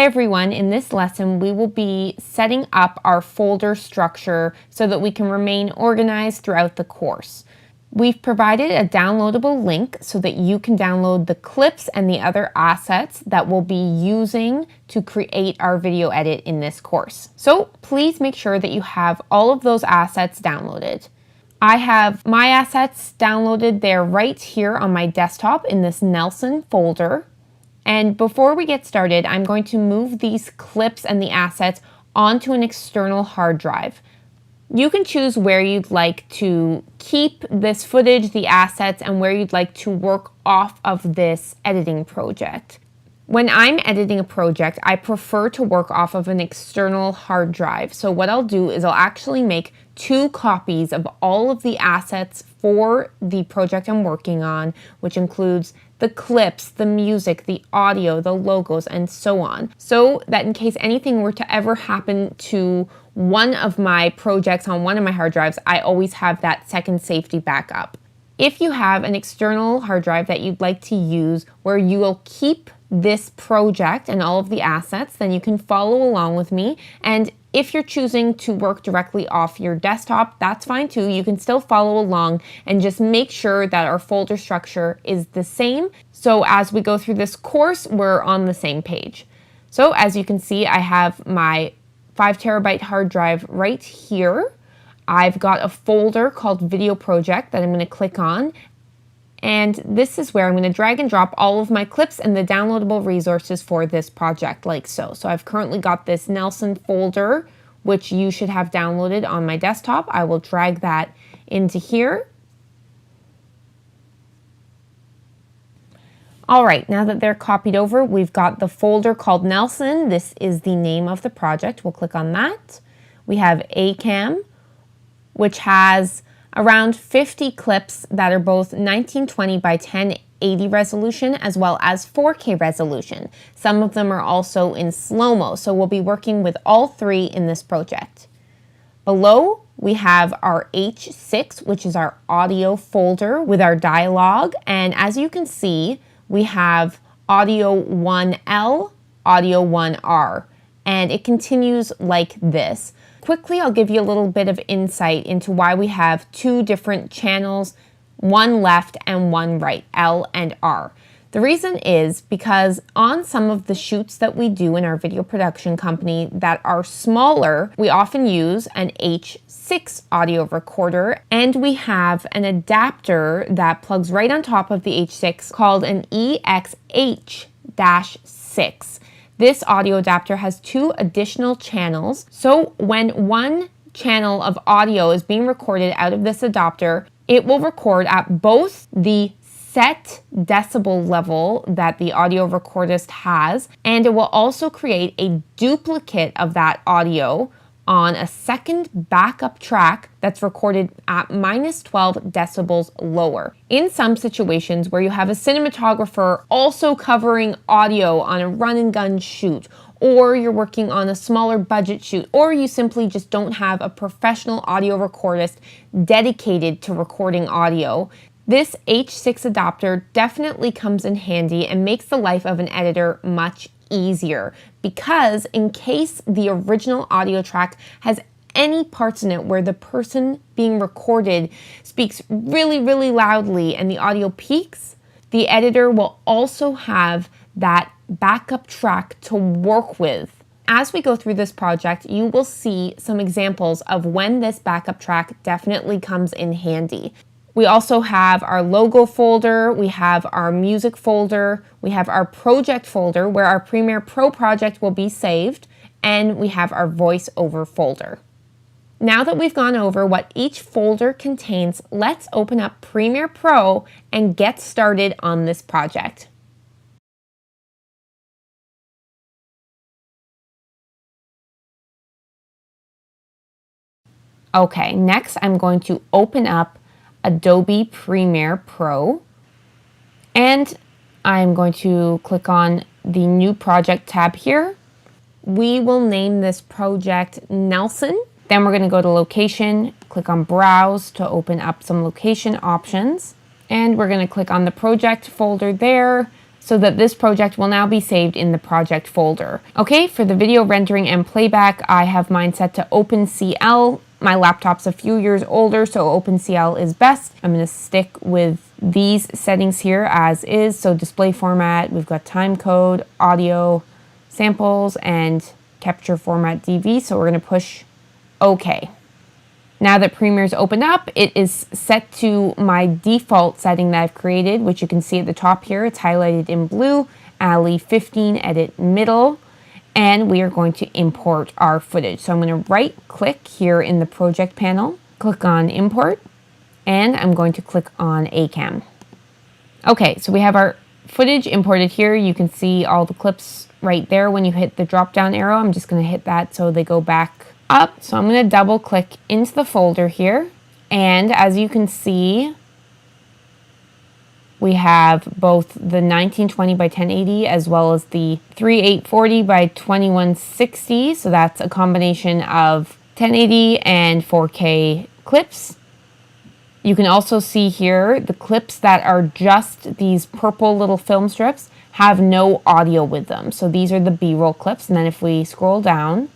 Hi everyone, in this lesson we will be setting up our folder structure so that we can remain organized throughout the course. We've provided a downloadable link so that you can download the clips and the other assets that we'll be using to create our video edit in this course. So please make sure that you have all of those assets downloaded. I have my assets downloaded there right here on my desktop in this Nelson folder. And before we get started, I'm going to move these clips and the assets onto an external hard drive. You can choose where you'd like to keep this footage, the assets, and where you'd like to work off of this editing project. When I'm editing a project, I prefer to work off of an external hard drive. So what I'll do is I'll actually make 2 copies of all of the assets for the project I'm working on, which includes the clips, the music, the audio, the logos, and so on. So that in case anything were to ever happen to one of my projects on one of my hard drives, I always have that second safety backup. If you have an external hard drive that you'd like to use where you will keep this project and all of the assets, then you can follow along with me. And if you're choosing to work directly off your desktop, that's fine too. You can still follow along and just make sure that our folder structure is the same. So as we go through this course, we're on the same page. So as you can see, I have my 5 terabyte hard drive right here. I've got a folder called Video Project that I'm going to click on. And this is where I'm going to drag and drop all of my clips and the downloadable resources for this project like so. So I've currently got this Nelson folder, which you should have downloaded on my desktop. I will drag that into here. All right, now that they're copied over, we've got the folder called Nelson. This is the name of the project. We'll click on that. We have ACAM, which has around 50 clips that are both 1920 by 1080 resolution as well as 4K resolution. Some of them are also in slow-mo, so we'll be working with all 3 in this project. Below, we have our H6, which is our audio folder with our dialogue, and as you can see, we have audio 1L, audio 1R, and it continues like this. Quickly, I'll give you a little bit of insight into why we have 2 different channels, one left and one right, L and R. The reason is because on some of the shoots that we do in our video production company that are smaller, we often use an H6 audio recorder, and we have an adapter that plugs right on top of the H6 called an EXH-6. This audio adapter has 2 additional channels, so when one channel of audio is being recorded out of this adapter, it will record at both the set decibel level that the audio recordist has, and it will also create a duplicate of that audio on a second backup track that's recorded at -12 decibels lower. In some situations where you have a cinematographer also covering audio on a run and gun shoot, or you're working on a smaller budget shoot, or you simply just don't have a professional audio recordist dedicated to recording audio, this H6 adapter definitely comes in handy and makes the life of an editor much easier, because in case the original audio track has any parts in it where the person being recorded speaks really, really loudly and the audio peaks, the editor will also have that backup track to work with. As we go through this project, you will see some examples of when this backup track definitely comes in handy. We also have our logo folder, we have our music folder, we have our project folder where our Premiere Pro project will be saved, and we have our voiceover folder. Now that we've gone over what each folder contains, let's open up Premiere Pro and get started on this project. Okay, next I'm going to open up Adobe Premiere Pro, and I'm going to click on the New Project tab here. We will name this project Nelson. Then we're going to go to Location, click on Browse to open up some location options, and we're going to click on the project folder there, so that this project will now be saved in the project folder. Okay, for the video rendering and playback, I have mine set to OpenCL. My laptop's a few years older, so OpenCL is best. I'm going to stick with these settings here as is. So display format, we've got time code, audio, samples, and capture format DV. So we're going to push OK. Now that Premiere's opened up, it is set to my default setting that I've created, which you can see at the top here. It's highlighted in blue, Ali 15, edit middle, and we are going to import our footage. So I'm going to right click here in the project panel, click on import, and I'm going to click on ACAM. Okay, so we have our footage imported here. You can see all the clips right there when you hit the drop down arrow. I'm just going to hit that so they go back up. So I'm going to double click into the folder here, and as you can see, we have both the 1920 by 1080 as well as the 3840 by 2160. So that's a combination of 1080 and 4K clips. You can also see here the clips that are just these purple little film strips have no audio with them. So these are the B-roll clips, and then if we scroll down,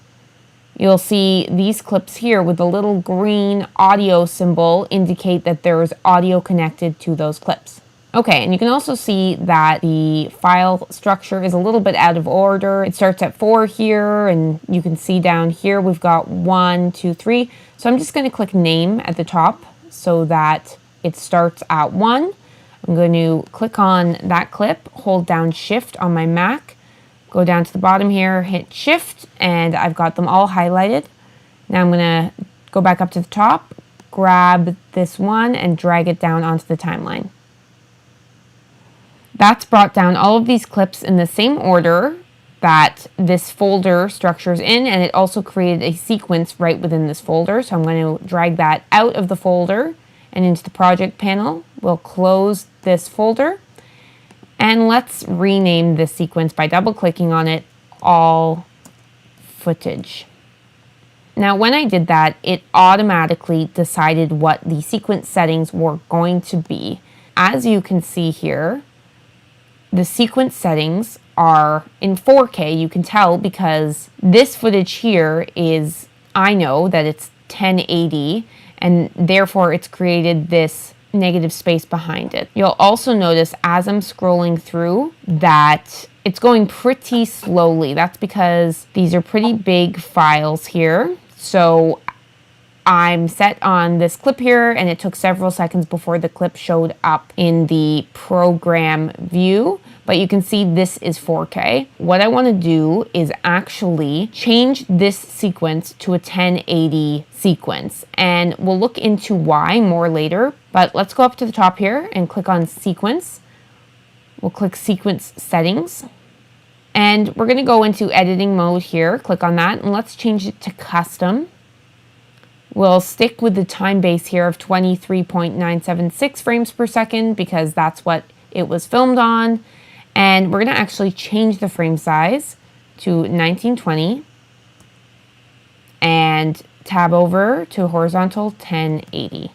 you'll see these clips here with the little green audio symbol indicate that there is audio connected to those clips. Okay, and you can also see that the file structure is a little bit out of order. It starts at 4 here, and you can see down here we've got 1, 2, 3. So I'm just going to click name at the top so that it starts at 1. I'm going to click on that clip, hold down Shift on my Mac, go down to the bottom here, hit Shift, and I've got them all highlighted. Now I'm going to go back up to the top, grab this one, and drag it down onto the timeline. That's brought down all of these clips in the same order that this folder structures in, and it also created a sequence right within this folder. So I'm going to drag that out of the folder and into the project panel. We'll close this folder. And let's rename this sequence by double-clicking on it, all footage. Now, when I did that, it automatically decided what the sequence settings were going to be. As you can see here, the sequence settings are in 4K. You can tell because this footage here is, I know that it's 1080, and therefore it's created this negative space behind it. You'll also notice as I'm scrolling through that it's going pretty slowly. That's because these are pretty big files here. So I'm set on this clip here, and it took several seconds before the clip showed up in the program view. But you can see this is 4K. What I want to do is actually change this sequence to a 1080 sequence, and we'll look into why more later. But let's go up to the top here and click on Sequence. We'll click Sequence Settings, and we're going to go into editing mode here. Click on that, and let's change it to Custom. We'll stick with the time base here of 23.976 frames per second because that's what it was filmed on. And we're going to actually change the frame size to 1920 and tab over to horizontal 1080.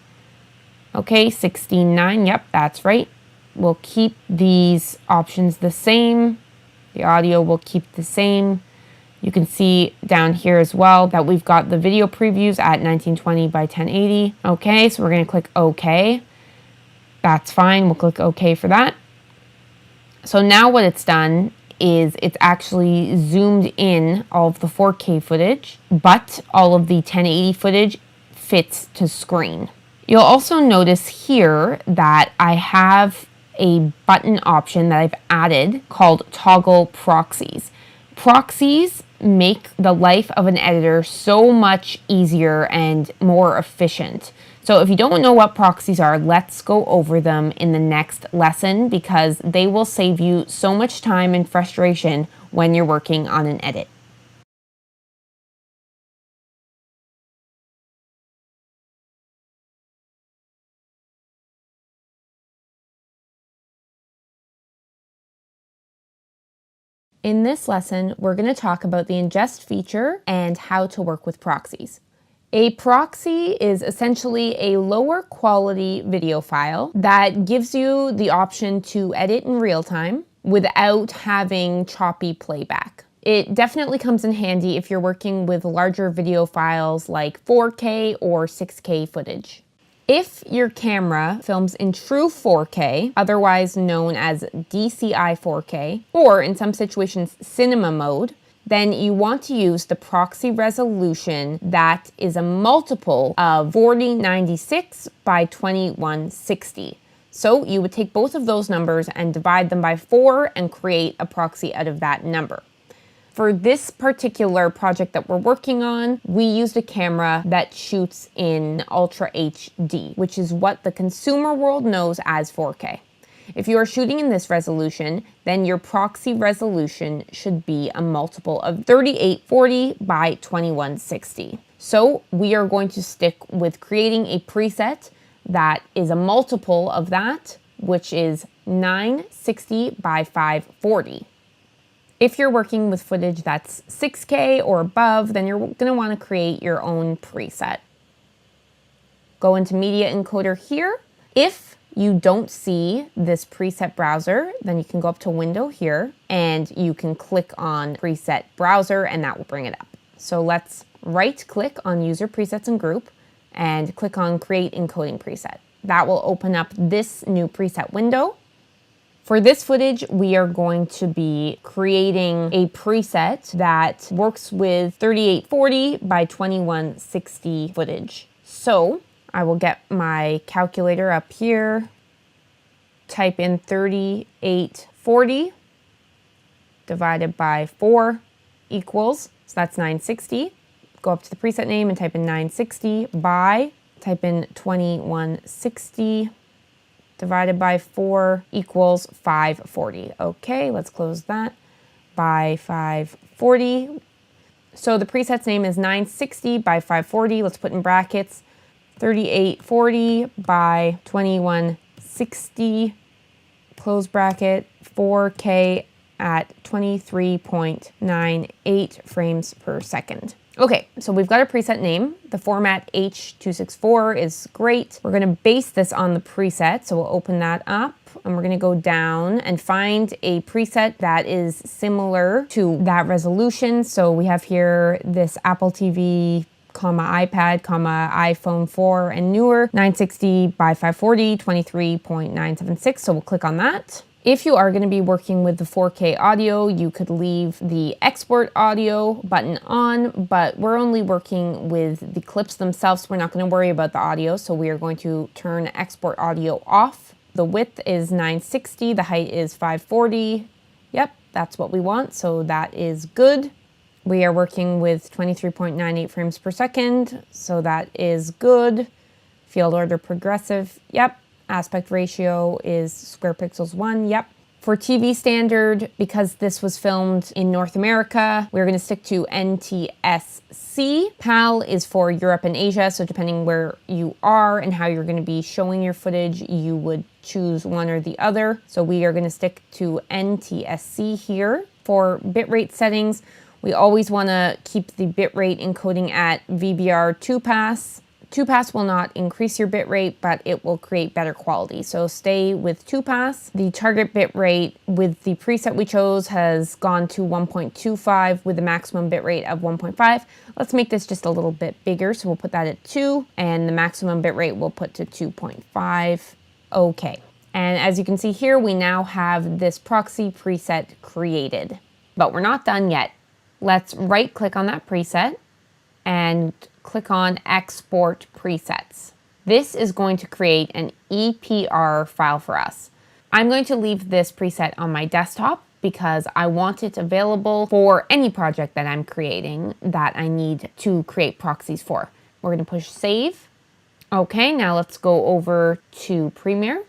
Okay, 16:9, yep, that's right. We'll keep these options the same. The audio will keep the same. You can see down here as well that we've got the video previews at 1920 by 1080. Okay, so we're going to click OK. That's fine. We'll click OK for that. So now what it's done is it's actually zoomed in all of the 4K footage, but all of the 1080 footage fits to screen. You'll also notice here that I have a button option that I've added called Toggle Proxies. Proxies make the life of an editor so much easier and more efficient. So if you don't know what proxies are, let's go over them in the next lesson because they will save you so much time and frustration when you're working on an edit. In this lesson, we're going to talk about the ingest feature and how to work with proxies. A proxy is essentially a lower quality video file that gives you the option to edit in real time, without having choppy playback. It definitely comes in handy if you're working with larger video files like 4K or 6K footage. If your camera films in true 4K, otherwise known as DCI 4K, or in some situations cinema mode, then you want to use the proxy resolution that is a multiple of 4096 by 2160. So you would take both of those numbers and divide them by 4 and create a proxy out of that number. For this particular project that we're working on, we used a camera that shoots in Ultra HD, which is what the consumer world knows as 4K. If you are shooting in this resolution, then your proxy resolution should be a multiple of 3840 by 2160. So we are going to stick with creating a preset that is a multiple of that, which is 960 by 540. If you're working with footage that's 6K or above, then you're going to want to create your own preset. Go into Media Encoder here. If you don't see this preset browser, then you can go up to Window here and you can click on Preset Browser and that will bring it up. So let's right click on User Presets and Group and click on Create Encoding Preset. That will open up this new preset window. For this footage, we are going to be creating a preset that works with 3840 by 2160 footage. So I will get my calculator up here, type in 3840 divided by 4 equals, so that's 960. Go up to the preset name and type in 960 by, type in 2160 divided by 4 equals 540. Okay, let's close that. By 540. So the preset's name is 960 by 540. Let's put in brackets 3840 by 2160, close bracket, 4K at 23.98 frames per second. Okay, so we've got a preset name. The format H.264 is great. We're gonna base this on the preset, so we'll open that up and we're gonna go down and find a preset that is similar to that resolution. So we have here this Apple TV, iPad, iPhone 4 and newer, 960 by 540, 23.976. So we'll click on that. If you are going to be working with the 4K audio, you could leave the export audio button on, but we're only working with the clips themselves. So we're not going to worry about the audio. So we are going to turn export audio off. The width is 960. The height is 540. Yep, that's what we want. So that is good. We are working with 23.98 frames per second. So that is good. Field order progressive. Yep. Aspect ratio is square pixels 1, yep. For TV standard, because this was filmed in North America, we're going to stick to NTSC. PAL is for Europe and Asia, so depending where you are and how you're going to be showing your footage, you would choose one or the other. So we are going to stick to NTSC here. For bitrate settings, we always want to keep the bitrate encoding at VBR 2-pass. 2-pass will not increase your bitrate, but it will create better quality. So stay with 2-pass. The target bitrate with the preset we chose has gone to 1.25 with a maximum bitrate of 1.5. Let's make this just a little bit bigger. So we'll put that at 2 and the maximum bitrate we'll put to 2.5. Okay. And as you can see here, we now have this proxy preset created, but we're not done yet. Let's right click on that preset and click on Export Presets. This is going to create an EPR file for us. I'm going to leave this preset on my desktop because I want it available for any project that I'm creating that I need to create proxies for. We're going to push Save. Okay, now let's go over to Premiere.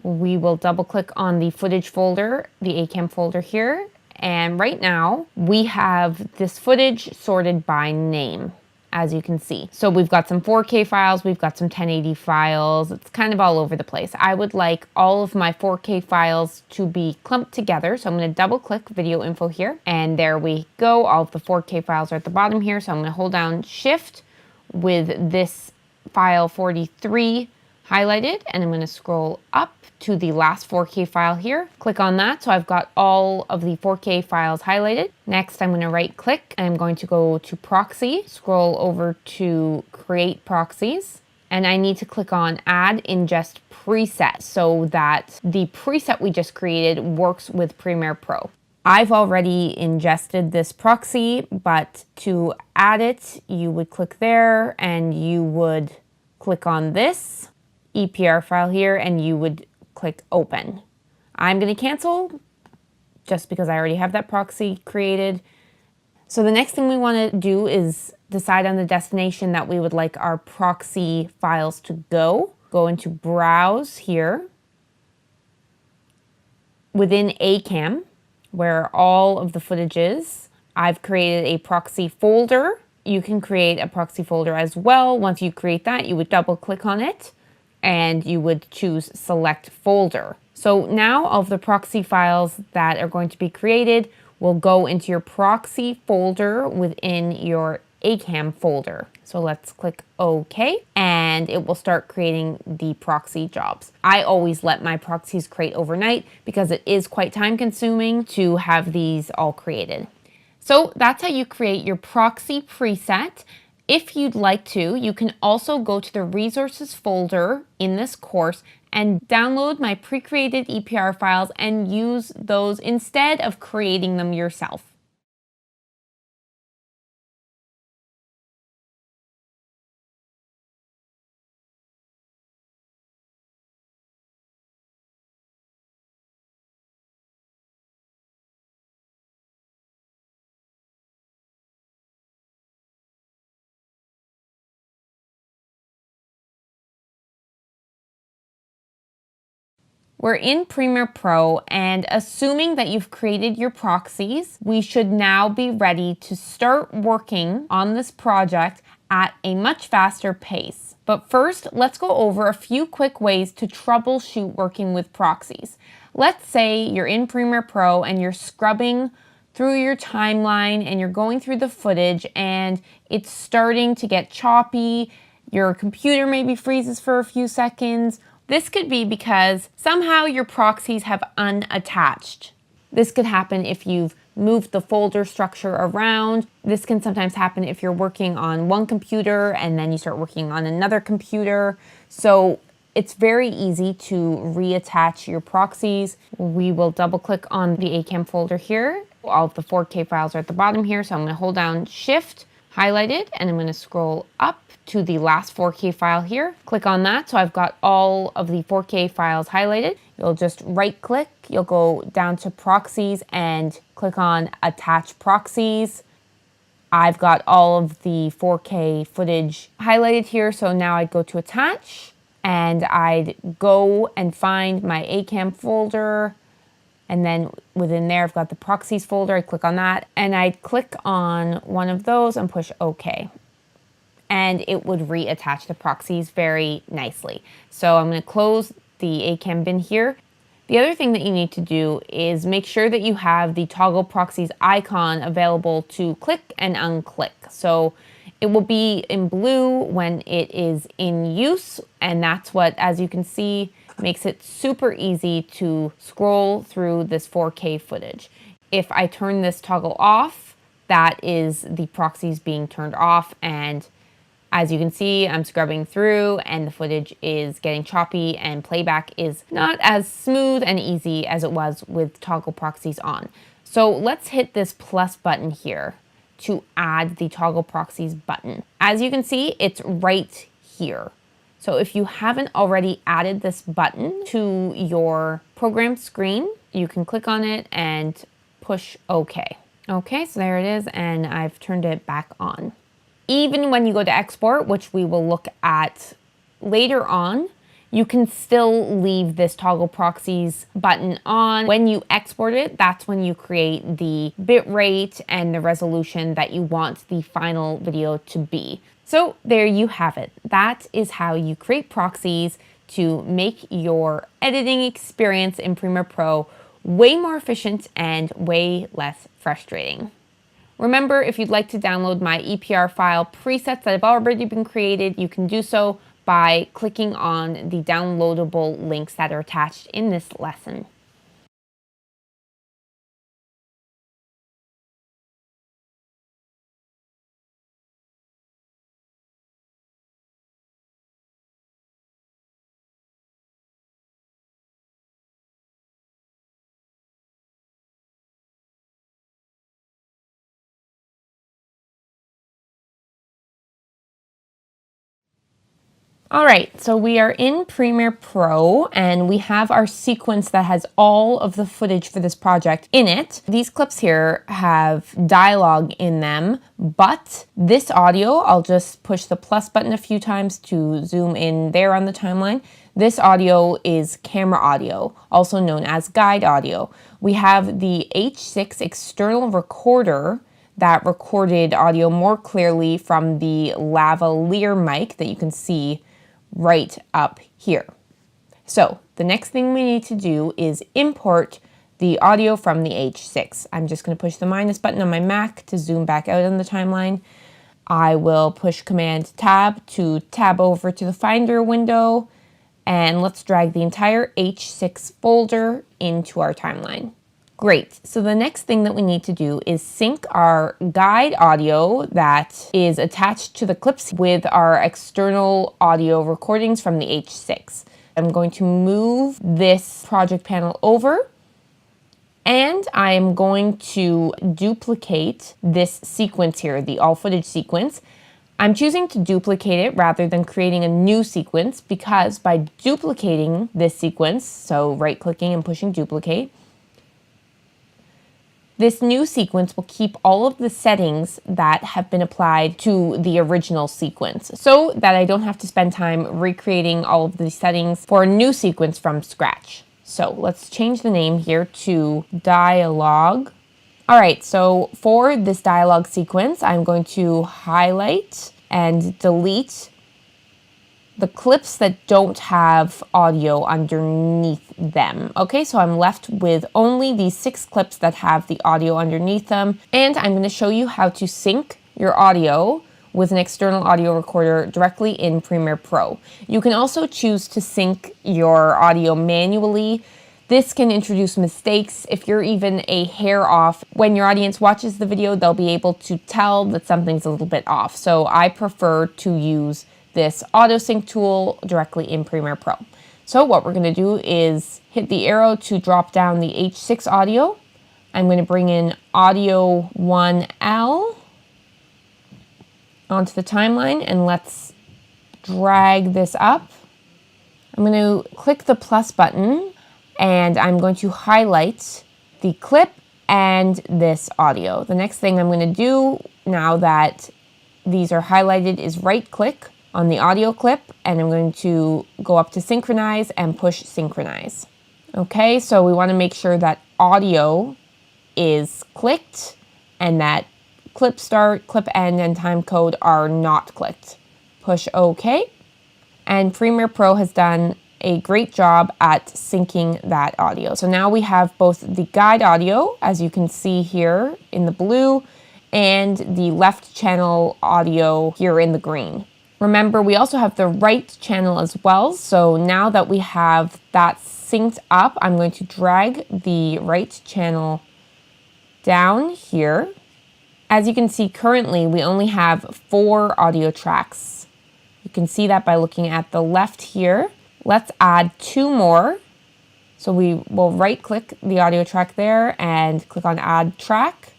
We will double click on the footage folder, the ACAM folder here. And right now we have this footage sorted by name, as you can see. So we've got some 4K files, we've got some 1080 files. It's kind of all over the place. I would like all of my 4K files to be clumped together. So I'm going to double click video info here. And there we go. All of the 4K files are at the bottom here. So I'm going to hold down Shift with this file 43 highlight it, and I'm going to scroll up to the last 4K file here. Click on that, so I've got all of the 4K files highlighted. Next, I'm going to right click and I'm going to go to proxy, scroll over to create proxies, and I need to click on add ingest preset so that the preset we just created works with Premiere Pro. I've already ingested this proxy, but to add it, you would click there and you would click on this EPR file here and you would click open. I'm going to cancel just because I already have that proxy created. So the next thing we want to do is decide on the destination that we would like our proxy files to go. Go into browse here. Within ACAM, where all of the footage is, I've created a proxy folder. You can create a proxy folder as well. Once you create that, you would double click on it and you would choose select folder. So now all of the proxy files that are going to be created will go into your proxy folder within your ACAM folder. So let's click OK and it will start creating the proxy jobs. I always let my proxies create overnight because it is quite time consuming to have these all created. So that's how you create your proxy preset. If you'd like to, you can also go to the resources folder in this course and download my pre-created EPR files and use those instead of creating them yourself. We're in Premiere Pro, and assuming that you've created your proxies, we should now be ready to start working on this project at a much faster pace. But first, let's go over a few quick ways to troubleshoot working with proxies. Let's say you're in Premiere Pro and you're scrubbing through your timeline and you're going through the footage and it's starting to get choppy. Your computer maybe freezes for a few seconds. This could be because somehow your proxies have unattached. This could happen if you've moved the folder structure around. This can sometimes happen if you're working on one computer and then you start working on another computer. So it's very easy to reattach your proxies. We will double click on the ACAM folder here. All of the 4K files are at the bottom here, so I'm going to hold down Shift, highlight it, and I'm going to scroll up to the last 4K file here. Click on that, so I've got all of the 4K files highlighted. You'll just right click, you'll go down to proxies and click on attach proxies. I've got all of the 4K footage highlighted here, so now I'd go to attach and I'd go and find my ACAM folder, and then within there I've got the proxies folder. I click on that and I'd click on one of those and push OK. And it would reattach the proxies very nicely. So I'm going to close the ACAM bin here. The other thing that you need to do is make sure that you have the toggle proxies icon available to click and unclick. So it will be in blue when it is in use, and that's what, as you can see, makes it super easy to scroll through this 4K footage. If I turn this toggle off, that is the proxies being turned off, and as you can see, I'm scrubbing through and the footage is getting choppy and playback is not as smooth and easy as it was with toggle proxies on. So let's hit this plus button here to add the toggle proxies button. As you can see, it's right here. So if you haven't already added this button to your program screen, you can click on it and push OK. Okay, so there it is, and I've turned it back on. Even when you go to export, which we will look at later on, you can still leave this toggle proxies button on. When you export it, that's when you create the bitrate and the resolution that you want the final video to be. So there you have it. That is how you create proxies to make your editing experience in Premiere Pro way more efficient and way less frustrating. Remember, if you'd like to download my EPR file presets that have already been created, you can do so by clicking on the downloadable links that are attached in this lesson. All right, so we are in Premiere Pro and we have our sequence that has all of the footage for this project in it. These clips here have dialogue in them, but this audio, I'll just push the plus button a few times to zoom in there on the timeline. This audio is camera audio, also known as guide audio. We have the H6 external recorder that recorded audio more clearly from the lavalier mic that you can see right up here. So the next thing we need to do is import the audio from the H6. I'm just going to push the minus button on my Mac to zoom back out on the timeline. I will push Command Tab to tab over to the Finder window, and let's drag the entire H6 folder into our timeline. Great, so the next thing that we need to do is sync our guide audio that is attached to the clips with our external audio recordings from the H6. I'm going to move this project panel over, and I am going to duplicate this sequence here, the all footage sequence. I'm choosing to duplicate it rather than creating a new sequence because by duplicating this sequence, so right-clicking and pushing duplicate, this new sequence will keep all of the settings that have been applied to the original sequence so that I don't have to spend time recreating all of the settings for a new sequence from scratch. So let's change the name here to dialogue. All right, so for this dialogue sequence, I'm going to highlight and delete the clips that don't have audio underneath them. Okay, so I'm left with only these 6 clips that have the audio underneath them, and I'm going to show you how to sync your audio with an external audio recorder directly in Premiere Pro. You can also choose to sync your audio manually. This can introduce mistakes. If you're even a hair off, when your audience watches the video, they'll be able to tell that something's a little bit off. So I prefer to use this auto sync tool directly in Premiere Pro. So what we're going to do is hit the arrow to drop down the H6 audio. I'm going to bring in audio 1L onto the timeline, and let's drag this up. I'm going to click the plus button and I'm going to highlight the clip and this audio. The next thing I'm going to do now that these are highlighted is right click on the audio clip, and I'm going to go up to synchronize and push synchronize. Okay, so we want to make sure that audio is clicked and that clip start, clip end, and time code are not clicked. Push OK. And Premiere Pro has done a great job at syncing that audio. So now we have both the guide audio, as you can see here in the blue, and the left channel audio here in the green. Remember, we also have the right channel as well. So now that we have that synced up, I'm going to drag the right channel down here. As you can see, currently we only have 4 audio tracks. You can see that by looking at the left here. Let's add 2 more. So we will right click the audio track there and click on add track.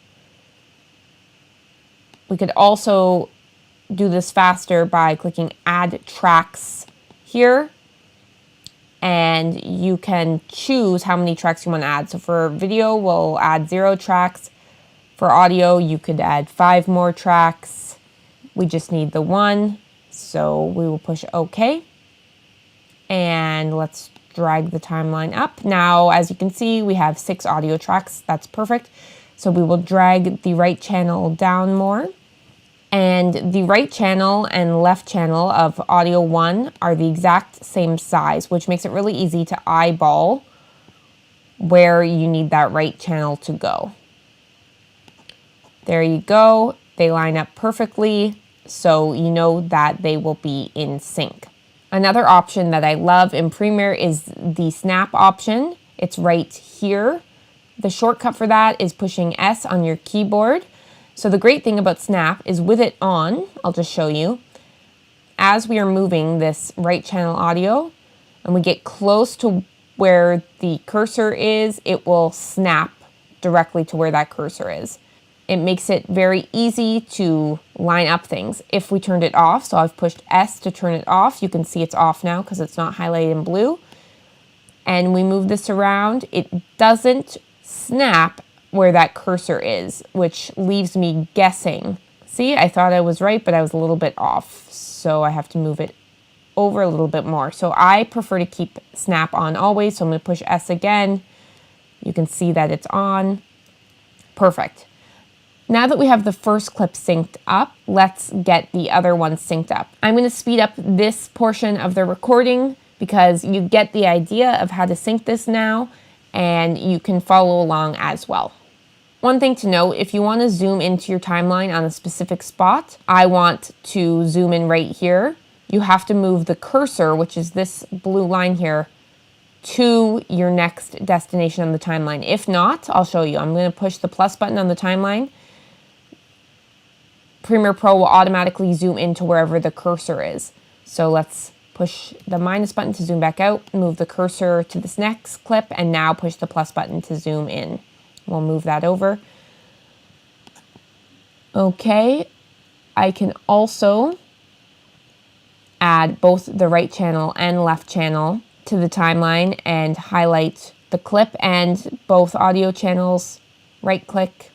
We could also do this faster by clicking add tracks here, and you can choose how many tracks you want to add. So for video, we'll add 0 tracks. For audio, you could add 5 more tracks. We just need the 1, so we will push OK. And let's drag the timeline up. Now, as you can see, we have 6 audio tracks. That's perfect. So we will drag the right channel down more. And the right channel and left channel of audio 1 are the exact same size, which makes it really easy to eyeball where you need that right channel to go. There you go. They line up perfectly, so you know that they will be in sync. Another option that I love in Premiere is the snap option. It's right here. The shortcut for that is pushing S on your keyboard. So the great thing about snap is with it on, I'll just show you, as we are moving this right channel audio and we get close to where the cursor is, it will snap directly to where that cursor is. It makes it very easy to line up things. If we turned it off, so I've pushed S to turn it off, you can see it's off now because it's not highlighted in blue. And we move this around, it doesn't snap where that cursor is, which leaves me guessing. See, I thought I was right, but I was a little bit off. So I have to move it over a little bit more. So I prefer to keep snap on always. So I'm going to push S again. You can see that it's on. Perfect. Now that we have the first clip synced up, let's get the other one synced up. I'm going to speed up this portion of the recording because you get the idea of how to sync this now, and you can follow along as well. One thing to note, if you want to zoom into your timeline on a specific spot, I want to zoom in right here. You have to move the cursor, which is this blue line here, to your next destination on the timeline. If not, I'll show you. I'm going to push the plus button on the timeline. Premiere Pro will automatically zoom into wherever the cursor is. So let's push the minus button to zoom back out, move the cursor to this next clip, and now push the plus button to zoom in. We'll move that over. Okay, I can also add both the right channel and left channel to the timeline and highlight the clip and both audio channels. Right click,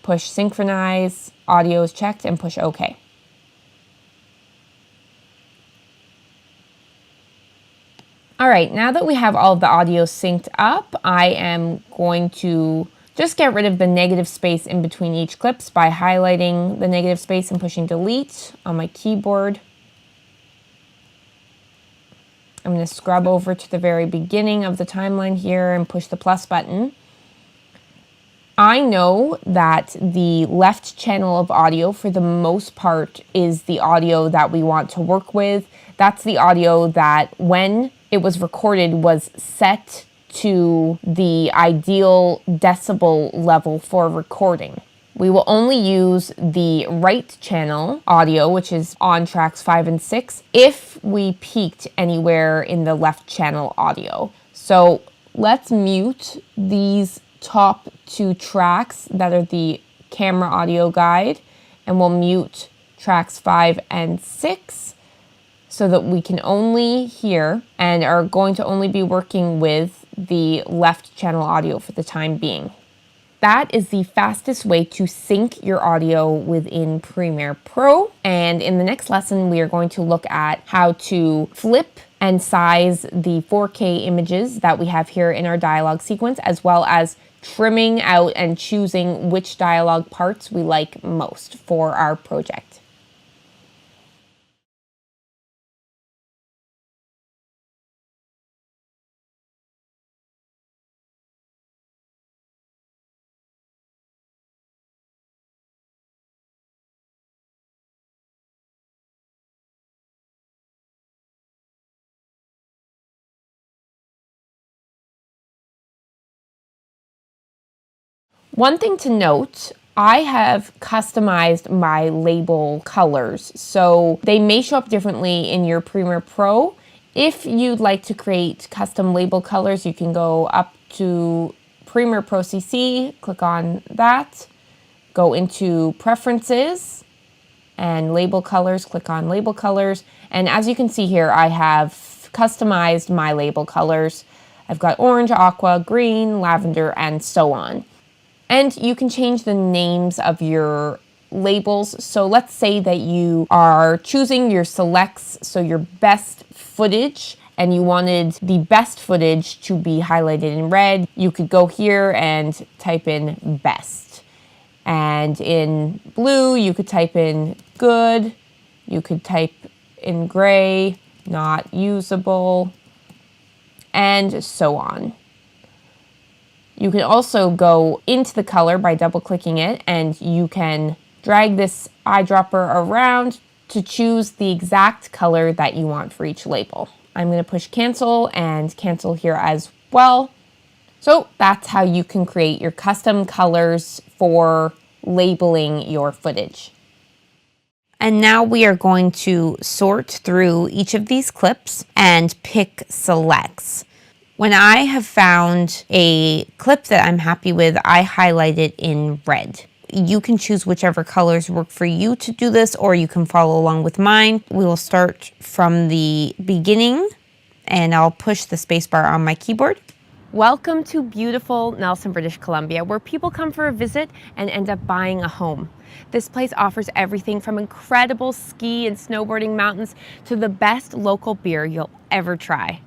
push synchronize, audio is checked, and push OK. All right, now that we have all of the audio synced up, I am going to just get rid of the negative space in between each clips by highlighting the negative space and pushing delete on my keyboard. I'm going to scrub over to the very beginning of the timeline here and push the plus button. I know that the left channel of audio, for the most part, is the audio that we want to work with. That's the audio that, when it was recorded, was set to the ideal decibel level for recording. We will only use the right channel audio, which is on tracks 5 and 6, if we peaked anywhere in the left channel audio. So let's mute these top 2 tracks that are the camera audio guide, and we'll mute tracks 5 and 6 so that we can only hear and are going to only be working with the left channel audio for the time being. That is the fastest way to sync your audio within Premiere Pro. And in the next lesson, we are going to look at how to flip and size the 4K images that we have here in our dialogue sequence, as well as trimming out and choosing which dialogue parts we like most for our project. One thing to note, I have customized my label colors, so they may show up differently in your Premiere Pro. If you'd like to create custom label colors, you can go up to Premiere Pro CC, click on that, go into Preferences, and Label Colors, click on Label Colors. And as you can see here, I have customized my label colors. I've got orange, aqua, green, lavender, and so on. And you can change the names of your labels. So let's say that you are choosing your selects, so your best footage, and you wanted the best footage to be highlighted in red. You could go here and type in best. And in blue, you could type in good. You could type in gray, not usable, and so on. You can also go into the color by double clicking it, and you can drag this eyedropper around to choose the exact color that you want for each label. I'm going to push cancel and cancel here as well. So that's how you can create your custom colors for labeling your footage. And now we are going to sort through each of these clips and pick selects. When I have found a clip that I'm happy with, I highlight it in red. You can choose whichever colors work for you to do this, or you can follow along with mine. We will start from the beginning, and I'll push the spacebar on my keyboard. Welcome to beautiful Nelson, British Columbia, where people come for a visit and end up buying a home. This place offers everything from incredible ski and snowboarding mountains to the best local beer you'll ever try.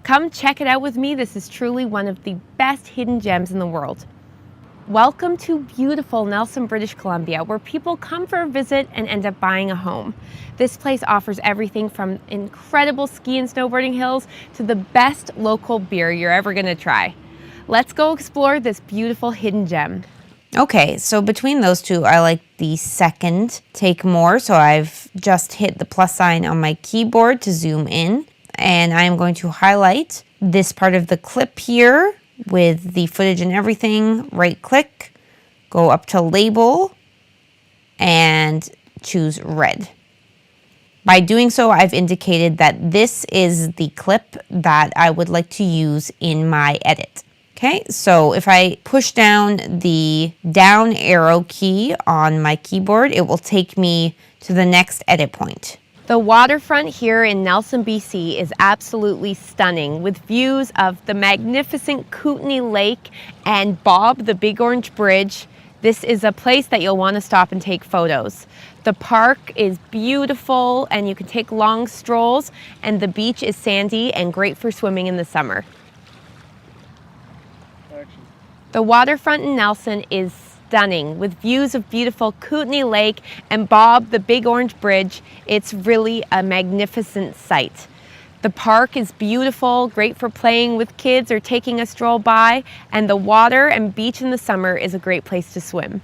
Come check it out with me. This is truly one of the best hidden gems in the world. Welcome to beautiful Nelson, British Columbia, where people come for a visit and end up buying a home. This place offers everything from incredible ski and snowboarding hills to the best local beer you're ever going to try. Let's go explore this beautiful hidden gem. Okay, so between those two, I like the second take more. So I've just hit the plus sign on my keyboard to zoom in, and I am going to highlight this part of the clip here with the footage and everything. Right click, go up to label, and choose red. By doing so, I've indicated that this is the clip that I would like to use in my edit. Okay, so if I push down the down arrow key on my keyboard, it will take me to the next edit point. The waterfront here in Nelson, BC is absolutely stunning, with views of the magnificent Kootenay Lake and Bob the Big Orange Bridge. This is a place that you'll want to stop and take photos. The park is beautiful and you can take long strolls, and the beach is sandy and great for swimming in the summer. The waterfront in Nelson is stunning, with views of beautiful Kootenay Lake and Bob the Big Orange Bridge. It's really a magnificent sight. The park is beautiful, great for playing with kids or taking a stroll by, and the water and beach in the summer is a great place to swim.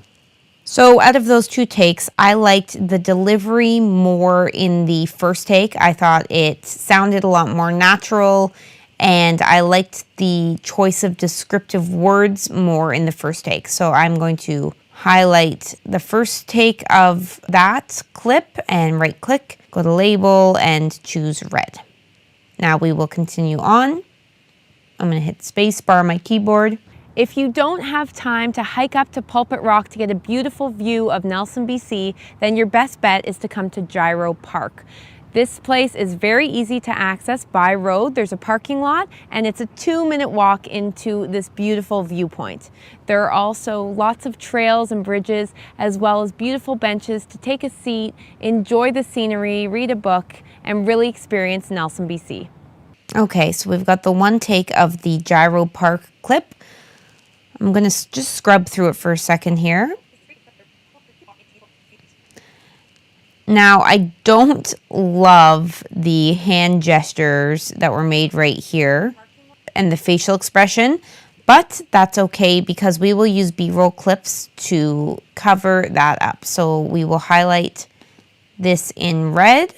So out of those two takes, I liked the delivery more in the first take. I thought it sounded a lot more natural, and I liked the choice of descriptive words more in the first take. So I'm going to highlight the first take of that clip and right click, go to label and choose red. Now we will continue on. I'm going to hit space bar on my keyboard. If you don't have time to hike up to Pulpit Rock to get a beautiful view of Nelson, BC, then your best bet is to come to Gyro Park. This place is very easy to access by road. There's a parking lot, and it's a 2-minute walk into this beautiful viewpoint. There are also lots of trails and bridges, as well as beautiful benches to take a seat, enjoy the scenery, read a book, and really experience Nelson, BC. Okay, so we've got the one take of the Gyro Park clip. I'm going to just scrub through it for a second here. Now, I don't love the hand gestures that were made right here and the facial expression, but that's okay because we will use B-roll clips to cover that up. So we will highlight this in red,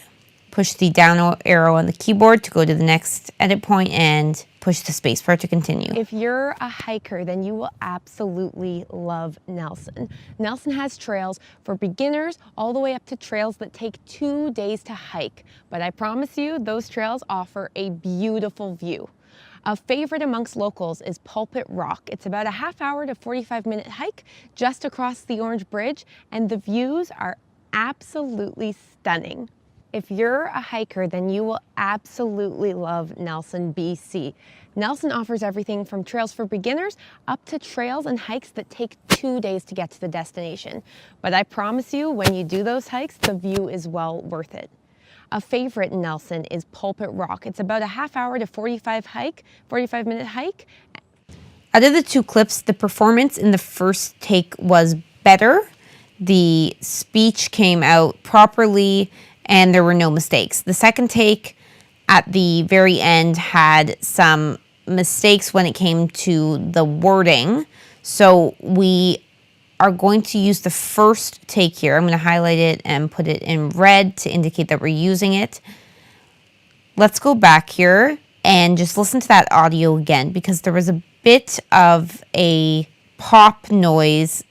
push the down arrow on the keyboard to go to the next edit point, and push the spacebar to continue. If you're a hiker, then you will absolutely love Nelson. Nelson has trails for beginners all the way up to trails that take 2 days to hike. But I promise you, those trails offer a beautiful view. A favorite amongst locals is Pulpit Rock. It's about a half-hour to 45-minute hike just across the Orange Bridge, and the views are absolutely stunning. If you're a hiker, then you will absolutely love Nelson, BC. Nelson offers everything from trails for beginners up to trails and hikes that take 2 days to get to the destination. But I promise you, when you do those hikes, the view is well worth it. A favorite in Nelson is Pulpit Rock. It's about a half-hour to 45-minute hike. Out of the two clips, the performance in the first take was better. The speech came out properly, and there were no mistakes. The second take at the very end had some mistakes when it came to the wording. So we are going to use the first take here. I'm going to highlight it and put it in red to indicate that we're using it. Let's go back here and just listen to that audio again, because there was a bit of a pop noise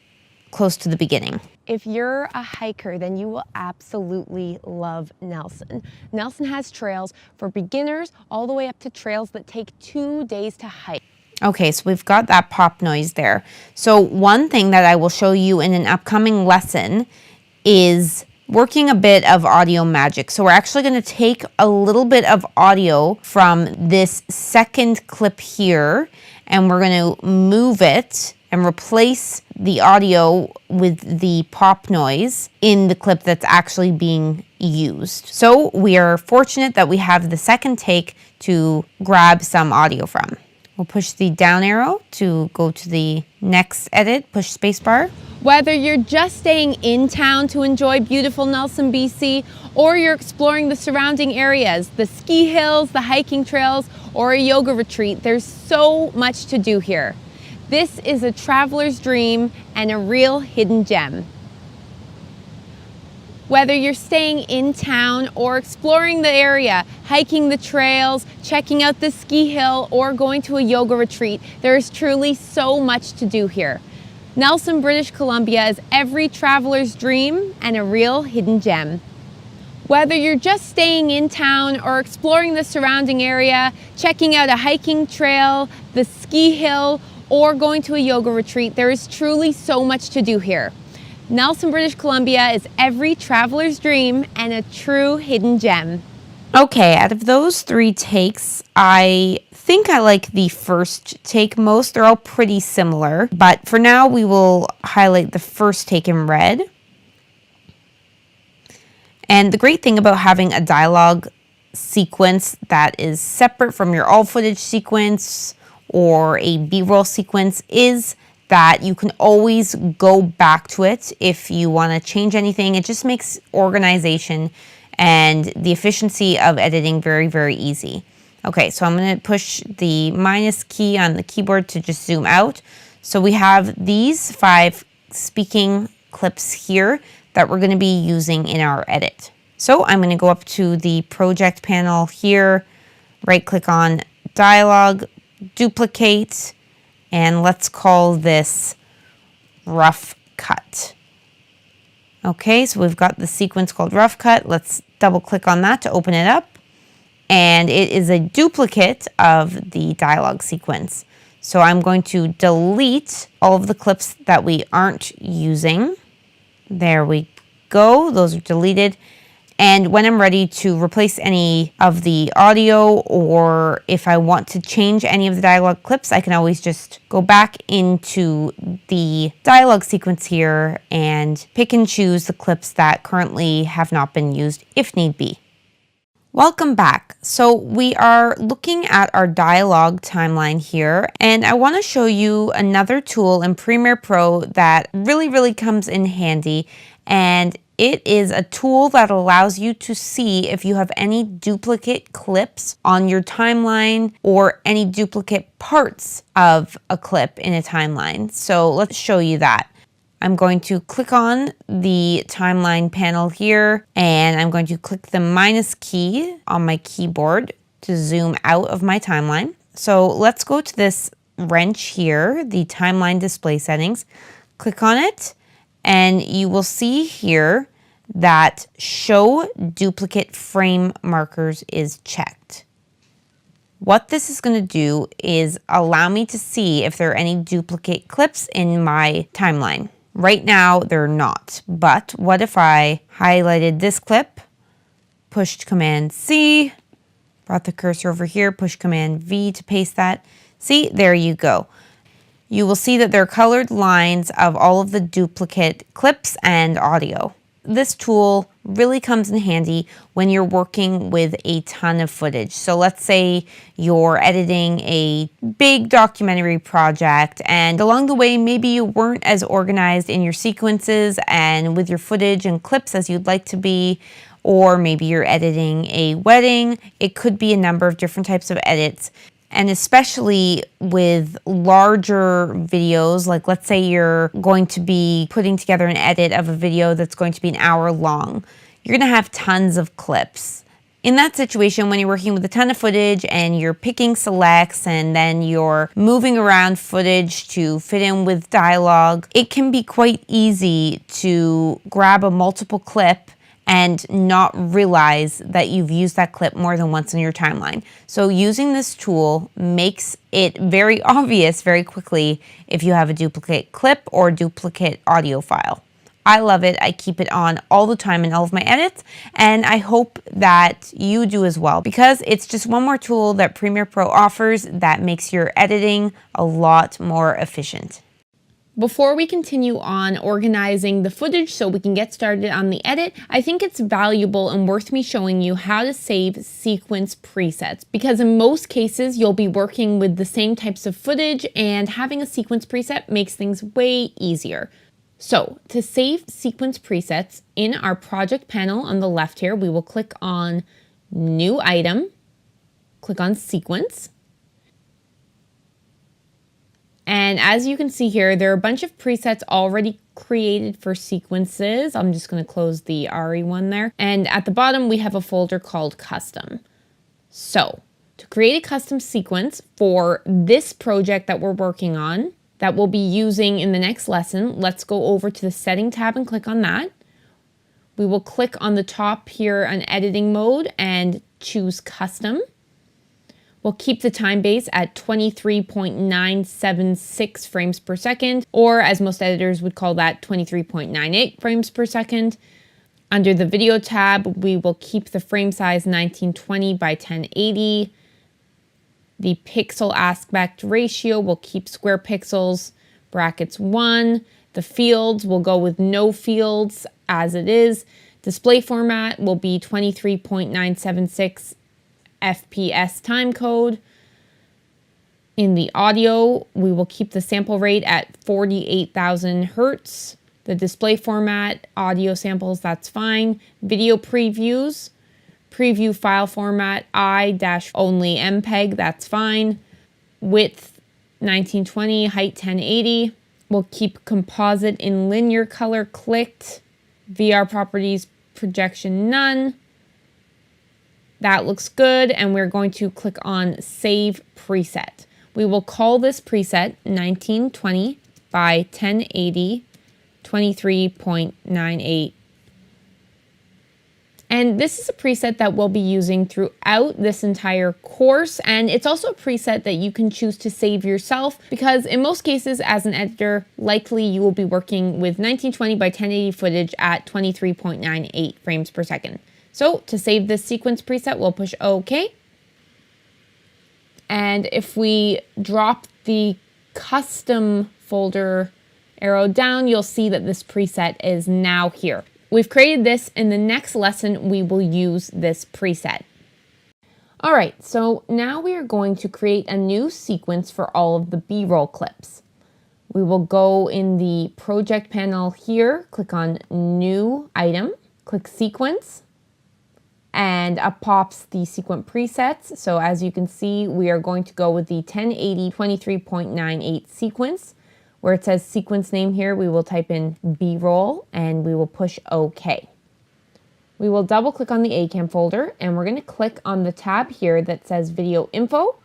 close to the beginning. If you're a hiker, then you will absolutely love Nelson. Nelson has trails for beginners all the way up to trails that take 2 days to hike. Okay, so we've got that pop noise there. So one thing that I will show you in an upcoming lesson is working a bit of audio magic. So we're actually going to take a little bit of audio from this second clip here, and we're going to move it and replace the audio with the pop noise in the clip that's actually being used. So we are fortunate that we have the second take to grab some audio from. We'll push the down arrow to go to the next edit, push spacebar. Whether you're just staying in town to enjoy beautiful Nelson, BC, or you're exploring the surrounding areas, the ski hills, the hiking trails, or a yoga retreat, there's so much to do here. This is a traveler's dream and a real hidden gem. Whether you're staying in town or exploring the area, hiking the trails, checking out the ski hill, or going to a yoga retreat, there is truly so much to do here. Nelson, British Columbia is every traveler's dream and a real hidden gem. Whether you're just staying in town or exploring the surrounding area, checking out a hiking trail, the ski hill, or going to a yoga retreat, there is truly so much to do here. Nelson, British Columbia is every traveler's dream and a true hidden gem. Okay, out of those 3 takes, I think I like the first take most. They're all pretty similar, but for now we will highlight the first take in red. And the great thing about having a dialogue sequence that is separate from your all footage sequence or a B-roll sequence is that you can always go back to it if you want to change anything. It just makes organization and the efficiency of editing very, very easy. Okay, so I'm going to push the minus key on the keyboard to just zoom out. So we have these 5 speaking clips here that we're going to be using in our edit. So I'm going to go up to the project panel here, right click on dialogue, duplicate, and let's call this rough cut. Okay, so we've got the sequence called rough cut. Let's double click on that to open it up. And it is a duplicate of the dialogue sequence. So I'm going to delete all of the clips that we aren't using. There we go, those are deleted. And when I'm ready to replace any of the audio, or if I want to change any of the dialogue clips, I can always just go back into the dialogue sequence here and pick and choose the clips that currently have not been used if need be. Welcome back. So we are looking at our dialogue timeline here, and I want to show you another tool in Premiere Pro that really comes in handy, and it is a tool that allows you to see if you have any duplicate clips on your timeline or any duplicate parts of a clip in a timeline. So let's show you that. I'm going to click on the timeline panel here, and I'm going to click the minus key on my keyboard to zoom out of my timeline. So let's go to this wrench here, the timeline display settings. Click on it, and you will see here that show duplicate frame markers is checked. What this is going to do is allow me to see if there are any duplicate clips in my timeline. Right now, they're not, but what if I highlighted this clip, pushed Command C, brought the cursor over here, push Command V to paste that. See, there you go. You will see that there are colored lines of all of the duplicate clips and audio. This tool really comes in handy when you're working with a ton of footage. So let's say you're editing a big documentary project, and along the way maybe you weren't as organized in your sequences and with your footage and clips as you'd like to be, or maybe you're editing a wedding. It could be a number of different types of edits. And especially with larger videos, like let's say you're going to be putting together an edit of a video that's going to be an hour long, you're going to have tons of clips. In that situation, when you're working with a ton of footage and you're picking selects and then you're moving around footage to fit in with dialogue, it can be quite easy to grab a multiple clip and not realize that you've used that clip more than once in your timeline. So using this tool makes it very obvious very quickly if you have a duplicate clip or duplicate audio file. I love it. I keep it on all the time in all of my edits, and I hope that you do as well, because it's just one more tool that Premiere Pro offers that makes your editing a lot more efficient. Before we continue on organizing the footage so we can get started on the edit, I think it's valuable and worth me showing you how to save sequence presets, because in most cases you'll be working with the same types of footage and having a sequence preset makes things way easier. So to save sequence presets, in our project panel on the left here, we will click on New Item, click on Sequence. And as you can see here, there are a bunch of presets already created for sequences. I'm just going to close the RE one there. And at the bottom, we have a folder called Custom. So to create a custom sequence for this project that we're working on, that we'll be using in the next lesson, let's go over to the Setting tab and click on that. We will click on the top here on Editing Mode and choose Custom. We'll keep the time base at 23.976 frames per second, or as most editors would call that, 23.98 frames per second. Under the Video tab, we will keep the frame size 1920 by 1080. The pixel aspect ratio will keep square pixels, brackets 1. The fields will go with no fields as it is. Display format will be 23.976 FPS timecode. In the audio, we will keep the sample rate at 48,000 Hertz. The display format, audio samples, that's fine. Video previews, preview file format, I-only MPEG, that's fine. Width 1920, height 1080. We'll keep composite in linear color clicked. VR properties, projection none. That looks good, and we're going to click on Save Preset. We will call this preset 1920 by 1080 23.98. And this is a preset that we'll be using throughout this entire course, and it's also a preset that you can choose to save yourself, because in most cases as an editor, likely you will be working with 1920 by 1080 footage at 23.98 frames per second. So to save this sequence preset, we'll push OK. And if we drop the custom folder arrow down, you'll see that this preset is now here. We've created this. In the next lesson, we will use this preset. All right, so now we are going to create a new sequence for all of the B-roll clips. We will go in the project panel here, click on New Item, click Sequence, and up pops the sequence presets. So as you can see, we are going to go with the 1080 23.98 sequence. Where it says sequence name here, we will type in B-roll and we will push OK. We will double click on the ACAM folder, and we're going to click on the tab here that says Video Info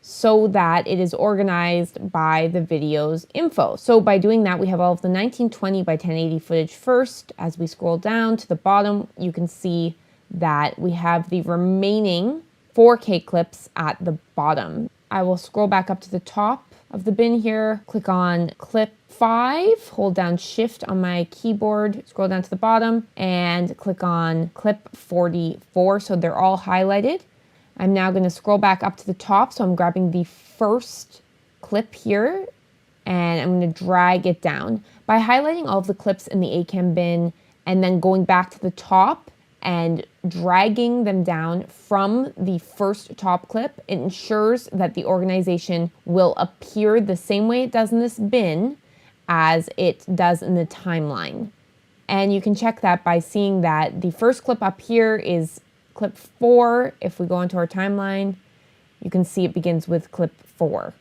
so that it is organized by the video's info. So by doing that, we have all of the 1920 by 1080 footage first. As we scroll down to the bottom, you can see that we have the remaining 4K clips at the bottom. I will scroll back up to the top of the bin here, click on clip 5, hold down shift on my keyboard, scroll down to the bottom, and click on clip 44, so they're all highlighted. I'm now going to scroll back up to the top, so I'm grabbing the first clip here, and I'm going to drag it down. By highlighting all of the clips in the ACAM bin, and then going back to the top, and dragging them down from the first top clip, it ensures that the organization will appear the same way it does in this bin as it does in the timeline. And you can check that by seeing that the first clip up here is clip 4 if we go into our timeline, You can see it begins with clip 4.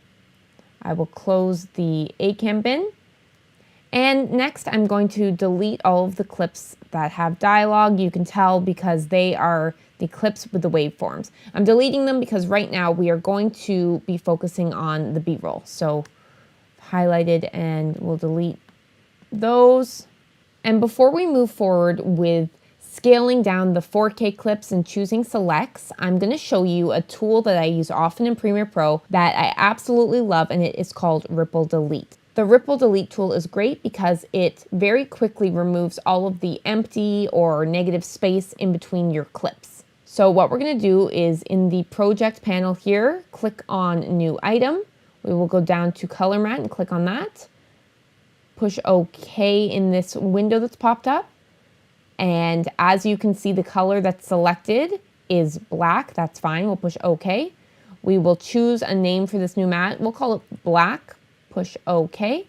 I will close the ACAM bin. And next I'm going to delete all of the clips that have dialogue. You can tell because they are the clips with the waveforms. I'm deleting them because right now we are going to be focusing on the B-roll. So highlighted, and we'll delete those. And before we move forward with scaling down the 4K clips and choosing selects, I'm going to show you a tool that I use often in Premiere Pro that I absolutely love, and it is called Ripple Delete. The Ripple Delete tool is great because it very quickly removes all of the empty or negative space in between your clips. So what we're going to do is in the project panel here, click on New Item. We will go down to Color Matte and click on that. Push OK in this window that's popped up. And as you can see, the color that's selected is black. That's fine. We'll push OK. We will choose a name for this new matte. We'll call it black. Push OK.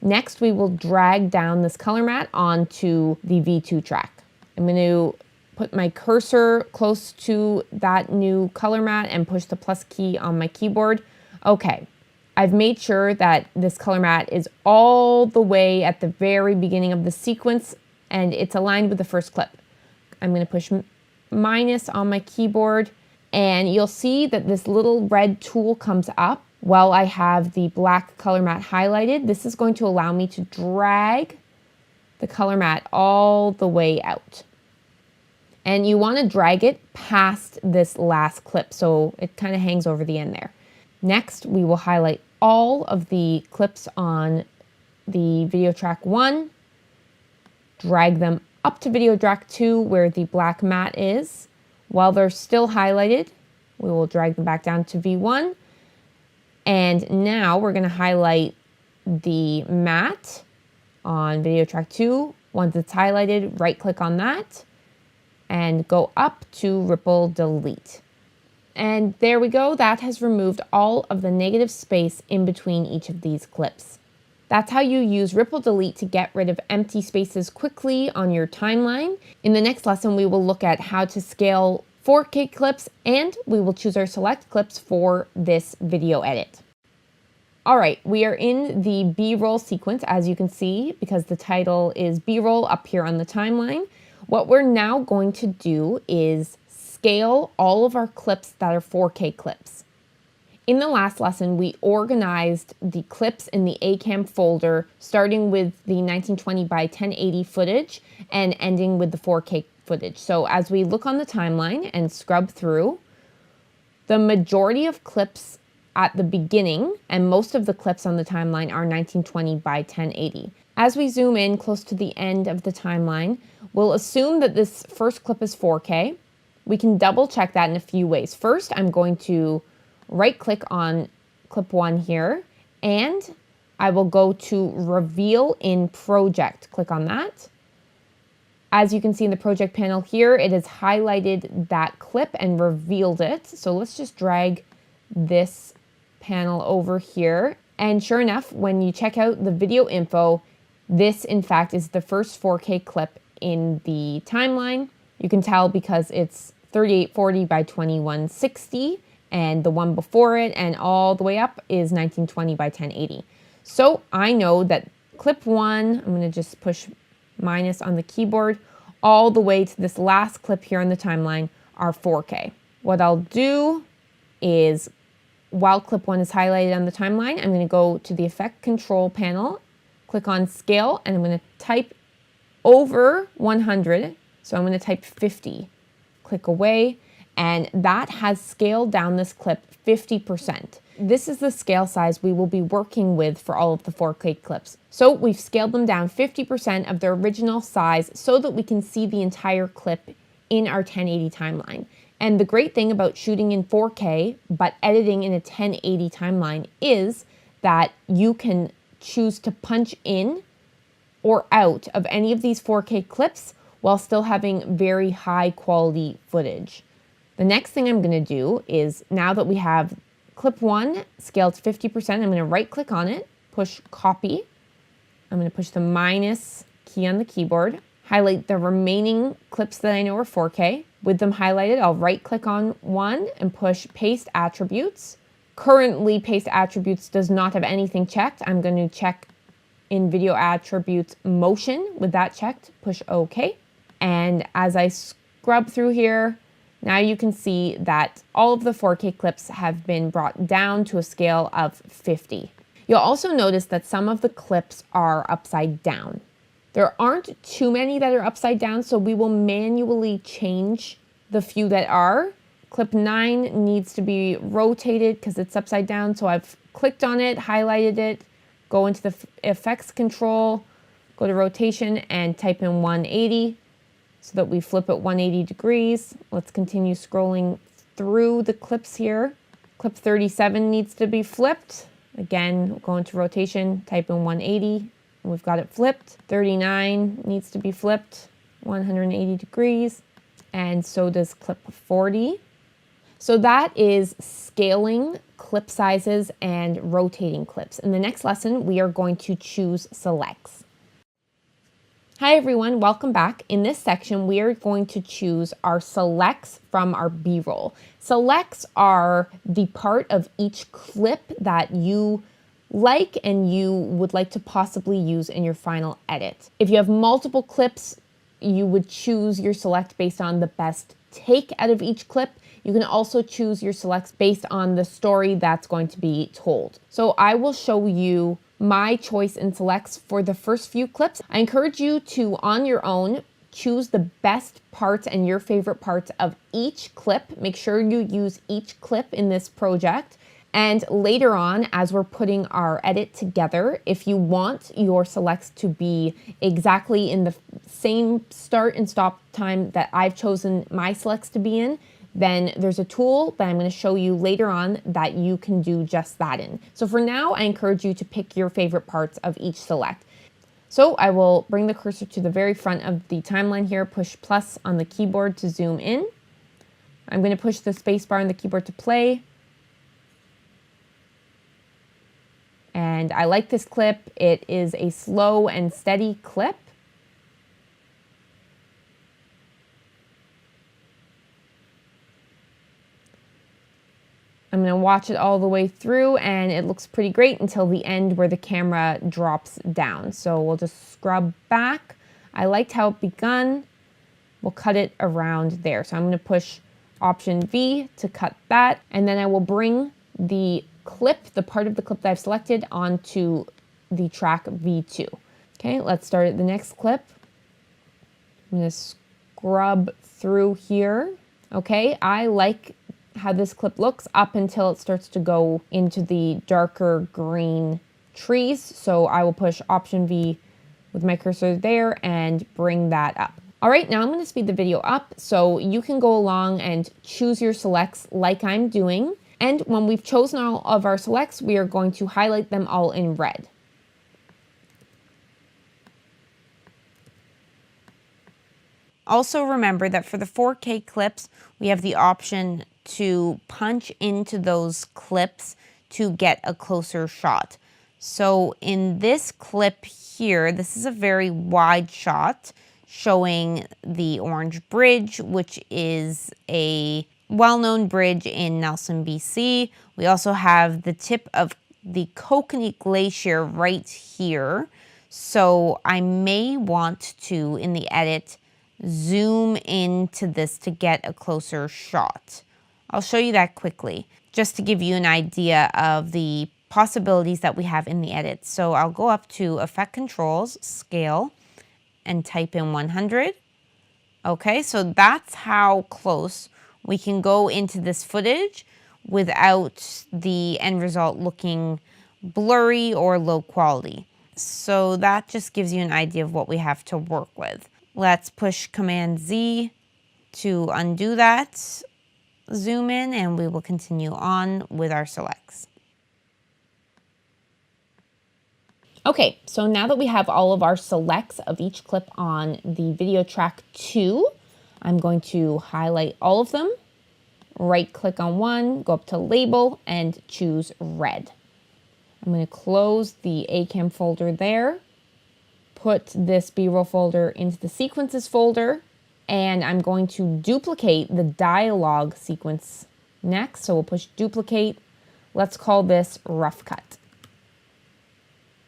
Next, we will drag down this color matte onto the V2 track. I'm going to put my cursor close to that new color matte and push the plus key on my keyboard. Okay. I've made sure that this color matte is all the way at the very beginning of the sequence, and it's aligned with the first clip. I'm going to push minus on my keyboard, and you'll see that this little red tool comes up while I have the black color matte highlighted. This is going to allow me to drag the color matte all the way out. And you want to drag it past this last clip so it kind of hangs over the end there. Next, we will highlight all of the clips on the video track 1, drag them up to video track 2 where the black matte is. While they're still highlighted, we will drag them back down to V1. And now we're going to highlight the matte on video track 2. Once it's highlighted, right click on that and go up to Ripple Delete. And there we go. That has removed all of the negative space in between each of these clips. That's how you use Ripple Delete to get rid of empty spaces quickly on your timeline. In the next lesson, we will look at how to scale 4K clips, and we will choose our select clips for this video edit. All right, we are in the B-roll sequence, as you can see, because the title is B-roll up here on the timeline. What we're now going to do is scale all of our clips that are 4K clips. In the last lesson, we organized the clips in the ACAM folder, starting with the 1920 by 1080 footage and ending with the 4K footage. So as we look on the timeline and scrub through, the majority of clips at the beginning and most of the clips on the timeline are 1920 by 1080. As we zoom in close to the end of the timeline, we'll assume that this first clip is 4K. We can double check that in a few ways. First, I'm going to right click on clip 1 here, and I will go to Reveal in Project. Click on that. As you can see in the project panel here, it has highlighted that clip and revealed it. So let's just drag this panel over here. And sure enough, when you check out the video info, this in fact is the first 4K clip in the timeline. You can tell because it's 3840 by 2160, and the one before it and all the way up is 1920 by 1080. So I know that clip 1, I'm going to just push minus on the keyboard, all the way to this last clip here on the timeline are 4K. What I'll do is, while clip 1 is highlighted on the timeline, I'm going to go to the Effect Control panel, click on Scale, and I'm going to type over 100. So I'm going to type 50. Click away, and that has scaled down this clip 50%. This is the scale size we will be working with for all of the 4K clips. So we've scaled them down 50% of their original size so that we can see the entire clip in our 1080 timeline. And the great thing about shooting in 4K but editing in a 1080 timeline is that you can choose to punch in or out of any of these 4K clips while still having very high quality footage. The next thing I'm going to do is, now that we have clip 1 scaled to 50%, I'm going to right click on it, push copy. I'm going to push the minus key on the keyboard, highlight the remaining clips that I know are 4K, With them highlighted, I'll right click on one and push Paste Attributes. Currently, Paste Attributes does not have anything checked. I'm going to check in Video Attributes Motion. With that checked, push OK. And as I scrub through here, now you can see that all of the 4K clips have been brought down to a scale of 50. You'll also notice that some of the clips are upside down. There aren't too many that are upside down, so we will manually change the few that are. Clip 9 needs to be rotated because it's upside down, so I've clicked on it, highlighted it, go into the effects control, go to rotation and type in 180 so that we flip it 180 degrees. Let's continue scrolling through the clips here. Clip 37 needs to be flipped. Again, go into rotation, type in 180. We've got it flipped. 39 needs to be flipped 180 degrees, and so does clip 40. So that is scaling clip sizes and rotating clips. In the next lesson, we are going to choose selects. Hi everyone, welcome back. In this section, we are going to choose our selects from our B-roll. Selects are the part of each clip that you like and you would like to possibly use in your final edit. If you have multiple clips, you would choose your select based on the best take out of each clip. You can also choose your selects based on the story that's going to be told. So I will show you my choice in selects for the first few clips. I encourage you to, on your own, choose the best parts and your favorite parts of each clip. Make sure you use each clip in this project. And later on, as we're putting our edit together, if you want your selects to be exactly in the same start and stop time that I've chosen my selects to be in, then there's a tool that I'm going to show you later on that you can do just that in. So for now, I encourage you to pick your favorite parts of each select. So I will bring the cursor to the very front of the timeline here, push plus on the keyboard to zoom in. I'm going to push the space bar on the keyboard to play. And I like this clip. It is a slow and steady clip. I'm going to watch it all the way through and it looks pretty great until the end where the camera drops down. So we'll just scrub back. I liked how it begun. We'll cut it around there. So I'm going to push Option V to cut that. And then I will bring the clip, the part of the clip that I've selected, onto the track V2. Okay, let's start at the next clip. I'm going to scrub through here. Okay, I like how this clip looks up until it starts to go into the darker green trees. So I will push Option V with my cursor there and bring that up. All right, now I'm going to speed the video up so you can go along and choose your selects like I'm doing. And when we've chosen all of our selects, we are going to highlight them all in red. Also remember that for the 4K clips, we have the option to punch into those clips to get a closer shot. So in this clip here, this is a very wide shot showing the Orange Bridge, which is a well-known bridge in Nelson, BC. We also have the tip of the Kokanee Glacier right here. So I may want to, in the edit, zoom into this to get a closer shot. I'll show you that quickly, just to give you an idea of the possibilities that we have in the edit. So I'll go up to Effect Controls, Scale, and type in 100. Okay, so that's how close we can go into this footage without the end result looking blurry or low quality. So that just gives you an idea of what we have to work with. Let's push Command Z to undo that. Zoom in and we will continue on with our selects. Okay, so now that we have all of our selects of each clip on the video track 2, I'm going to highlight all of them, right click on one, go up to label and choose red. I'm going to close the ACAM folder there, put this B-roll folder into the sequences folder, and I'm going to duplicate the dialogue sequence next. So we'll push duplicate. Let's call this rough cut.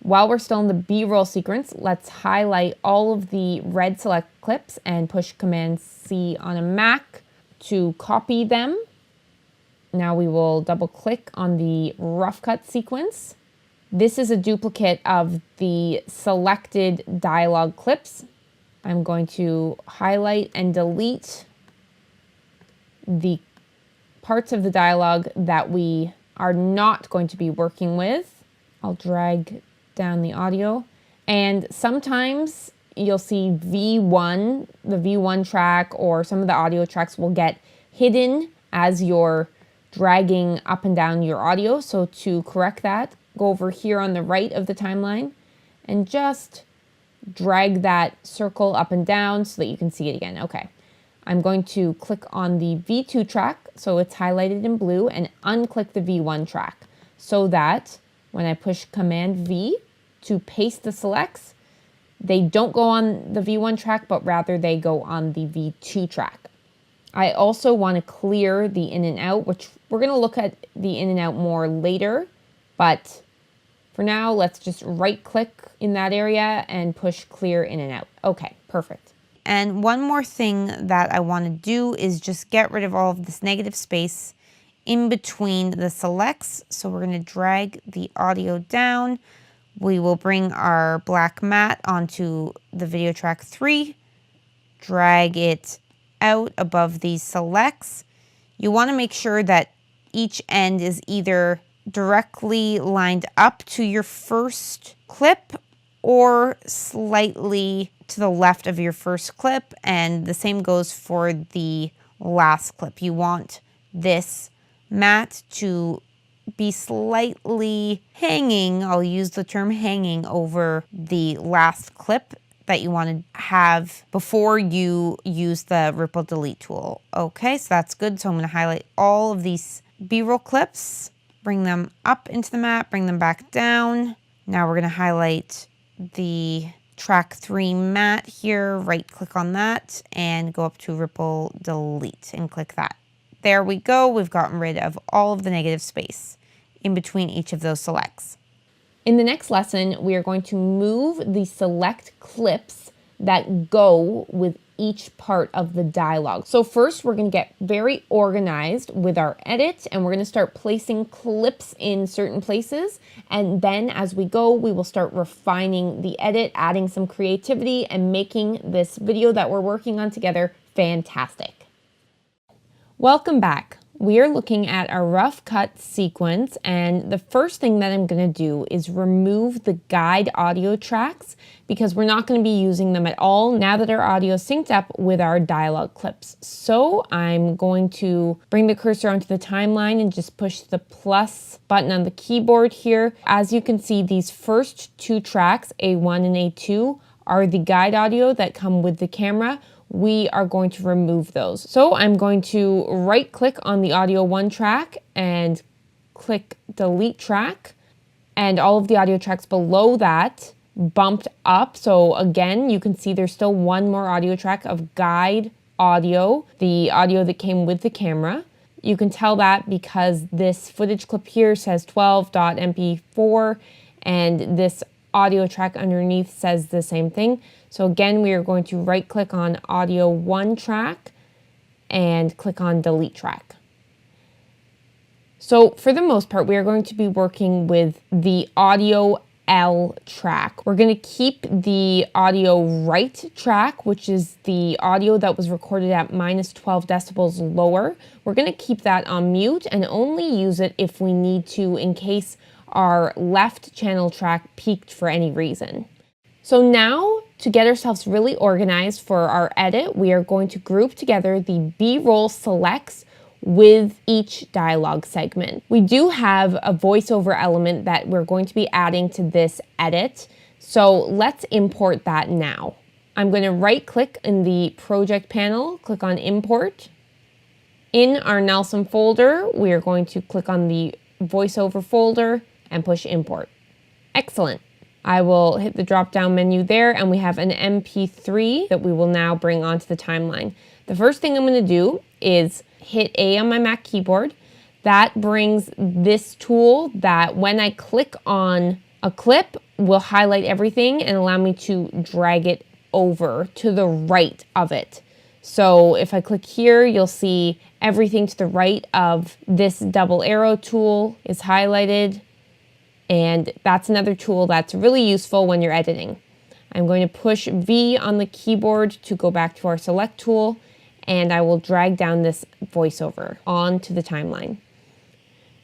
While we're still in the B-roll sequence, let's highlight all of the red select clips and push Command C on a Mac to copy them. Now we will double click on the rough cut sequence. This is a duplicate of the selected dialogue clips. I'm going to highlight and delete the parts of the dialogue that we are not going to be working with. I'll drag down the audio, and sometimes you'll see V1, the V1 track, or some of the audio tracks will get hidden as you're dragging up and down your audio. So to correct that, go over here on the right of the timeline and just drag that circle up and down so that you can see it again. Okay, I'm going to click on the V2 track, so it's highlighted in blue, and unclick the V1 track so that when I push Command V to paste the selects, they don't go on the V1 track, but rather they go on the V2 track. I also want to clear the in and out, which we're going to look at the in and out more later, but for now, let's just right click in that area and push clear in and out. Okay, perfect. And one more thing that I want to do is just get rid of all of this negative space in between the selects. So we're going to drag the audio down. We will bring our black mat onto the video track 3, drag it out above these selects. You want to make sure that each end is either directly lined up to your first clip or slightly to the left of your first clip, and the same goes for the last clip. You want this mat to be slightly hanging, I'll use the term hanging, over the last clip that you want to have before you use the ripple delete tool. Okay, so that's good. So I'm going to highlight all of these B-roll clips, bring them up into the mat, bring them back down. Now we're going to highlight the track 3 mat here, right click on that and go up to ripple delete and click that. There we go. We've gotten rid of all of the negative space in between each of those selects. In the next lesson, we are going to move the select clips that go with each part of the dialogue. So first, we're going to get very organized with our edit, and we're going to start placing clips in certain places. And then as we go, we will start refining the edit, adding some creativity, and making this video that we're working on together fantastic. Welcome back. We are looking at our rough cut sequence, and the first thing that I'm going to do is remove the guide audio tracks because we're not going to be using them at all now that our audio is synced up with our dialogue clips. So I'm going to bring the cursor onto the timeline and just push the plus button on the keyboard here. As you can see, these first 2 tracks, A1 and A2, are the guide audio that come with the camera. We are going to remove those. So I'm going to right click on the audio 1 track and click delete track, and all of the audio tracks below that bumped up. So again, you can see there's still one more audio track of guide audio, the audio that came with the camera. You can tell that because this footage clip here says 12.mp4 and this audio track underneath says the same thing. So again, we are going to right click on audio 1 track and click on delete track. So for the most part, we are going to be working with the audio L track. We're going to keep the audio right track, which is the audio that was recorded at -12 decibels lower. We're going to keep that on mute and only use it if we need to in case our left channel track peaked for any reason. So now, to get ourselves really organized for our edit, we are going to group together the B-roll selects with each dialogue segment. We do have a voiceover element that we're going to be adding to this edit, so let's import that now. I'm going to right click in the project panel, click on import. In our Nelson folder, we are going to click on the voiceover folder and push import. Excellent. I will hit the drop down menu there, and we have an MP3 that we will now bring onto the timeline. The first thing I'm going to do is hit A on my Mac keyboard. That brings this tool that when I click on a clip will highlight everything and allow me to drag it over to the right of it. So if I click here, you'll see everything to the right of this double arrow tool is highlighted. And that's another tool that's really useful when you're editing. I'm going to push V on the keyboard to go back to our select tool, and I will drag down this voiceover onto the timeline.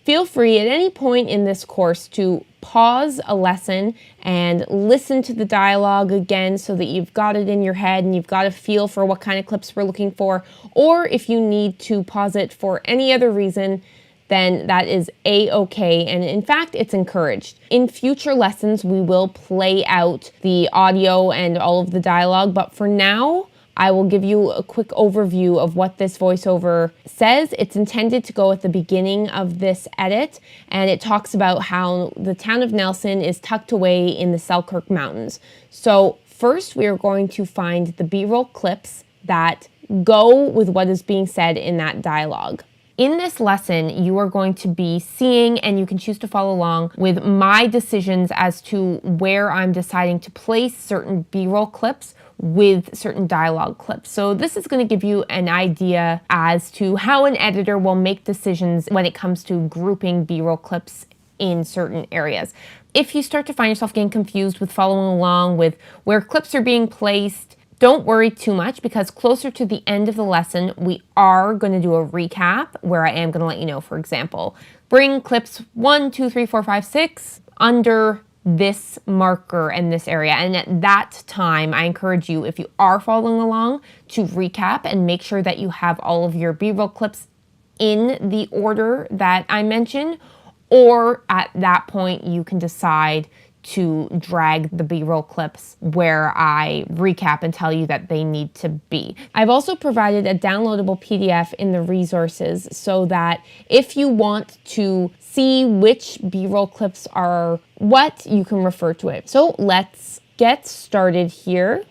Feel free at any point in this course to pause a lesson and listen to the dialogue again so that you've got it in your head and you've got a feel for what kind of clips we're looking for. Or if you need to pause it for any other reason, then that is a-okay, and in fact, it's encouraged. In future lessons, we will play out the audio and all of the dialogue, but for now, I will give you a quick overview of what this voiceover says. It's intended to go at the beginning of this edit, and it talks about how the town of Nelson is tucked away in the Selkirk Mountains. So first, we are going to find the B-roll clips that go with what is being said in that dialogue. In this lesson, you are going to be seeing, and you can choose to follow along with my decisions as to where I'm deciding to place certain B-roll clips with certain dialogue clips. So this is going to give you an idea as to how an editor will make decisions when it comes to grouping B-roll clips in certain areas. If you start to find yourself getting confused with following along with where clips are being placed, don't worry too much, because closer to the end of the lesson, we are going to do a recap where I am going to let you know, for example, bring clips 1, 2, 3, 4, 5, 6 under this marker in this area. And at that time, I encourage you, if you are following along, to recap and make sure that you have all of your B-roll clips in the order that I mentioned, or at that point, you can decide to drag the B-roll clips where I recap and tell you that they need to be. I've also provided a downloadable PDF in the resources so that if you want to see which B-roll clips are what, you can refer to it. So let's get started here.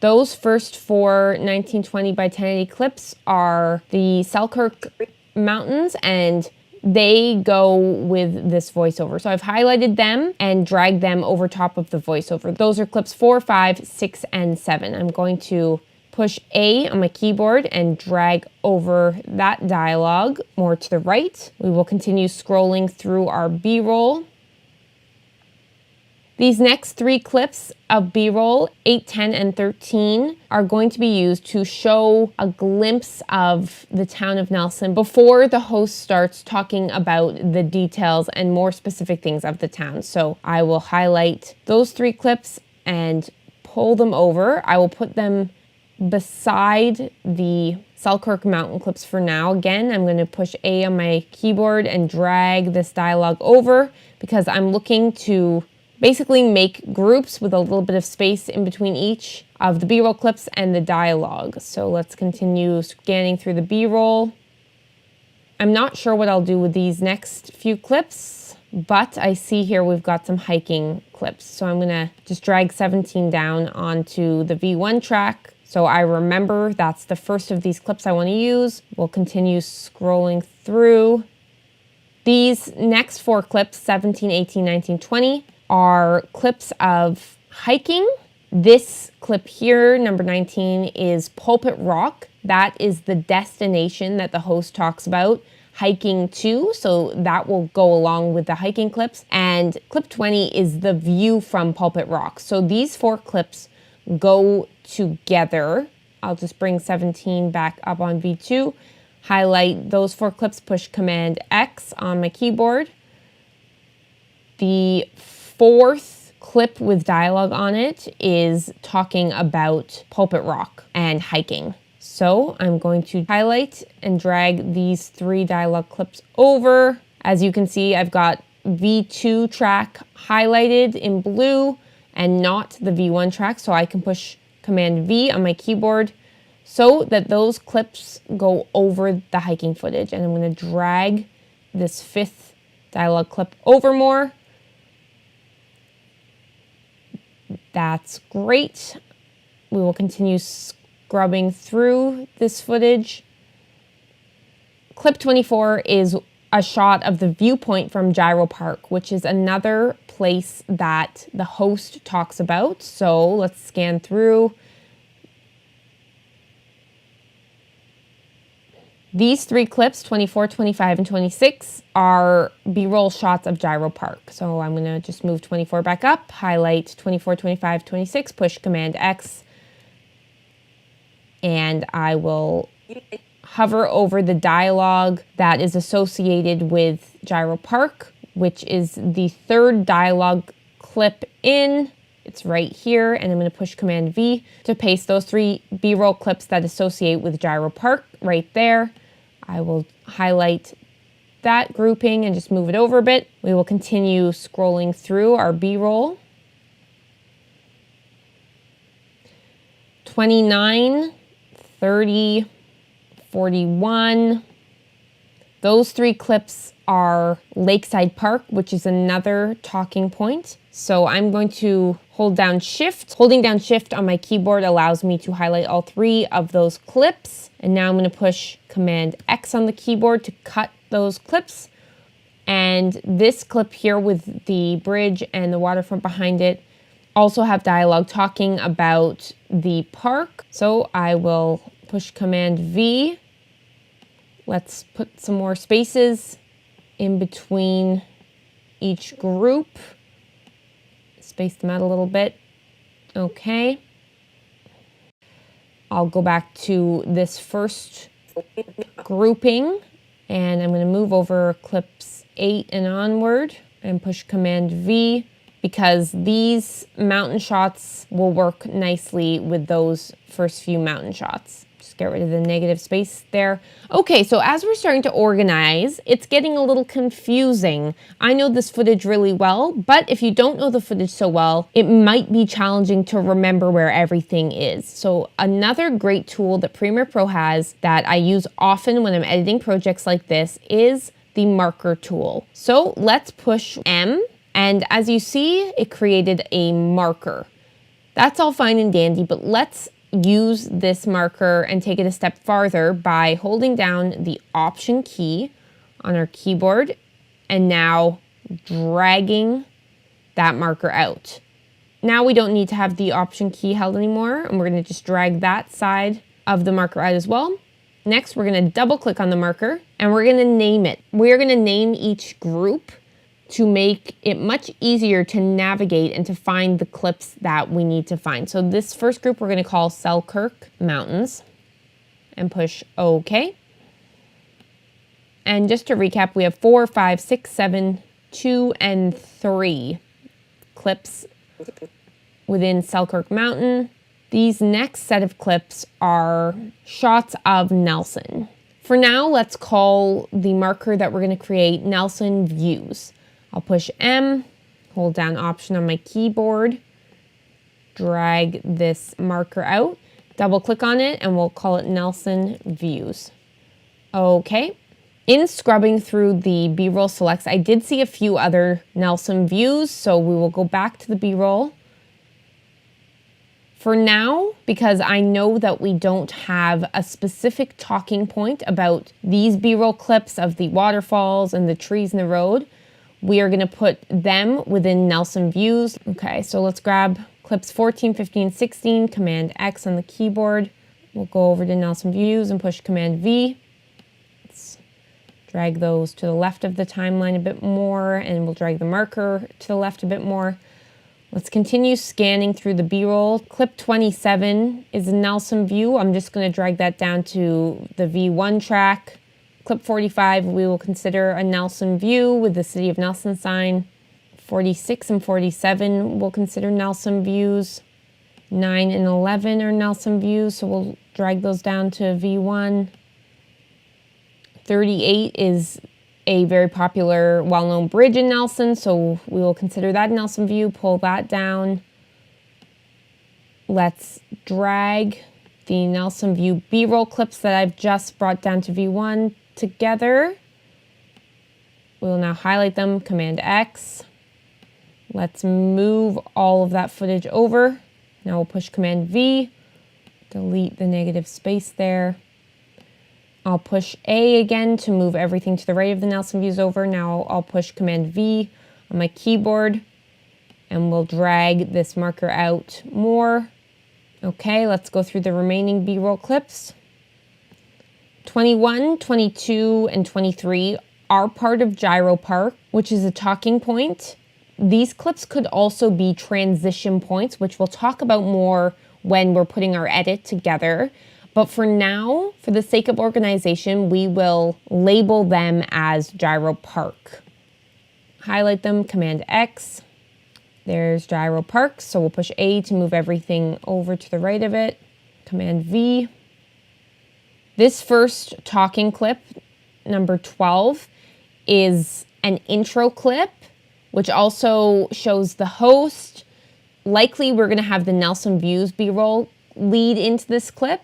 Those first 4 1920 by 1080 clips are the Selkirk Mountains, and they go with this voiceover. So I've highlighted them and dragged them over top of the voiceover. Those are clips 4, 5, 6, and 7. I'm going to push A on my keyboard and drag over that dialogue more to the right. We will continue scrolling through our B-roll. These next 3 clips of B-roll, 8, 10, and 13, are going to be used to show a glimpse of the town of Nelson before the host starts talking about the details and more specific things of the town. So I will highlight those 3 clips and pull them over. I will put them beside the Selkirk Mountain clips for now. Again, I'm going to push A on my keyboard and drag this dialogue over because I'm looking to basically make groups with a little bit of space in between each of the B-roll clips and the dialogue. So let's continue scanning through the B-roll. I'm not sure what I'll do with these next few clips, but I see here we've got some hiking clips. So I'm gonna just drag 17 down onto the V1 track. So I remember that's the first of these clips I want to use. We'll continue scrolling through. These next 4 clips, 17, 18, 19, 20, are clips of hiking. This clip here, number 19, is Pulpit Rock. That is the destination that the host talks about hiking to, so that will go along with the hiking clips. And clip 20 is the view from Pulpit Rock. So these 4 clips go together. I'll just bring 17 back up on V2, highlight those 4 clips, push Command X on my keyboard. The 4th clip with dialogue on it is talking about Pulpit Rock and hiking. So I'm going to highlight and drag these 3 dialogue clips over. As you can see, I've got V2 track highlighted in blue and not the V1 track, so I can push Command V on my keyboard so that those clips go over the hiking footage. And I'm going to drag this 5th dialogue clip over more. That's great. We will continue scrubbing through this footage. Clip 24 is a shot of the viewpoint from Gyro Park, which is another place that the host talks about. So let's scan through. These 3 clips, 24, 25, and 26, are B-roll shots of Gyro Park. So I'm going to just move 24 back up, highlight 24, 25, 26, push Command X, and I will hover over the dialogue that is associated with Gyro Park, which is the 3rd dialogue clip in. It's right here, and I'm going to push Command V to paste those 3 B-roll clips that associate with Gyro Park right there. I will highlight that grouping and just move it over a bit. We will continue scrolling through our B-roll. 29, 30, 41. Those 3 clips are Lakeside Park, which is another talking point. So I'm going to hold down Shift. Holding down Shift on my keyboard allows me to highlight all 3 of those clips. And now I'm going to push Command X on the keyboard to cut those clips. And this clip here with the bridge and the waterfront behind it also have dialogue talking about the park. So I will push Command V. Let's put some more spaces in between each group. Space them out a little bit. Okay. I'll go back to this first grouping, and I'm going to move over clips 8 and onward and push Command V, because these mountain shots will work nicely with those first few mountain shots. Just get rid of the negative space there. Okay, so as we're starting to organize, it's getting a little confusing. I know this footage really well, but if you don't know the footage so well, it might be challenging to remember where everything is. So another great tool that Premiere Pro has that I use often when I'm editing projects like this is the marker tool. So let's push M, and as you see, it created a marker. That's all fine and dandy, but let's use this marker and take it a step farther by holding down the Option key on our keyboard and now dragging that marker out. Now we don't need to have the Option key held anymore, and we're going to just drag that side of the marker out as well. Next, we're going to double click on the marker and we're going to name it. We're going to name each group to make it much easier to navigate and to find the clips that we need to find. So this first group we're going to call Selkirk Mountains and push OK. And just to recap, we have 4, 5, 6, 7, 2, and 3 clips within Selkirk Mountain. These next set of clips are shots of Nelson. For now, let's call the marker that we're going to create Nelson Views. I'll push M, hold down Option on my keyboard, drag this marker out, double click on it, and we'll call it Nelson Views. Okay. In scrubbing through the B-roll selects, I did see a few other Nelson Views, so we will go back to the B-roll. For now, because I know that we don't have a specific talking point about these B-roll clips of the waterfalls and the trees in the road, we are going to put them within Nelson Views. Okay, so let's grab clips 14, 15, 16, Command X on the keyboard. We'll go over to Nelson Views and push Command V. Let's drag those to the left of the timeline a bit more, and we'll drag the marker to the left a bit more. Let's continue scanning through the B-roll. Clip 27 is a Nelson View. I'm just going to drag that down to the V1 track. Clip 45, we will consider a Nelson View with the City of Nelson sign. 46 and 47, we'll consider Nelson Views. 9 and 11 are Nelson Views, so we'll drag those down to V1. 38 is a very popular, well-known bridge in Nelson, so we will consider that Nelson View, pull that down. Let's drag the Nelson View B-roll clips that I've just brought down to V1 together. We'll now highlight them, Command X. Let's move all of that footage over. Now we'll push Command V, delete the negative space there. I'll push A again to move everything to the right of the Nelson views over. Now I'll push Command V on my keyboard and we'll drag this marker out more. Okay, let's go through the remaining B-roll clips. 21, 22, and 23 are part of Gyro Park, which is a talking point. These clips could also be transition points, which we'll talk about more when we're putting our edit together. But for now, for the sake of organization, we will label them as Gyro Park. Highlight them, Command X. There's Gyro Park, so we'll push A to move everything over to the right of it. Command V. This first talking clip, number 12, is an intro clip, which also shows the host. Likely we're going to have the Nelson Views B-roll lead into this clip.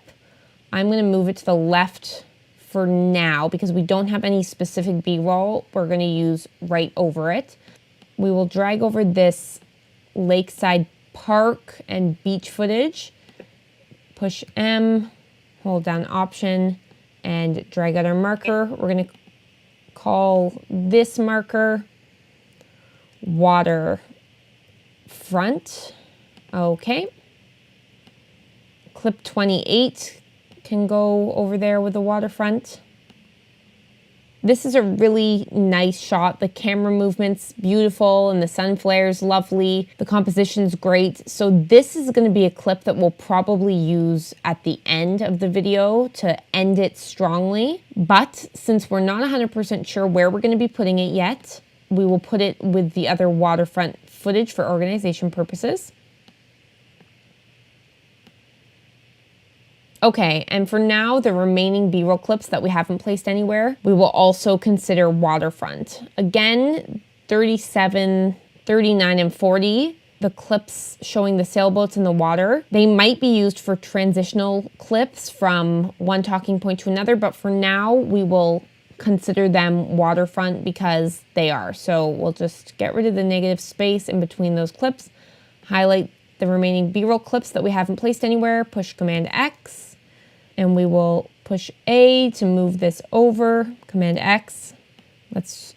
I'm going to move it to the left for now because we don't have any specific B-roll we're going to use right over it. We will drag over this lakeside park and beach footage. Push M, hold down Option, and drag out our marker. We're going to call this marker Water Front. Okay. Clip 28 can go over there with the waterfront. This is a really nice shot. The camera movement's beautiful and the sun flare's lovely. The composition's great. So this is going to be a clip that we'll probably use at the end of the video to end it strongly. But since we're not 100% sure where we're going to be putting it yet, we will put it with the other waterfront footage for organization purposes. Okay, and for now, the remaining B-roll clips that we haven't placed anywhere, we will also consider waterfront. Again, 37, 39, and 40, the clips showing the sailboats in the water, they might be used for transitional clips from one talking point to another, but for now, we will consider them waterfront because they are. So we'll just get rid of the negative space in between those clips, highlight the remaining B-roll clips that we haven't placed anywhere, push Command X, and we will push A to move this over, Command X. Let's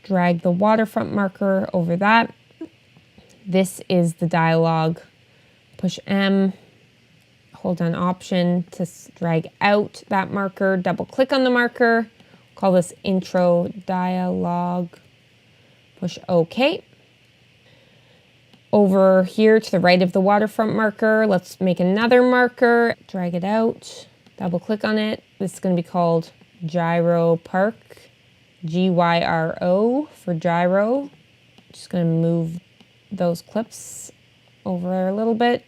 drag the waterfront marker over that. This is the dialogue. Push M, hold down Option to drag out that marker, double click on the marker, call this intro dialogue, push OK. Over here to the right of the waterfront marker, let's make another marker, drag it out, double click on it. This is going to be called Gyro Park, G-Y-R-O for gyro. Just going to move those clips over a little bit.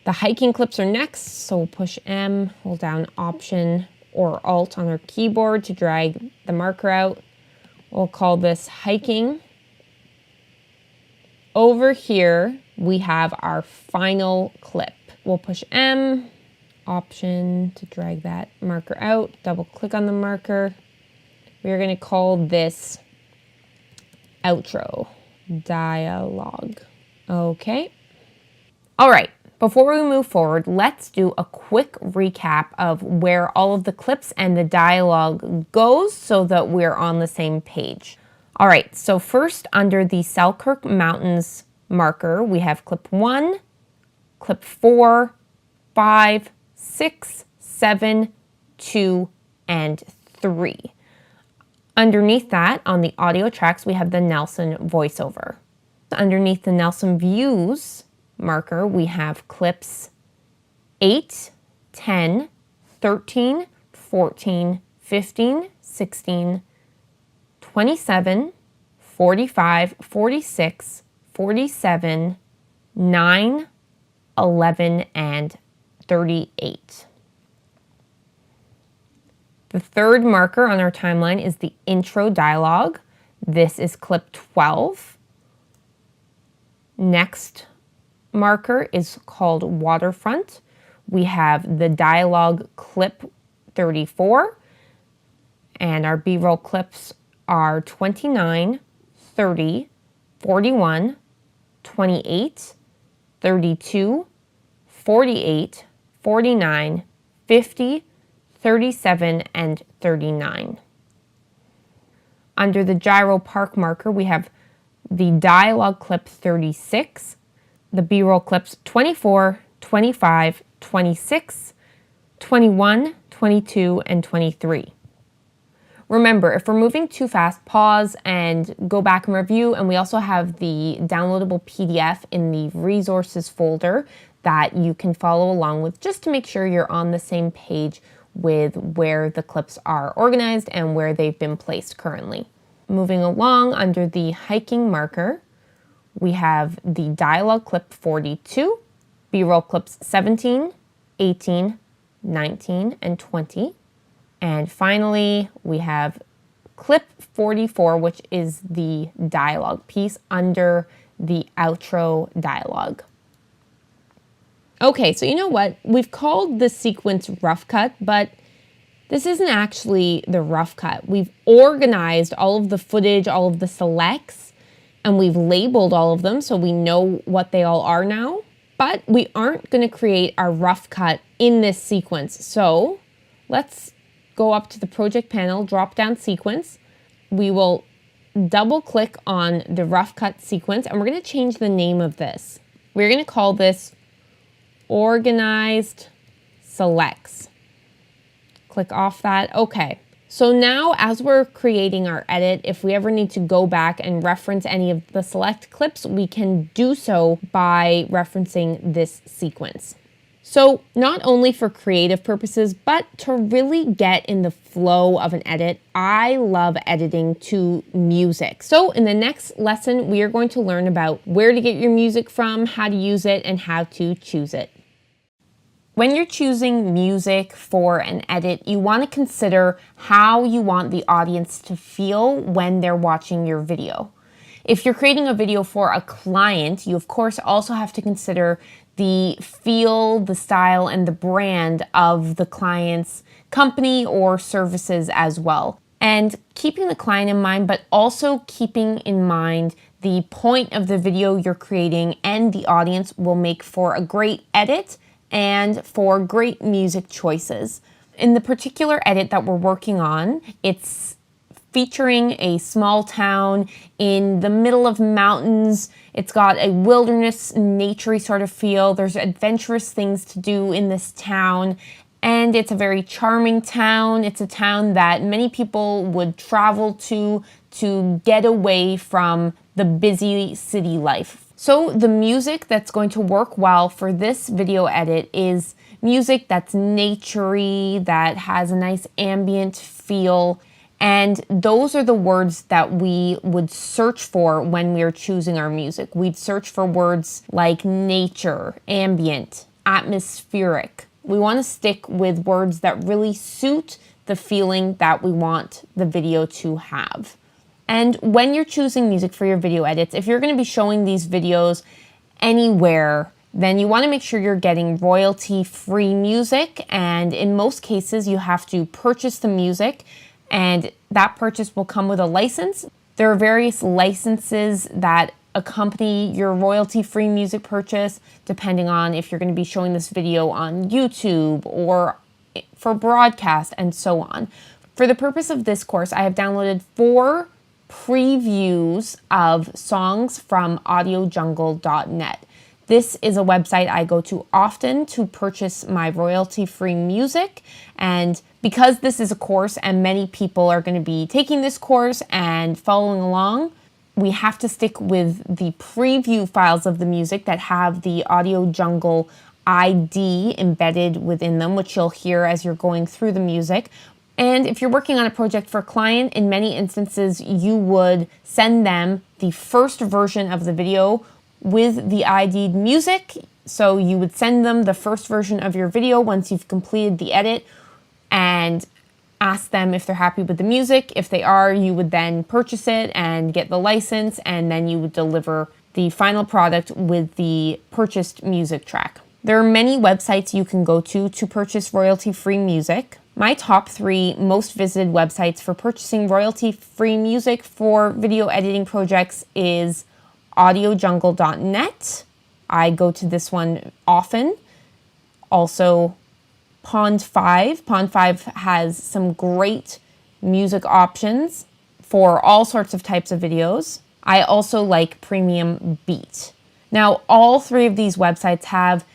The hiking clips are next, so we'll push M, hold down Option or Alt on our keyboard to drag the marker out. We'll call this hiking. Over here, we have our final clip. We'll push M, Option to drag that marker out, double click on the marker. We're going to call this outro dialogue. Okay. All right. Before we move forward, let's do a quick recap of where all of the clips and the dialogue goes so that we're on the same page. All right, so first under the Selkirk Mountains marker, we have clip 1, clip 4, 5, 6, 7, 2, and 3. Underneath that, on the audio tracks, we have the Nelson voiceover. Underneath the Nelson Views marker, we have clips 8, 10, 13, 14, 15, 16, 27, 45, 46, 47, 9, 11, and 38. The third marker on our timeline is the intro dialogue. This is clip 12. Next marker is called Waterfront. We have the dialogue clip 34, and our B-roll clips are 29, 30, 41, 28, 32, 48, 49, 50, 37, and 39. Under the gyro park marker, we have the dialogue clip 36, the B-roll clips 24, 25, 26, 21, 22, and 23. Remember, if we're moving too fast, pause and go back and review. And we also have the downloadable PDF in the resources folder that you can follow along with, just to make sure you're on the same page with where the clips are organized and where they've been placed currently. Moving along, under the hiking marker, we have the dialogue clip 42, B-roll clips 17, 18, 19, and 20. And finally, we have clip 44, which is the dialogue piece under the outro dialogue. Okay, so you know what? We've called this sequence rough cut, but this isn't actually the rough cut. We've organized all of the footage, all of the selects, and we've labeled all of them so we know what they all are now. But we aren't going to create our rough cut in this sequence. So let's go up to the project panel, drop down sequence. We will double click on the rough cut sequence, and we're going to change the name of this. We're going to call this Organized Selects. Click off that. Okay. So now as we're creating our edit, if we ever need to go back and reference any of the select clips, we can do so by referencing this sequence. So not only for creative purposes, but to really get in the flow of an edit, I love editing to music. So in the next lesson, we are going to learn about where to get your music from, how to use it, and how to choose it. When you're choosing music for an edit, you want to consider how you want the audience to feel when they're watching your video. If you're creating a video for a client, you of course also have to consider the feel, the style, and the brand of the client's company or services as well. And keeping the client in mind, but also keeping in mind the point of the video you're creating and the audience will make for a great edit and for great music choices. In the particular edit that we're working on, it's featuring a small town in the middle of mountains. It's got a wilderness, naturey sort of feel. There's adventurous things to do in this town, and it's a very charming town. It's a town that many people would travel to get away from the busy city life. So the music that's going to work well for this video edit is music that's naturey, that has a nice ambient feel. And those are the words that we would search for when we're choosing our music. We'd search for words like nature, ambient, atmospheric. We want to stick with words that really suit the feeling that we want the video to have. And when you're choosing music for your video edits, if you're going to be showing these videos anywhere, then you want to make sure you're getting royalty-free music. And in most cases, you have to purchase the music, and that purchase will come with a license. There are various licenses that accompany your royalty-free music purchase, depending on if you're going to be showing this video on YouTube or for broadcast and so on. For the purpose of this course, I have downloaded 4 previews of songs from audiojungle.net. This is a website I go to often to purchase my royalty-free music, and because this is a course and many people are going to be taking this course and following along, we have to stick with the preview files of the music that have the Audio Jungle ID embedded within them, which you'll hear as you're going through the music. And if you're working on a project for a client, in many instances, you would send them the first version of the video with the ID'd music. So you would send them the first version of your video once you've completed the edit and ask them if they're happy with the music. If they are, you would then purchase it and get the license, and then you would deliver the final product with the purchased music track. There are many websites you can go to purchase royalty-free music. My top 3 most visited websites for purchasing royalty-free music for video editing projects is audiojungle.net. I go to this one often. Also, Pond5. Pond5 has some great music options for all sorts of types of videos. I also like Premium Beat. Now, all 3 of these websites have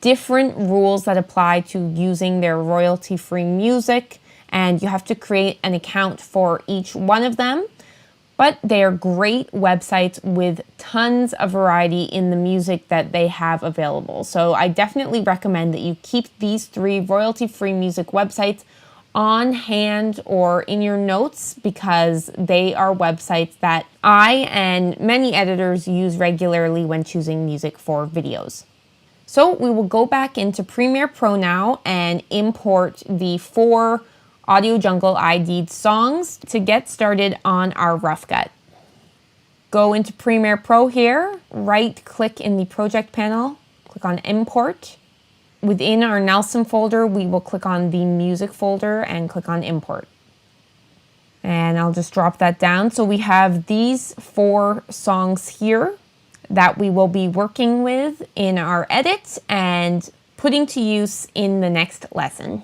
different rules that apply to using their royalty-free music, and you have to create an account for each one of them. But they are great websites with tons of variety in the music that they have available. So I definitely recommend that you keep these 3 royalty-free music websites on hand or in your notes, because they are websites that I and many editors use regularly when choosing music for videos. So we will go back into Premiere Pro now and import the 4 Audio Jungle ID'd songs to get started on our rough cut. Go into Premiere Pro here, right click in the project panel, click on Import. Within our Nelson folder, we will click on the music folder and click on Import. And I'll just drop that down. So we have these 4 songs here that we will be working with in our edit and putting to use in the next lesson.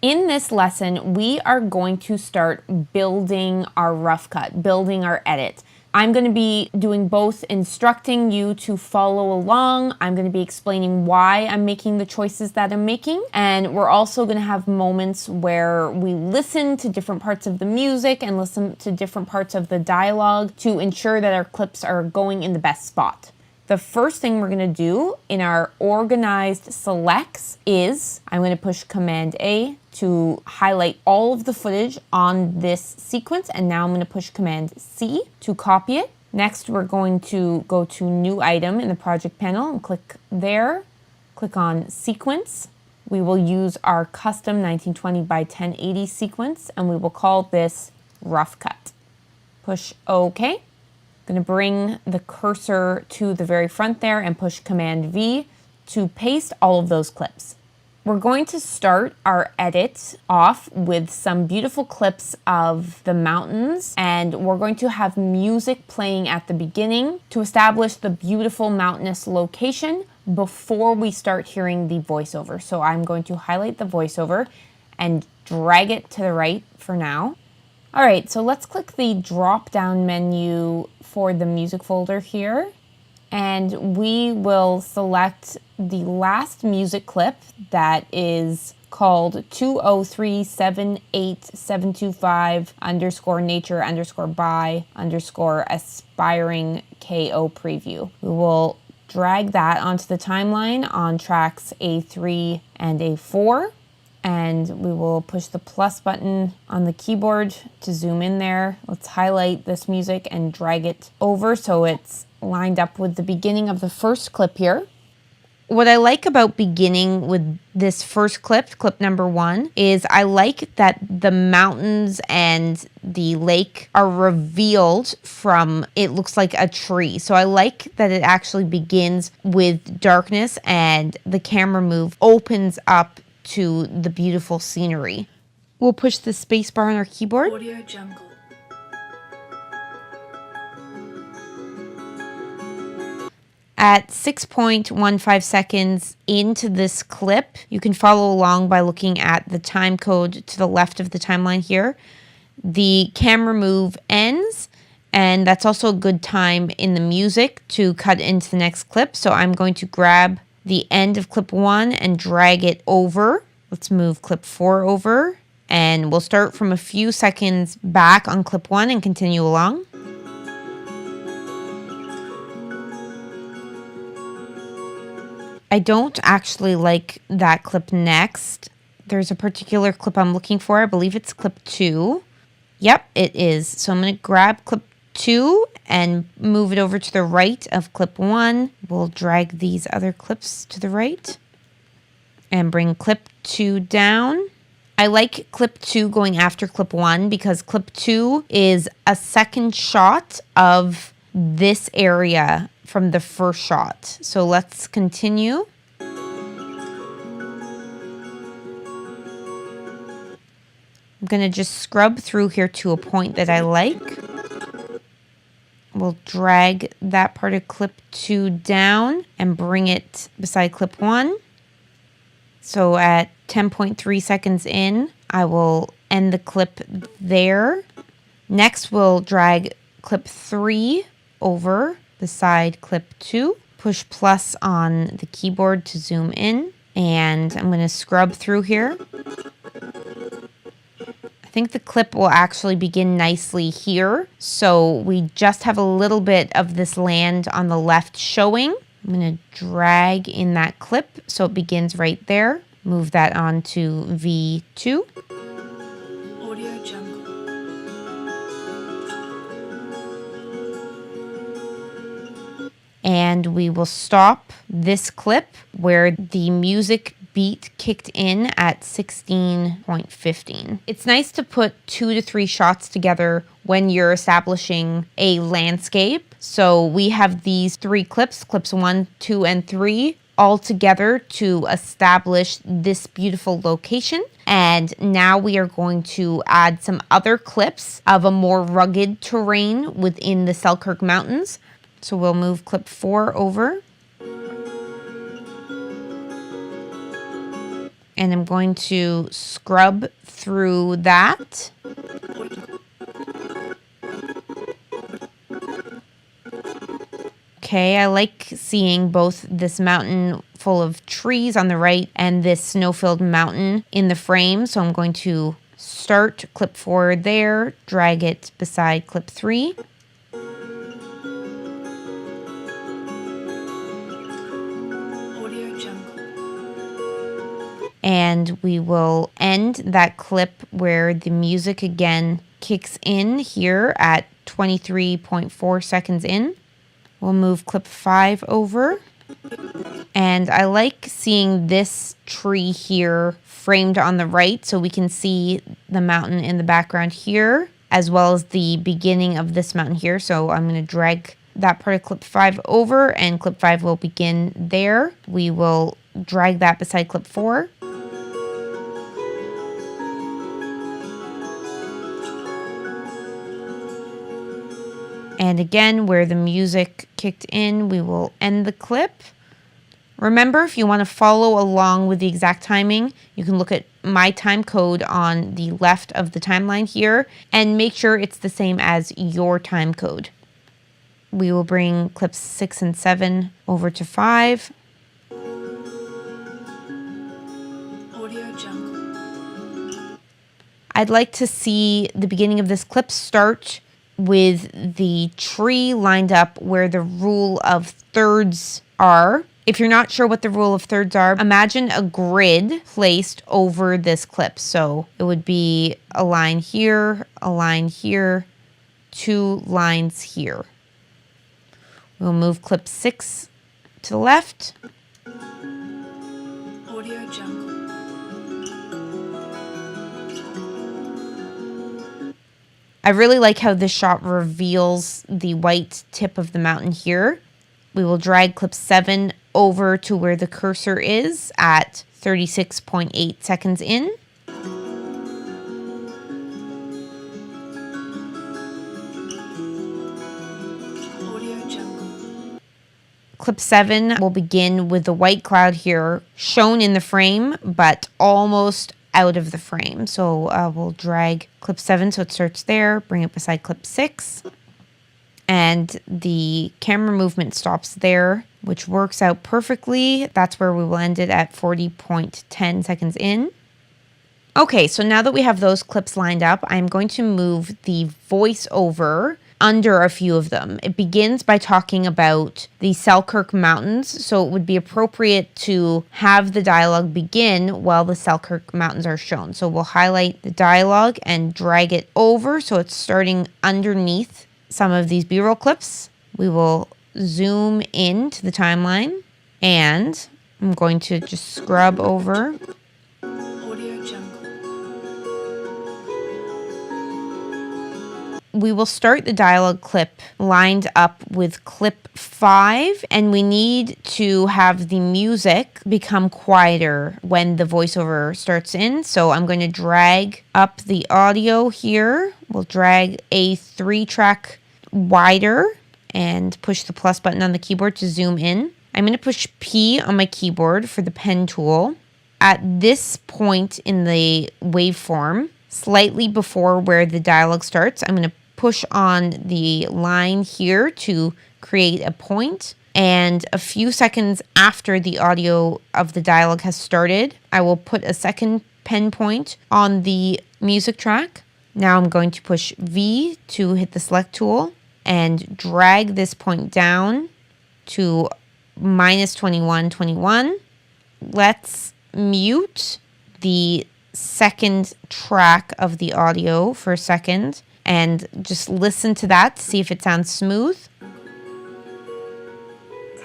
In this lesson, we are going to start building our rough cut, building our edit. I'm going to be doing both instructing you to follow along. I'm going to be explaining why I'm making the choices that I'm making. And we're also going to have moments where we listen to different parts of the music and listen to different parts of the dialogue to ensure that our clips are going in the best spot. The first thing we're going to do in our organized selects is I'm going to push Command A to highlight all of the footage on this sequence, and now I'm going to push Command C to copy it. Next, we're going to go to New Item in the project panel and click there. Click on Sequence. We will use our custom 1920 by 1080 sequence, and we will call this Rough Cut. Push OK. I'm going to bring the cursor to the very front there and push Command V to paste all of those clips. We're going to start our edit off with some beautiful clips of the mountains, and we're going to have music playing at the beginning to establish the beautiful mountainous location before we start hearing the voiceover. So I'm going to highlight the voiceover and drag it to the right for now. All right, so let's click the drop-down menu for the music folder here, and we will select the last music clip that is called 203787255_nature_by_aspiring KO preview. We will drag that onto the timeline on tracks A3 and A4. And we will push the plus button on the keyboard to zoom in there. Let's highlight this music and drag it over so it's lined up with the beginning of the first clip here. What I like about beginning with this first clip, clip number 1, is I like that the mountains and the lake are revealed from, it looks like a tree. So I like that it actually begins with darkness and the camera move opens up to the beautiful scenery. We'll push the space bar on our keyboard. Audio Jungle. At 6.15 seconds into this clip, you can follow along by looking at the time code to the left of the timeline here. The camera move ends, and that's also a good time in the music to cut into the next clip. So I'm going to grab the end of clip 1 and drag it over. Let's move clip 4 over, and we'll start from a few seconds back on clip 1 and continue along. I don't actually like that clip next. There's a particular clip I'm looking for. I believe it's clip 2. Yep, it is. So I'm going to grab clip 2 and move it over to the right of clip 1. We'll drag these other clips to the right and bring clip 2 down. I like clip 2 going after clip 1 because clip 2 is a second shot of this area from the first shot. So let's continue. going to just scrub through here to a point that I like. We'll drag that part of clip 2 down and bring it beside clip 1. So at 10.3 seconds in, I will end the clip there. Next, we'll drag clip 3 over beside clip 2. Push plus on the keyboard to zoom in. And I'm going to scrub through here. I think the clip will actually begin nicely here. So we just have a little bit of this land on the left showing. I'm going to drag in that clip so it begins right there. Move that on to V2. Audio Jungle. And we will stop this clip where the music beat kicked in at 16.15. It's nice to put 2 to 3 shots together when you're establishing a landscape. So we have these 3 clips, clips 1, 2, and 3, all together to establish this beautiful location. And now we are going to add some other clips of a more rugged terrain within the Selkirk Mountains. So we'll move clip 4 over. And I'm going to scrub through that. Okay, I like seeing both this mountain full of trees on the right and this snow-filled mountain in the frame. So I'm going to start clip 4 there, drag it beside clip 3. Audio Jungle. And we will end that clip where the music again kicks in here at 23.4 seconds in. We'll move clip 5 over. And I like seeing this tree here framed on the right so we can see the mountain in the background here, as well as the beginning of this mountain here. So I'm going to drag that part of clip 5 over, and clip 5 will begin there. We will drag that beside clip 4. And again, where the music kicked in, we will end the clip. Remember, if you want to follow along with the exact timing, you can look at my time code on the left of the timeline here and make sure it's the same as your time code. We will bring clips 6 and 7 over to 5. Audio Jungle. I'd like to see the beginning of this clip start with the tree lined up where the rule of thirds are. If you're not sure what the rule of thirds are, imagine a grid placed over this clip. So it would be a line here, 2 lines here. We'll move clip 6 to the left. Audio Jungle. I really like how this shot reveals the white tip of the mountain here. We will drag clip 7 over to where the cursor is at 36.8 seconds in. Audio Jungle. Clip 7 will begin with the white cloud here shown in the frame, but almost out of the frame. So we'll drag clip 7 so it starts there, bring it beside clip 6. And the camera movement stops there, which works out perfectly. That's where we will end it at 40.10 seconds in. Okay, so now that we have those clips lined up, I'm going to move the voiceover under a few of them. It begins by talking about the Selkirk Mountains, so it would be appropriate to have the dialogue begin while the Selkirk Mountains are shown. So we'll highlight the dialogue and drag it over so it's starting underneath some of these B-roll clips. We will zoom into the timeline, and I'm going to just scrub over. Audio Jungle. we will start the dialogue clip lined up with clip 5, and we need to have the music become quieter when the voiceover starts in. So I'm going to drag up the audio here. We'll drag a 3-track wider and push the plus button on the keyboard to zoom in. I'm going to push P on my keyboard for the pen tool. At this point in the waveform, slightly before where the dialogue starts, I'm going to push on the line here to create a point. And a few seconds after the audio of the dialogue has started, I will put a second pen point on the music track. Now I'm going to push V to hit the select tool and drag this point down to -21, 21. Let's mute the second track of the audio for a second and just listen to that to see if it sounds smooth.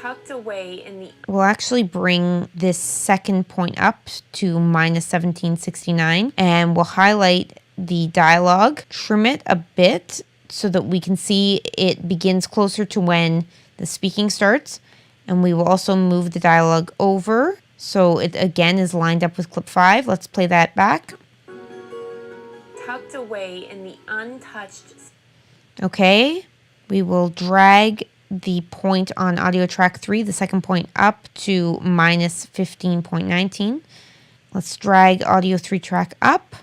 Tucked away in the... We'll actually bring this second point up to -1769, and we'll highlight the dialogue, trim it a bit so that we can see it begins closer to when the speaking starts. And we will also move the dialogue over so it again is lined up with clip 5. Let's play that back. Tucked away in the untouched... Okay, we will drag the point on audio track 3, the second point, up to -15.19. Let's drag audio 3 track up,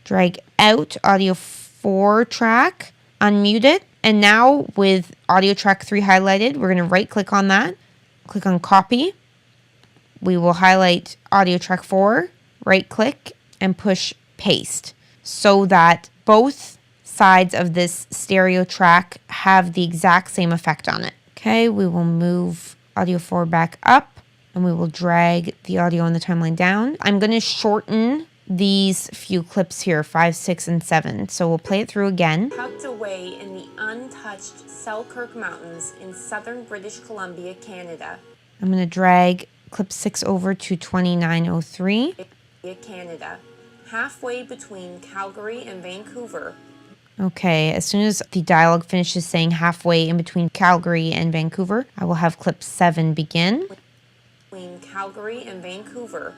drag out audio 4 track, unmute it, and now with audio track 3 highlighted, we're going to right click on that, click on copy. We will highlight audio track 4, right click, and push paste so that both sides of this stereo track have the exact same effect on it. Okay, we will move audio 4 back up and we will drag the audio on the timeline down. I'm going to shorten these few clips here, 5, 6, and 7. So we'll play it through again. Tucked away in the untouched Selkirk Mountains in southern British Columbia, Canada. I'm going to drag clip 6 over to 2903. Canada, halfway between Calgary and Vancouver. Okay, as soon as the dialogue finishes saying halfway in between Calgary and Vancouver, I will have clip 7 begin. Between Calgary and Vancouver,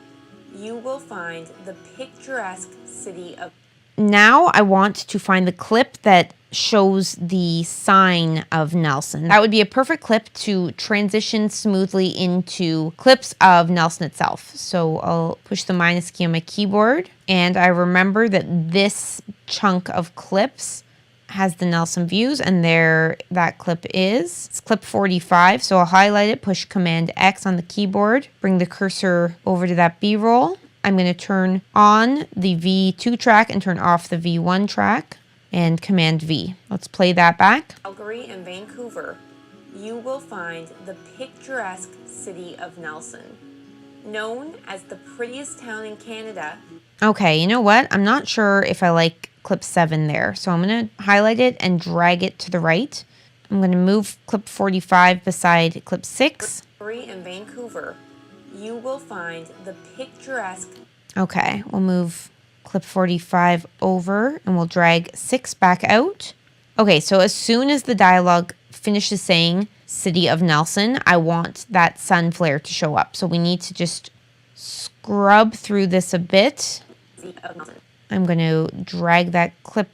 you will find the picturesque city of... Now I want to find the clip that shows the sign of Nelson. That would be a perfect clip to transition smoothly into clips of Nelson itself. So I'll push the minus key on my keyboard, and I remember that this chunk of clips has the Nelson views, and there that clip is. It's clip 45, so I'll highlight it, push Command X on the keyboard, bring the cursor over to that B-roll. I'm going to turn on the V2 track and turn off the V1 track, and Command V. Let's play that back. Calgary and Vancouver, you will find the picturesque city of Nelson, known as the prettiest town in Canada. Okay, you know what? I'm not sure if I like clip 7 there, so I'm going to highlight it and drag it to the right. I'm going to move clip 45 beside clip 6. Calgary and Vancouver, you will find the picturesque... Okay, we'll move clip 45 over and we'll drag 6 back out. Okay, so as soon as the dialogue finishes saying City of Nelson, I want that sun flare to show up. So we need to just scrub through this a bit. I'm going to drag that clip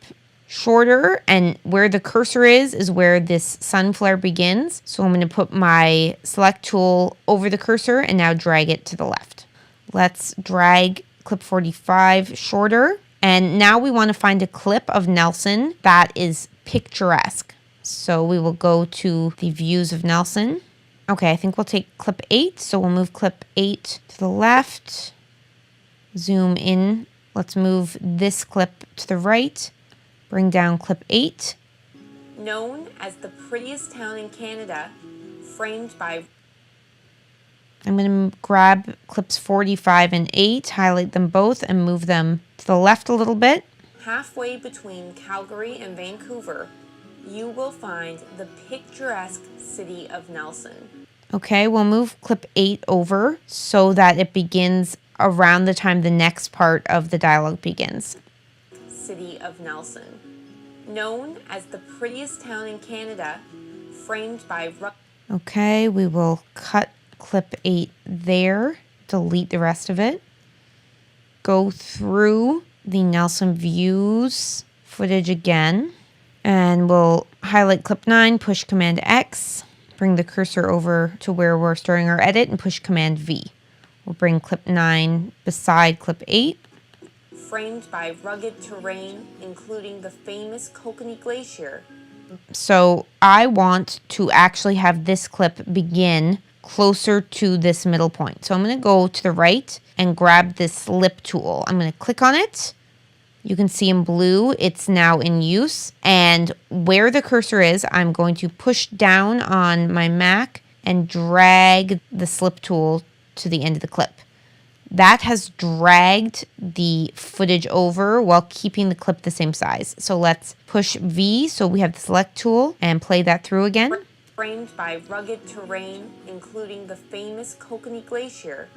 shorter, and where the cursor is where this sun flare begins. So I'm going to put my select tool over the cursor and now drag it to the left. Let's drag clip 45 shorter, and now we want to find a clip of Nelson that is picturesque. So we will go to the views of Nelson. Okay, I think we'll take clip 8, so we'll move clip 8 to the left, zoom in. Let's move this clip to the right, bring down clip 8. Known as the prettiest town in Canada, framed by... I'm going to grab clips 45 and 8, highlight them both, and move them to the left a little bit. Halfway between Calgary and Vancouver, you will find the picturesque city of Nelson. Okay, we'll move clip 8 over so that it begins around the time the next part of the dialogue begins. City of Nelson. known as the prettiest town in Canada, framed by... Okay, we will cut clip 8 there, delete the rest of it. Go through the Nelson Views footage again, and we'll highlight clip 9, push Command X, bring the cursor over to where we're starting our edit, and push Command V. We'll bring clip 9 beside clip 8. Framed by rugged terrain, including the famous Kokanee Glacier. So I want to actually have this clip begin closer to this middle point. So I'm going to go to the right and grab this lip tool. I'm going to click on it. You can see in blue, it's now in use. And where the cursor is, I'm going to push down on my Mac and drag the slip tool to the end of the clip. That has dragged the footage over while keeping the clip the same size. So let's push V so we have the select tool and play that through again. Framed by rugged terrain, including the famous Kokanee Glacier.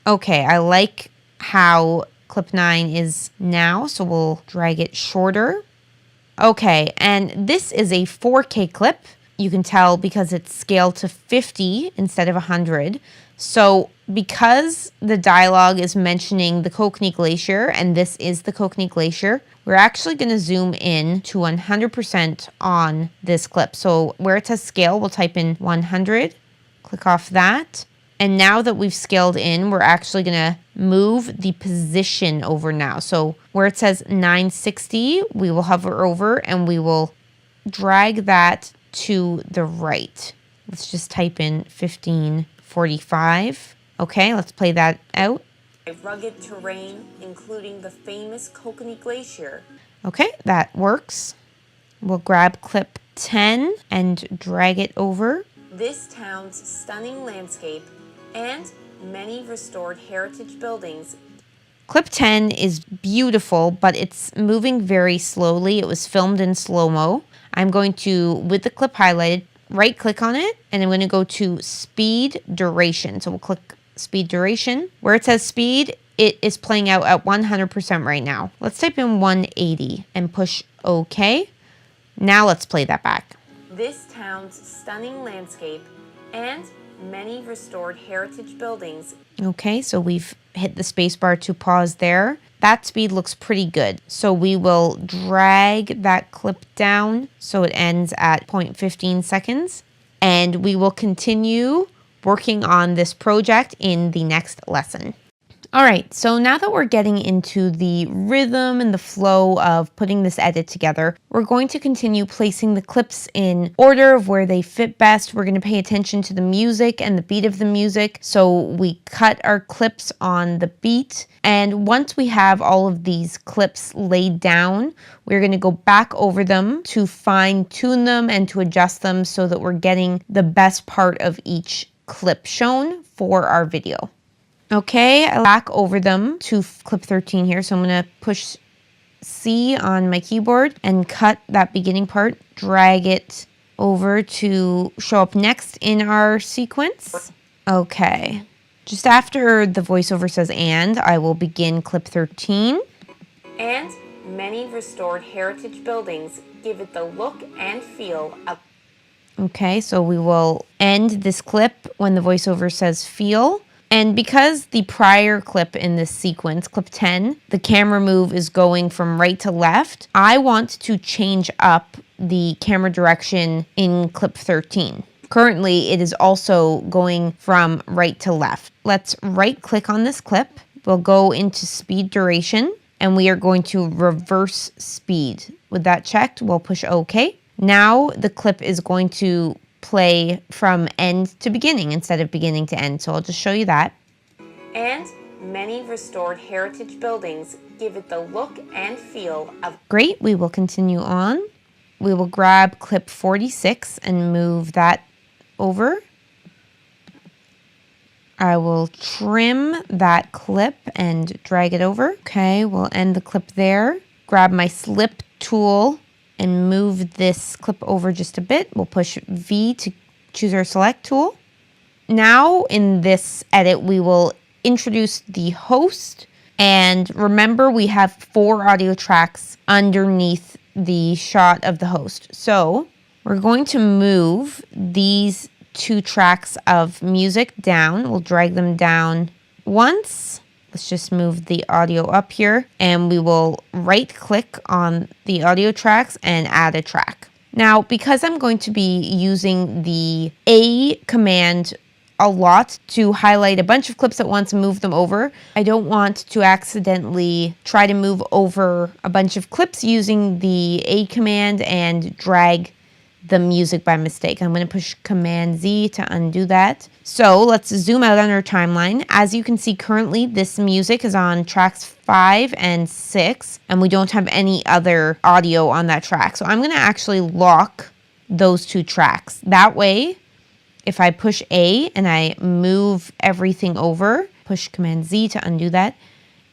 Okay, I like how clip 9 is now, so we'll drag it shorter. Okay, and this is a 4K clip. You can tell because it's scaled to 50 instead of 100. So because the dialogue is mentioning the Kokanee Glacier, and this is the Kokanee Glacier, we're actually going to zoom in to 100% on this clip. So where it says scale, we'll type in 100, click off that. And now that we've scaled in, we're actually going to move the position over now. So where it says 960, we will hover over and we will drag that to the right. Let's just type in 1545. Okay, let's play that out. A rugged terrain, including the famous Kokanee Glacier. Okay, that works. We'll grab clip 10 and drag it over. This town's stunning landscape and many restored heritage buildings. Clip 10 is beautiful, but it's moving very slowly. It was filmed in slow-mo. I'm going to, with the clip highlighted, right click on it, and I'm going to go to speed duration. So we'll click speed duration. Where it says speed, it is playing out at 100% right now. Let's type in 180 and push OK. Now let's play that back. This town's stunning landscape and many restored heritage buildings. Okay, so we've hit the spacebar to pause there. That speed looks pretty good. So we will drag that clip down so it ends at 0.15 seconds. And we will continue working on this project in the next lesson. All right, so now that we're getting into the rhythm and the flow of putting this edit together, we're going to continue placing the clips in order of where they fit best. We're going to pay attention to the music and the beat of the music. So we cut our clips on the beat. And once we have all of these clips laid down, we're going to go back over them to fine tune them and to adjust them so that we're getting the best part of each clip shown for our video. Okay, I back over them to clip 13 here. So I'm going to push C on my keyboard and cut that beginning part, drag it over to show up next in our sequence. Okay, just after the voiceover says and, I will begin clip 13. And many restored heritage buildings give it the look and feel of... Okay, so we will end this clip when the voiceover says feel. And because the prior clip in this sequence, clip 10, the camera move is going from right to left, I want to change up the camera direction in clip 13. Currently, it is also going from right to left. Let's right click on this clip. We'll go into speed duration and we are going to reverse speed. With that checked, we'll push OK. Now the clip is going to play from end to beginning instead of beginning to end. So I'll just show you that. And many restored heritage buildings give it the look and feel of... Great, we will continue on. We will grab clip 46 and move that over. I will trim that clip and drag it over. Okay, we'll end the clip there. Grab my slip tool and move this clip over just a bit. We'll push V to choose our select tool. Now in this edit, we will introduce the host. And remember, we have 4 audio tracks underneath the shot of the host. So we're going to move these 2 tracks of music down. We'll drag them down once. Let's just move the audio up here, and we will right click on the audio tracks and add a track. Now, because I'm going to be using the A command a lot to highlight a bunch of clips at once and move them over, I don't want to accidentally try to move over a bunch of clips using the A command and drag the music by mistake. I'm going to push Command Z to undo that. So let's zoom out on our timeline. As you can see, currently this music is on tracks 5 and 6, and we don't have any other audio on that track. So I'm going to actually lock those 2 tracks. That way, if I push A and I move everything over, push Command Z to undo that,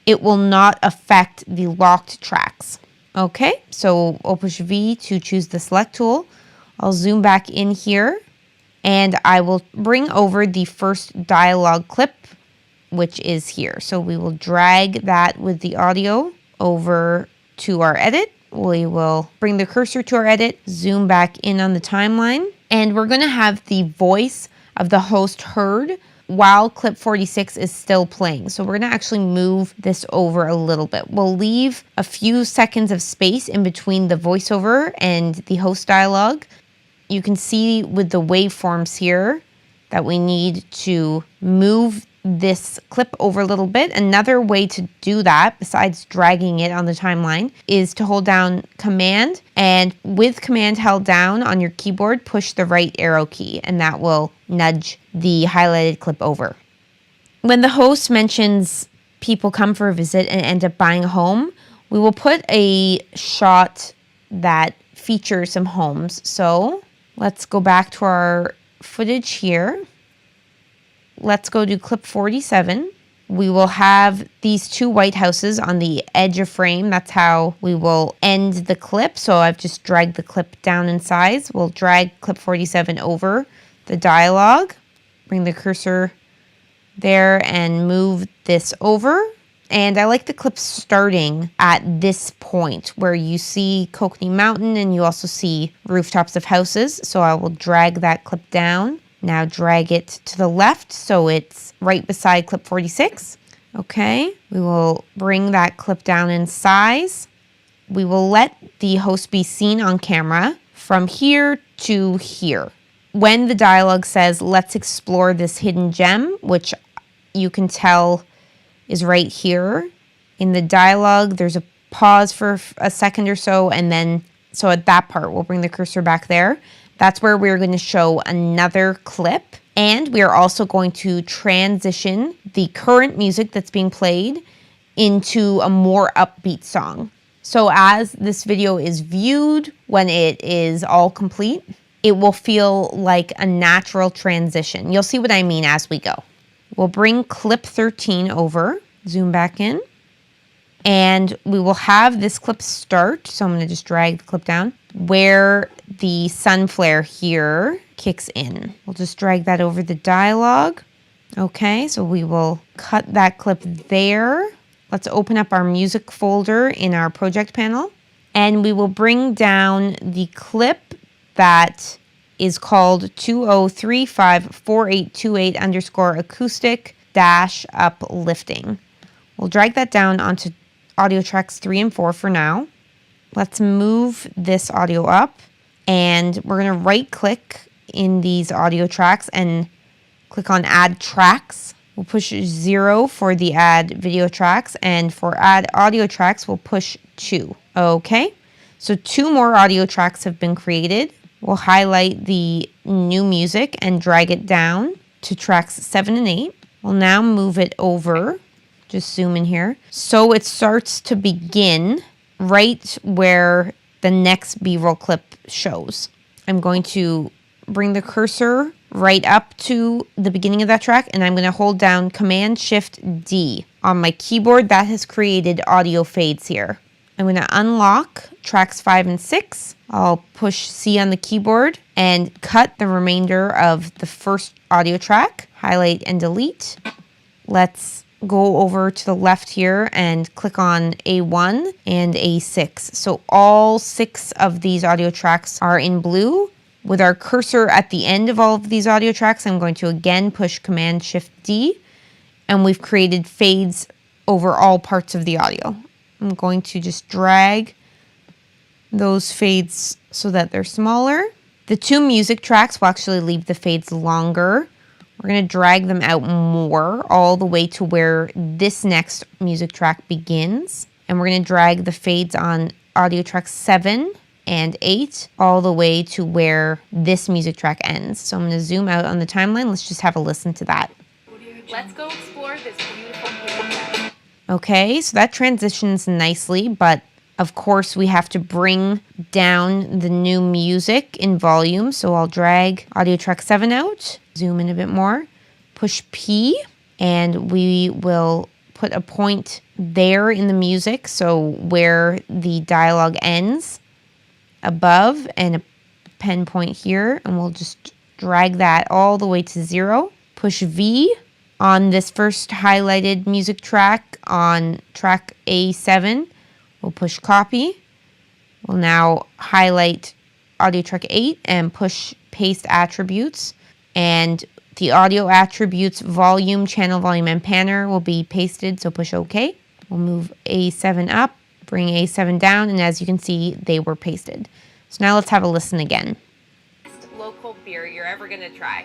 it will not affect the locked tracks. Okay, so I'll push V to choose the select tool. I'll zoom back in here, and I will bring over the first dialogue clip, which is here. So we will drag that with the audio over to our edit. We will bring the cursor to our edit, zoom back in on the timeline, and we're going to have the voice of the host heard while clip 46 is still playing. So we're going to actually move this over a little bit. We'll leave a few seconds of space in between the voiceover and the host dialogue. You can see with the waveforms here that we need to move this clip over a little bit. Another way to do that, besides dragging it on the timeline, is to hold down Command, and with Command held down on your keyboard, push the right arrow key, and that will nudge the highlighted clip over. When the host mentions people come for a visit and end up buying a home, we will put a shot that features some homes. So let's go back to our footage here. Let's go to clip 47. We will have these 2 white houses on the edge of frame. That's how we will end the clip. So I've just dragged the clip down in size. We'll drag clip 47 over the dialogue, bring the cursor there and move this over. And I like the clip starting at this point where you see Kokanee Mountain and you also see rooftops of houses. So I will drag that clip down. Now drag it to the left so it's right beside clip 46. Okay, we will bring that clip down in size. We will let the host be seen on camera from here to here. When the dialogue says, let's explore this hidden gem, which you can tell is right here. In the dialogue, there's a pause for a second or so, and then, so at that part, we'll bring the cursor back there. That's where we're going to show another clip, and we are also going to transition the current music that's being played into a more upbeat song. So as this video is viewed, when it is all complete, it will feel like a natural transition. You'll see what I mean as we go. We'll bring clip 13 over, zoom back in, and we will have this clip start. So I'm going to just drag the clip down where the sun flare here kicks in. We'll just drag that over the dialogue. Okay, so we will cut that clip there. Let's open up our music folder in our project panel, and we will bring down the clip that is called 20354828_acoustic-uplifting. We'll drag that down onto audio tracks 3 and 4 for now. Let's move this audio up, and we're going to right click in these audio tracks and click on add tracks. We'll push 0 for the add video tracks, and for add audio tracks, we'll push 2. Okay, so 2 more audio tracks have been created. We'll highlight the new music and drag it down to tracks 7 and 8. We'll now move it over, just zoom in here, so it starts to begin right where the next B-roll clip shows. I'm going to bring the cursor right up to the beginning of that track, and I'm going to hold down Command-Shift-D on my keyboard. That has created audio fades here. I'm going to unlock tracks 5 and 6. I'll push C on the keyboard and cut the remainder of the first audio track. Highlight and delete. Let's go over to the left here and click on A1 and A6. So all 6 of these audio tracks are in blue. With our cursor at the end of all of these audio tracks, I'm going to again push Command-Shift-D, and we've created fades over all parts of the audio. I'm going to just drag those fades so that they're smaller. The 2 music tracks will actually leave the fades longer. We're going to drag them out more all the way to where this next music track begins. And we're going to drag the fades on audio tracks 7 and 8 all the way to where this music track ends. So I'm going to zoom out on the timeline. Let's just have a listen to that. Let's go explore this beautiful hidden gem. Okay, so that transitions nicely, but of course we have to bring down the new music in volume. So I'll drag audio track 7 out, zoom in a bit more, push P, and we will put a point there in the music, so where the dialogue ends, above, and a pen point here, and we'll just drag that all the way to 0. Push V on this first highlighted music track on track A7. We'll push copy. We'll now highlight audio track 8 and push paste attributes. And the audio attributes volume, channel volume, and panner will be pasted, so push OK. We'll move A7 up, bring A7 down, and as you can see, they were pasted. So now let's have a listen again. Best local beer you're ever gonna try.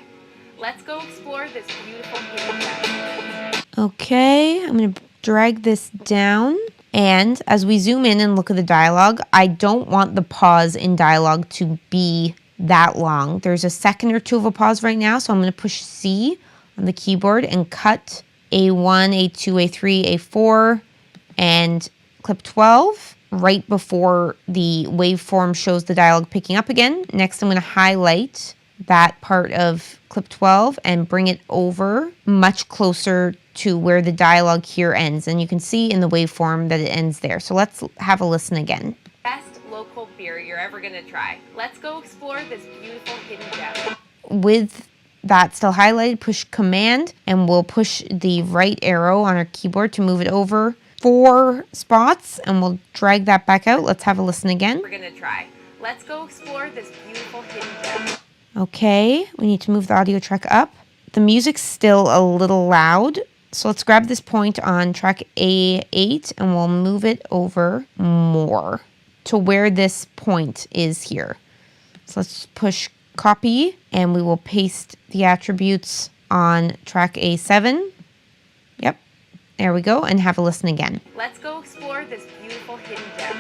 Let's go explore this beautiful hidden gem. Okay, I'm going to drag this down. And as we zoom in and look at the dialogue, I don't want the pause in dialogue to be that long. There's a second or two of a pause right now, so I'm going to push C on the keyboard and cut A1, A2, A3, A4, and clip 12 right before the waveform shows the dialogue picking up again. Next, I'm going to highlight that part of clip 12 and bring it over much closer to where the dialogue here ends. And you can see in the waveform that it ends there. So let's have a listen again. Best local beer you're ever gonna try. Let's go explore this beautiful hidden gem. With that still highlighted, push Command, and we'll push the right arrow on our keyboard to move it over 4 spots, and we'll drag that back out. Let's have a listen again. We're gonna try. Let's go explore this beautiful hidden gem. Okay, we need to move the audio track up. The music's still a little loud, so let's grab this point on track A8 and we'll move it over more to where this point is here. So let's push copy and we will paste the attributes on track A7. Yep, there we go, and have a listen again. Let's go explore this beautiful hidden gem.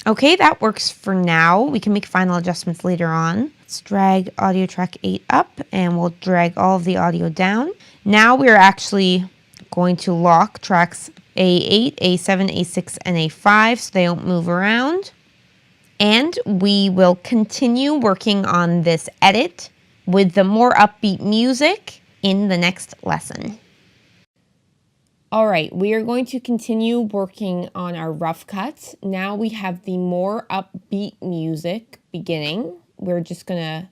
Okay, that works for now. We can make final adjustments later on. Let's drag audio track 8 up and we'll drag all of the audio down. Now we're actually going to lock tracks A8, A7, A6, and A5 so they don't move around. And we will continue working on this edit with the more upbeat music in the next lesson. All right, we are going to continue working on our rough cuts. Now we have the more upbeat music beginning. We're just gonna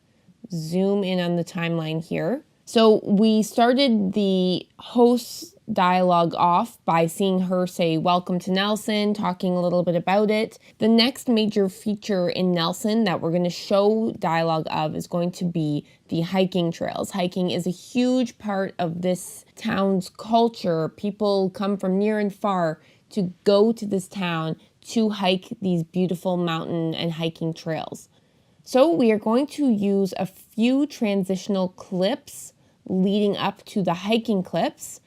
zoom in on the timeline here. So we started the host dialogue off by seeing her say, "Welcome to Nelson," talking a little bit about it. The next major feature in Nelson that we're going to show dialogue of is going to be the hiking trails. Hiking is a huge part of this town's culture. People come from near and far to go to this town to hike these beautiful mountain and hiking trails. So we are going to use a few transitional clips leading up to the hiking clips,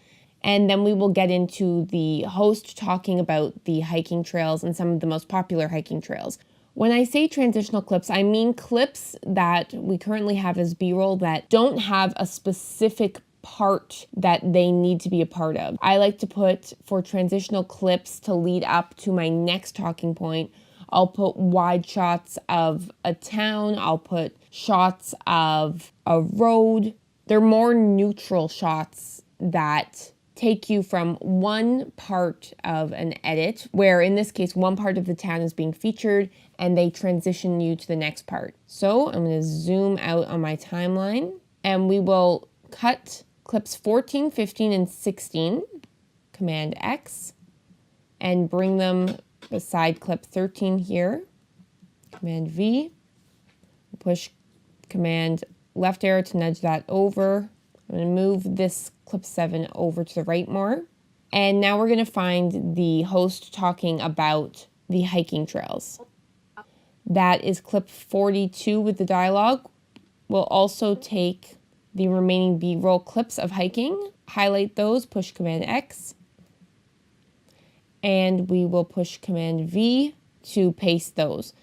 and then we will get into the host talking about the hiking trails and some of the most popular hiking trails. When I say transitional clips, I mean clips that we currently have as B-roll that don't have a specific part that they need to be a part of. I like to put, for transitional clips to lead up to my next talking point, I'll put wide shots of a town, I'll put shots of a road. They're more neutral shots that take you from one part of an edit, where in this case, one part of the town is being featured and they transition you to the next part. So I'm going to zoom out on my timeline and we will cut clips 14, 15, and 16, Command X, and bring them beside clip 13 here, Command V. Push Command left arrow to nudge that over. I'm going to move this clip 7 over to the right more. And now we're going to find the host talking about the hiking trails. That is clip 42 with the dialogue. We'll also take the remaining B-roll clips of hiking, highlight those, push Command X, and we will push Command V to paste those.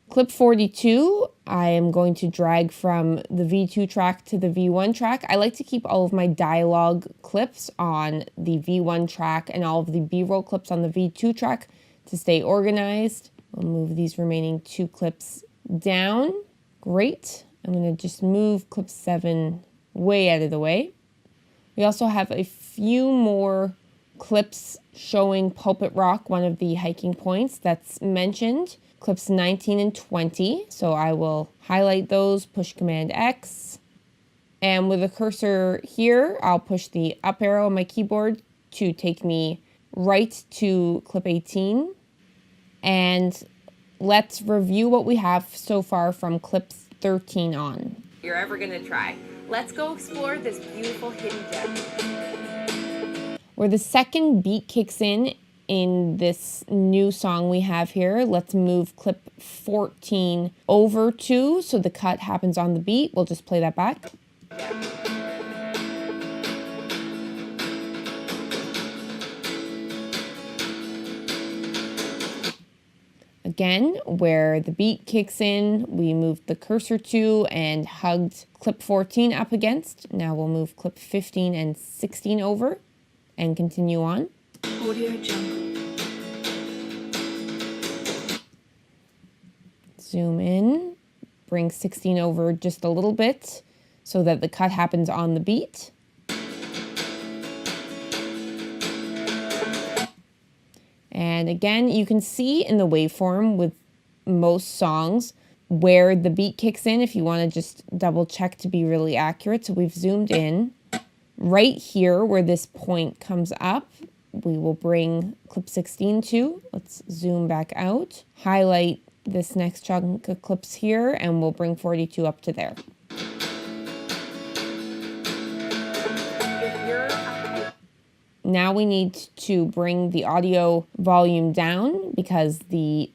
Clip 42, I am going to drag from the V2 track to the V1 track. I like to keep all of my dialogue clips on the V1 track and all of the B-roll clips on the V2 track to stay organized. I'll move these remaining 2 clips down. Great. I'm going to just move clip 7 way out of the way. We also have a few more clips showing Pulpit Rock, one of the hiking points that's mentioned. Clips 19 and 20. So I will highlight those, push Command X. And with the cursor here, I'll push the up arrow on my keyboard to take me right to clip 18. And let's review what we have so far from clips 13 on. If you're ever gonna try, let's go explore this beautiful hidden gem. Where the second beat kicks in this new song we have here, let's move clip 14 over to, so the cut happens on the beat. We'll just play that back. Again, where the beat kicks in, we moved the cursor to and hugged clip 14 up against. Now we'll move clip 15 and 16 over and continue on. Audio Jungle. Zoom in, bring 16 over just a little bit so that the cut happens on the beat. And again, you can see in the waveform with most songs where the beat kicks in if you want to just double check to be really accurate. So we've zoomed in. Right here where this point comes up, we will bring clip 16 to. Let's zoom back out. Highlight this next chunk of clips here and we'll bring 42 up to there. Now we need to bring the audio volume down because the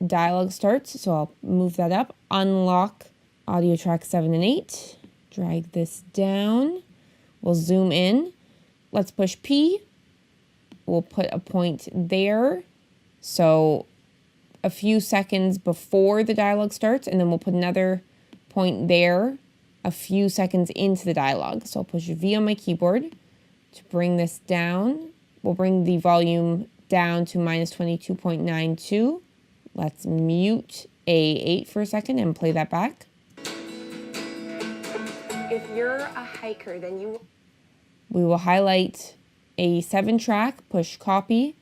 dialogue starts. So I'll move that up, unlock audio track 7 and 8, drag this down. We'll zoom in. Let's push P. We'll put a point there. So a few seconds before the dialogue starts, and then we'll put another point there a few seconds into the dialogue. So I'll push V on my keyboard to bring this down. We'll bring the volume down to minus 22.92. Let's mute A8 for a second and play that back. If you're a hiker, then We will highlight A7 track, push copy,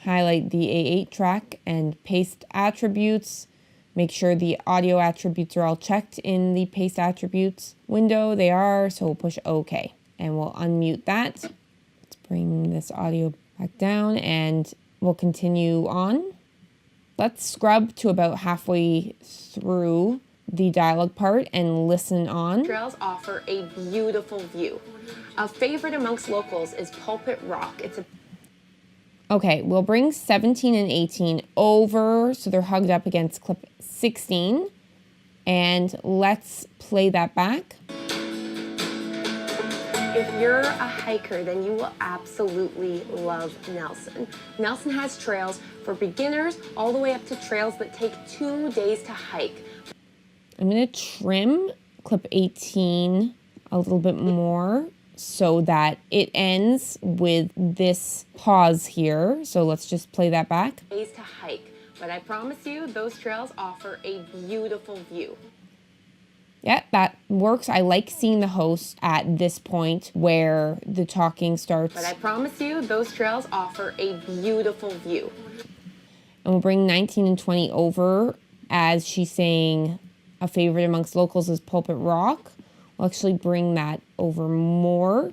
highlight the A8 track and paste attributes. Make sure the audio attributes are all checked in the paste attributes window. They are, so we'll push OK. And we'll unmute that. Let's bring this audio back down and we'll continue on. Let's scrub to about halfway through the dialogue part and listen on. trails offer a beautiful view. A favorite amongst locals is Pulpit Rock. Okay, we'll bring 17 and 18 over so they're hugged up against clip 16. And let's play that back. If you're a hiker, then you will absolutely love Nelson. Nelson has trails for beginners all the way up to trails that take 2 days to hike. I'm going to trim clip 18 a little bit more so that it ends with this pause here. So let's just play that back. Days to hike, but I promise you those trails offer a beautiful view. Yeah, that works. I like seeing the host at this point where the talking starts. But I promise you those trails offer a beautiful view. And we'll bring 19 and 20 over as she's saying a favorite amongst locals is Pulpit Rock. I'll actually bring that over more.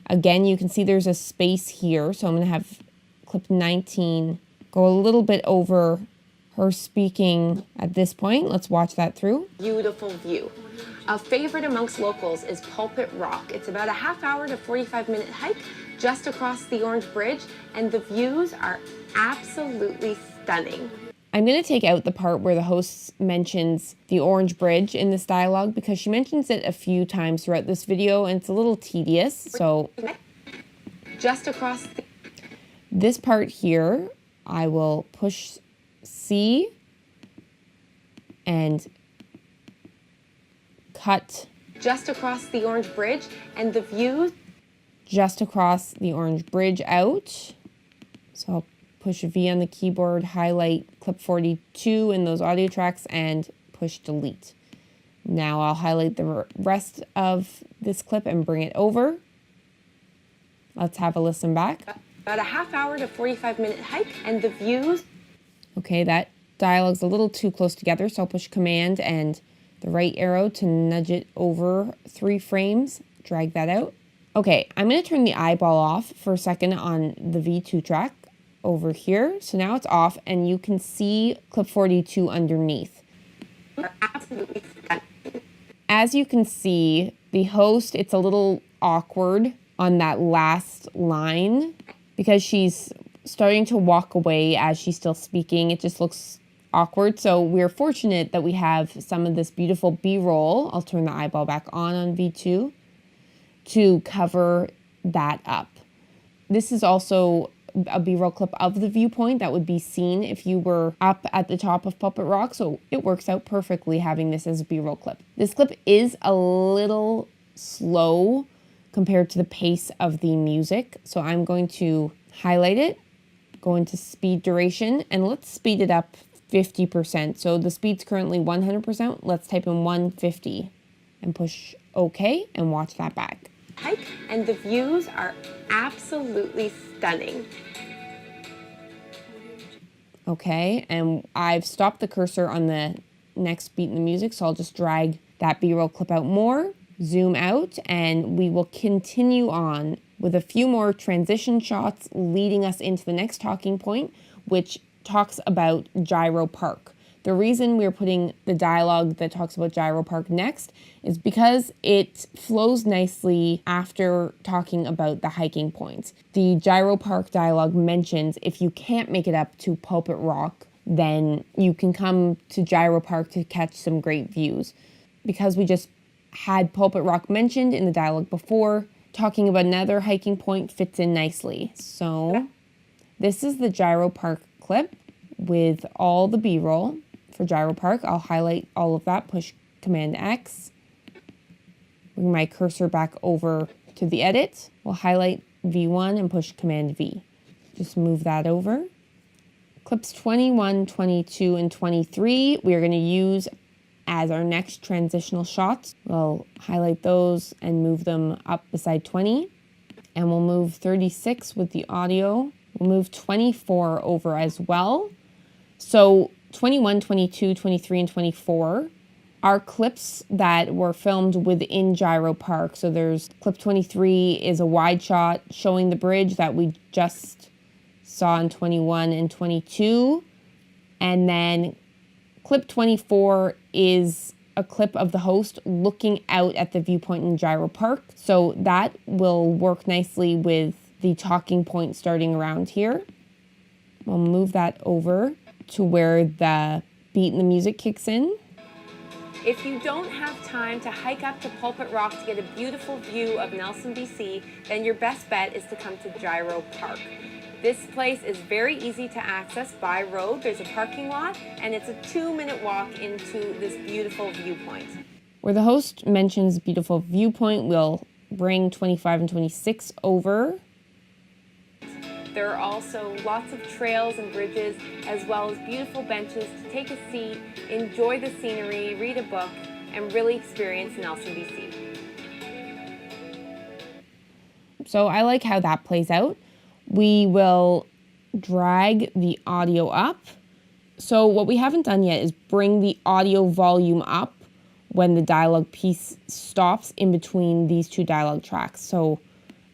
Again, you can see there's a space here, so I'm going to have clip 19 go a little bit over her speaking at this point. Let's watch that through. Beautiful view. A favorite amongst locals is Pulpit Rock. It's about a half-hour to 45-minute hike just across the Orange Bridge, and the views are absolutely stunning. I'm going to take out the part where the host mentions the Orange Bridge in this dialogue because she mentions it a few times throughout this video and it's a little tedious. So just across this part here, I will push C and cut just across the Orange Bridge, and the views just across the Orange Bridge out. So I'll push V on the keyboard, highlight clip 42 in those audio tracks, and push delete. Now I'll highlight the rest of this clip and bring it over. Let's have a listen back. About a half-hour to 45-minute hike, and the views. Okay, that dialogue's a little too close together, so I'll push Command and the right arrow to nudge it over 3 frames, drag that out. Okay, I'm going to turn the eyeball off for a second on the V2 track over here. So now it's off and you can see clip 42 underneath. Absolutely stunning. As you can see, the host, it's a little awkward on that last line because she's starting to walk away as she's still speaking. It just looks awkward. So we're fortunate that we have some of this beautiful B-roll. I'll turn the eyeball back on V2 to cover that up. This is also a B-roll clip of the viewpoint that would be seen if you were up at the top of Pulpit Rock, so it works out perfectly having this as a B-roll clip. This clip is a little slow compared to the pace of the music, so I'm going to highlight it, go into speed duration, and let's speed it up 50%. So the speed's currently 100%. Let's type in 150 and push OK and watch that back. Hike, and the views are absolutely stunning. Okay, and I've stopped the cursor on the next beat in the music, so I'll just drag that B-roll clip out more, zoom out, and we will continue on with a few more transition shots leading us into the next talking point, which talks about Gyro Park. The reason we're putting the dialogue that talks about Gyro Park next is because it flows nicely after talking about the hiking points. The Gyro Park dialogue mentions if you can't make it up to Pulpit Rock, then you can come to Gyro Park to catch some great views. Because we just had Pulpit Rock mentioned in the dialogue before, talking about another hiking point fits in nicely. So this is the Gyro Park clip with all the B-roll. For Gyro Park, I'll highlight all of that, push Command X, bring my cursor back over to the edit. We'll highlight V1 and push Command V. Just move that over. Clips 21, 22, and 23, we are going to use as our next transitional shots. We'll highlight those and move them up beside 20. And we'll move 36 with the audio. We'll move 24 over as well. So 21, 22, 23, and 24 are clips that were filmed within Gyro Park. So there's clip 23 is a wide shot showing the bridge that we just saw in 21 and 22. And then clip 24 is a clip of the host looking out at the viewpoint in Gyro Park. So that will work nicely with the talking point starting around here. We'll move that over to where the beat in the music kicks in. If you don't have time to hike up to Pulpit Rock to get a beautiful view of Nelson, BC, then your best bet is to come to Gyro Park. This place is very easy to access by road. There's a parking lot, and it's a 2-minute walk into this beautiful viewpoint. Where the host mentions beautiful viewpoint, we'll bring 25 and 26 over. There are also lots of trails and bridges, as well as beautiful benches to take a seat, enjoy the scenery, read a book, and really experience Nelson, BC. So I like how that plays out. We will drag the audio up. So what we haven't done yet is bring the audio volume up when the dialogue piece stops in between these two dialogue tracks. So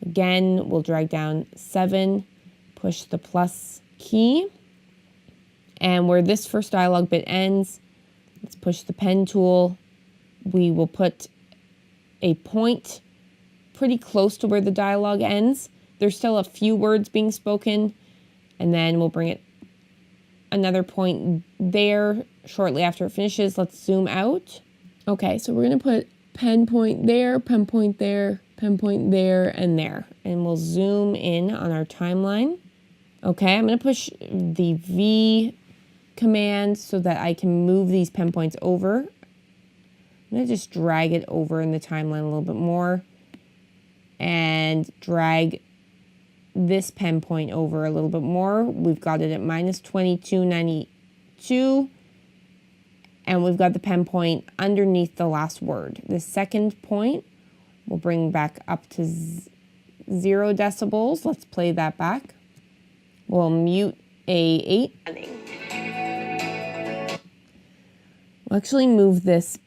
again, we'll drag down 7, push the plus key, and where this first dialogue bit ends, let's push the pen tool. We will put a point pretty close to where the dialogue ends. There's still a few words being spoken, and then we'll bring it another point there shortly after it finishes. Let's zoom out. Okay, so we're gonna put pen point there, pen point there, pen point there, and there. And we'll zoom in on our timeline. Okay, I'm gonna push the V command so that I can move these pen points over. I'm gonna just drag it over in the timeline a little bit more and drag this pen point over a little bit more. We've got it at -2292, and we've got the pen point underneath the last word. The second point we'll bring back up to 0 decibels. Let's play that back. We'll mute A8. We'll actually move this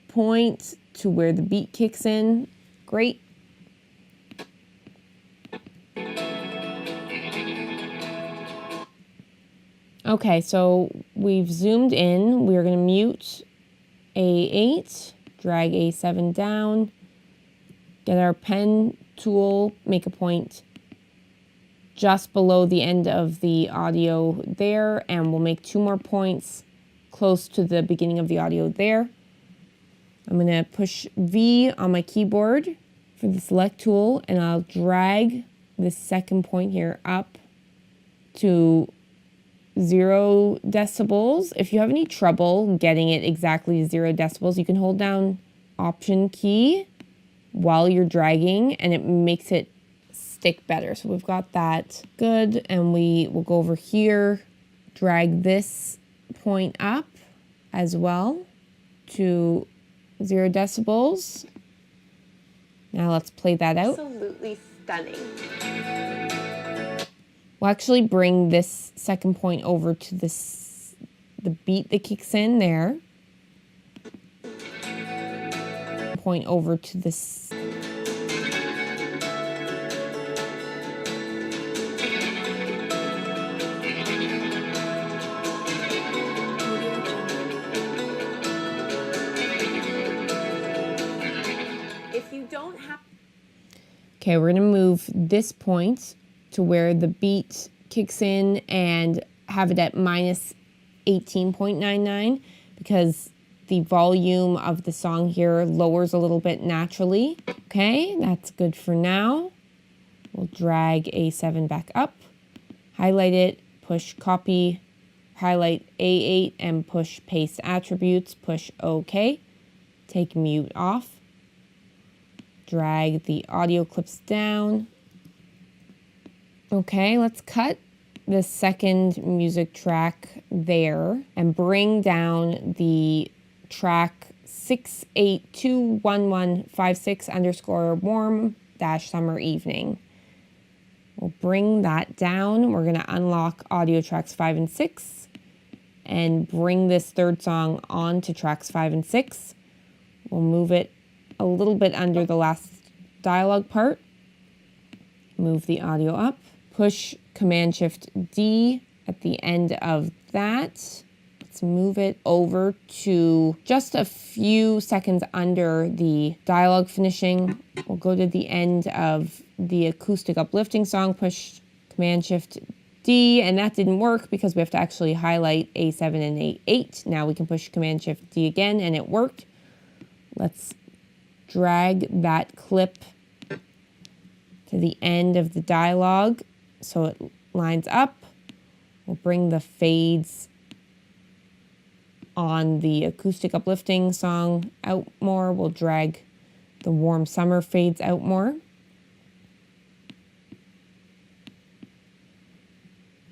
point to where the beat kicks in. Great. Okay, so we've zoomed in. We're going to mute A8, drag A7 down, get our pen tool, make a point just below the end of the audio there, and we'll make 2 more points close to the beginning of the audio there. I'm going to push V on my keyboard for the select tool, and I'll drag this second point here up to 0 decibels. If you have any trouble getting it exactly 0 decibels, you can hold down Option key while you're dragging, and it makes it stick better. So we've got that good, and we will go over here, drag this point up as well to 0 decibels. Now let's play that out. Absolutely stunning. We'll actually bring this second point over to the beat that kicks in there. Point over to this. If you don't have... Okay, we're gonna move this point to where the beat kicks in and have it at -18.99 because the volume of the song here lowers a little bit naturally. Okay, that's good for now. We'll drag A7 back up, highlight it, push copy, highlight A8 and push paste attributes, push OK, take mute off, drag the audio clips down. Okay, let's cut the second music track there and bring down the track 6821156_warm-summer evening. We'll bring that down. We're going to unlock audio tracks 5 and 6 and bring this third song on to tracks 5 and 6. We'll move it a little bit under the last dialogue part. Move the audio up. Push Command-Shift-D at the end of that. Let's move it over to just a few seconds under the dialogue finishing. We'll go to the end of the acoustic uplifting song, push Command-Shift-D, and that didn't work because we have to actually highlight A7 and A8. Now we can push Command-Shift-D again, and it worked. Let's drag that clip to the end of the dialogue so it lines up. We'll bring the fades on the acoustic uplifting song out more. We'll drag the warm summer fades out more.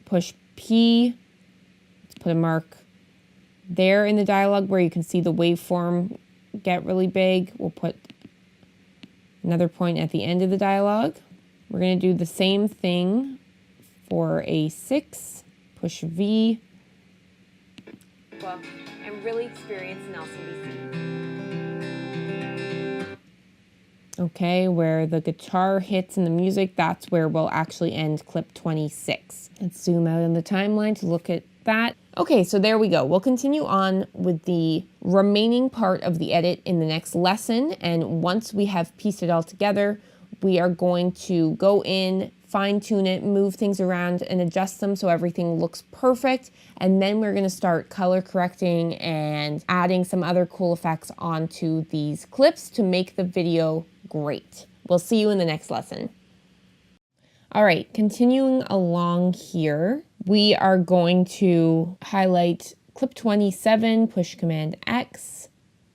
Push P. Let's put a mark there in the dialogue where you can see the waveform get really big. We'll put another point at the end of the dialogue. We're going to do the same thing for A6. Push V. Book and really experience an LCBC. Okay, where the guitar hits in the music, that's where we'll actually end clip 26. Let's zoom out in the timeline to look at that. Okay, so there we go. We'll continue on with the remaining part of the edit in the next lesson. And once we have pieced it all together, we are going to go in, fine tune it, move things around and adjust them so everything looks perfect. And then we're gonna start color correcting and adding some other cool effects onto these clips to make the video great. We'll see you in the next lesson. All right, continuing along here, we are going to highlight clip 27, push Command X,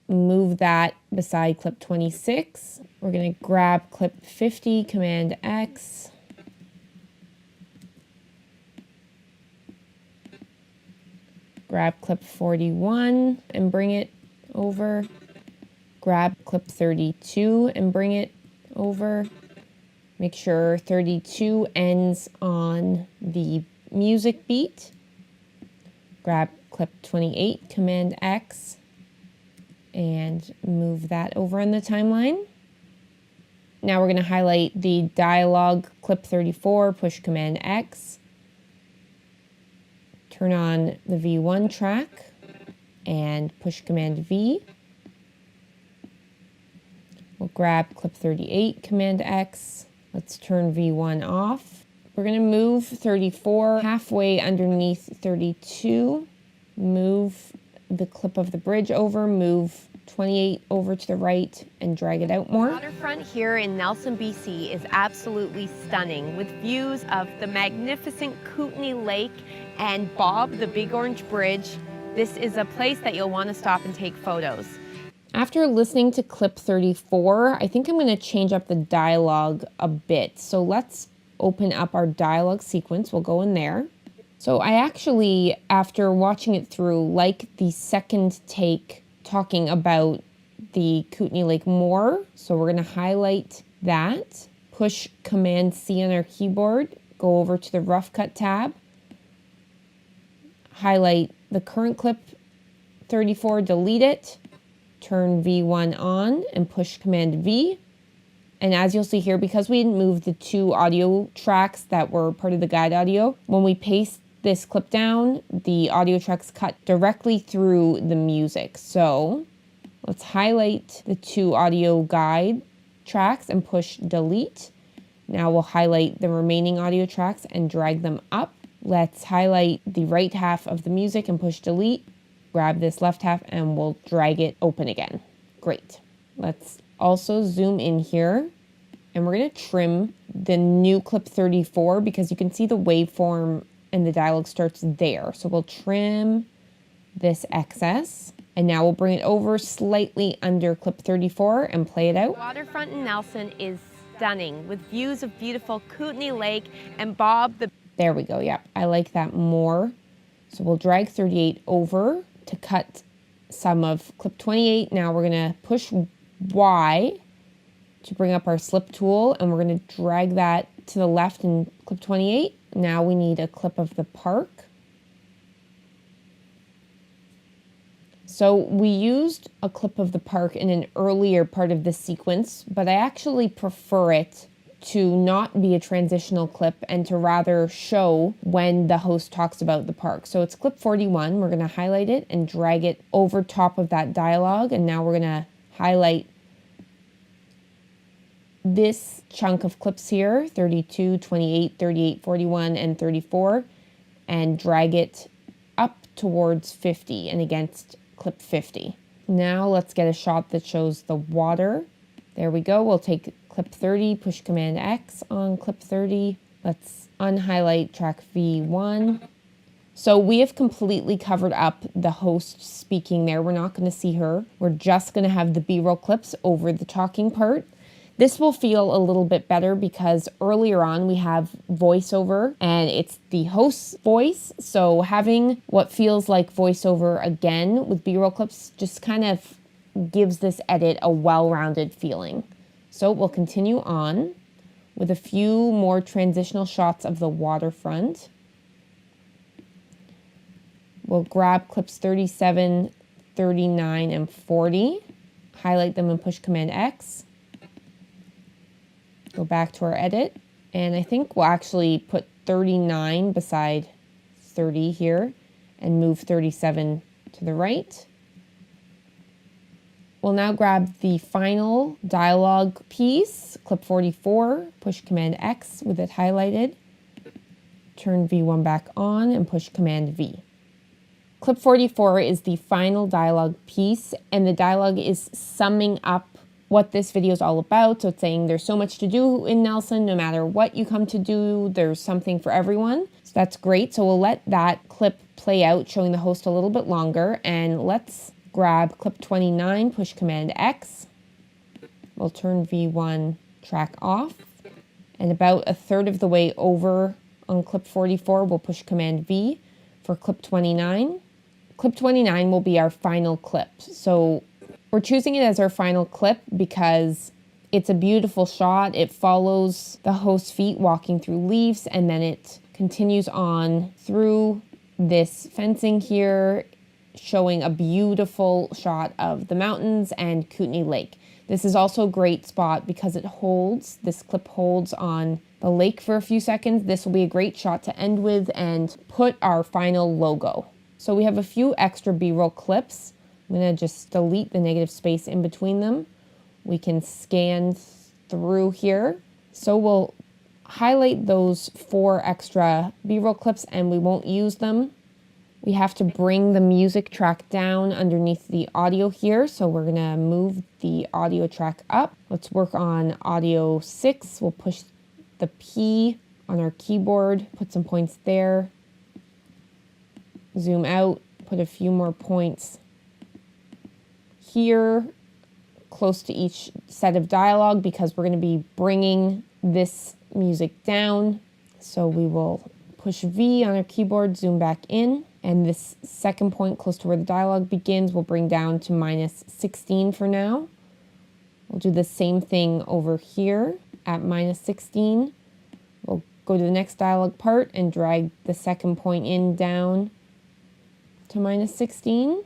move that beside clip 26. We're going to grab clip 50, Command X. Grab clip 41 and bring it over. Grab clip 32 and bring it over. Make sure 32 ends on the music beat. Grab clip 28, Command X, and move that over on the timeline. Now we're going to highlight the dialogue clip 34, push Command X. Turn on the V1 track and push Command V. We'll grab clip 38, Command X. Let's turn V1 off. We're going to move 34 halfway underneath 32. Move the clip of the bridge over, move 28 over to the right and drag it out more. The waterfront here in Nelson, BC is absolutely stunning with views of the magnificent Kootenay Lake and Bob, the Big Orange Bridge. This is a place that you'll want to stop and take photos. After listening to clip 34, I think I'm going to change up the dialogue a bit. So let's open up our dialogue sequence. We'll go in there. So I actually, after watching it through, like the second take talking about the Kootenay Lake more. So we're going to highlight that, push Command C on our keyboard, go over to the Rough Cut tab, highlight the current clip 34, delete it, turn V1 on and push Command V. And as you'll see here, because we didn't move the two audio tracks that were part of the guide audio, when we paste this clip down, the audio tracks cut directly through the music. So let's highlight the two audio guide tracks and push delete. Now we'll highlight the remaining audio tracks and drag them up. Let's highlight the right half of the music and push delete. Grab this left half and we'll drag it open again. Great. Let's also zoom in here and we're going to trim the new clip 34 because you can see the waveform and the dialogue starts there. So we'll trim this excess and now we'll bring it over slightly under clip 34 and play it out. Waterfront in Nelson is stunning with views of beautiful Kootenay Lake and Bob the... There we go. Yeah, I like that more. So we'll drag 38 over to cut some of clip 28. Now we're going to push Y to bring up our slip tool and we're going to drag that to the left in clip 28. Now we need a clip of the park. So we used a clip of the park in an earlier part of the sequence, but I actually prefer it to not be a transitional clip and to rather show when the host talks about the park. So it's clip 41. We're going to highlight it and drag it over top of that dialogue. And now we're going to highlight this chunk of clips here, 32, 28, 38, 41, and 34, and drag it up towards 50 and against clip 50. Now let's get a shot that shows the water. There we go. We'll take clip 30, push Command X on clip 30. Let's unhighlight track V1. So we have completely covered up the host speaking there. We're not going to see her. We're just going to have the B-roll clips over the talking part. This will feel a little bit better because earlier on we have voiceover and it's the host's voice. So having what feels like voiceover again with B-roll clips just kind of gives this edit a well-rounded feeling. So we'll continue on with a few more transitional shots of the waterfront. We'll grab clips 37, 39, and 40, highlight them and push Command X. Go back to our edit, and I think we'll actually put 39 beside 30 here and move 37 to the right. We'll now grab the final dialogue piece, clip 44, push Command X with it highlighted, turn V1 back on and push Command V. Clip 44 is the final dialogue piece, and the dialogue is summing up what this video is all about. So it's saying there's so much to do in Nelson, no matter what you come to do, there's something for everyone. So that's great. So we'll let that clip play out, showing the host a little bit longer, and let's grab clip 29, push Command X. We'll turn V1 track off, and about a third of the way over on clip 44, we'll push Command V for clip 29. Clip 29 will be our final clip. So we're choosing it as our final clip because it's a beautiful shot. It follows the host's feet walking through leaves, and then it continues on through this fencing here, showing a beautiful shot of the mountains and Kootenay Lake. This is also a great spot because this clip holds on the lake for a few seconds. This will be a great shot to end with and put our final logo. So we have a few extra B-roll clips. I'm going to just delete the negative space in between them. We can scan through here. So we'll highlight those 4 extra B-roll clips and we won't use them. We have to bring the music track down underneath the audio here. So we're going to move the audio track up. Let's work on audio 6. We'll push the P on our keyboard, put some points there. Zoom out, put a few more points here, close to each set of dialogue, because we're going to be bringing this music down. So we will push V on our keyboard, zoom back in, and this second point close to where the dialogue begins we'll bring down to -16 for now. We'll do the same thing over here at -16. We'll go to the next dialogue part and drag the second point in down to -16.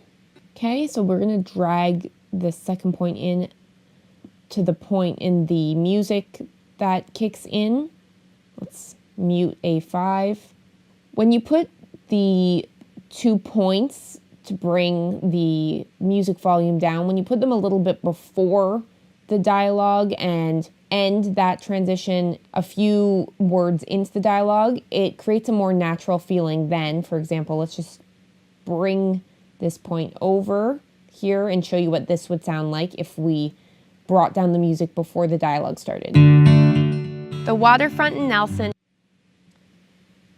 Okay, so we're going to drag the second point in to the point in the music that kicks in. Let's mute A5. When you put the 2 points to bring the music volume down, when you put them a little bit before the dialogue and end that transition a few words into the dialogue, it creates a more natural feeling then. For example, let's just bring this point over here and show you what this would sound like if we brought down the music before the dialogue started. The waterfront in Nelson.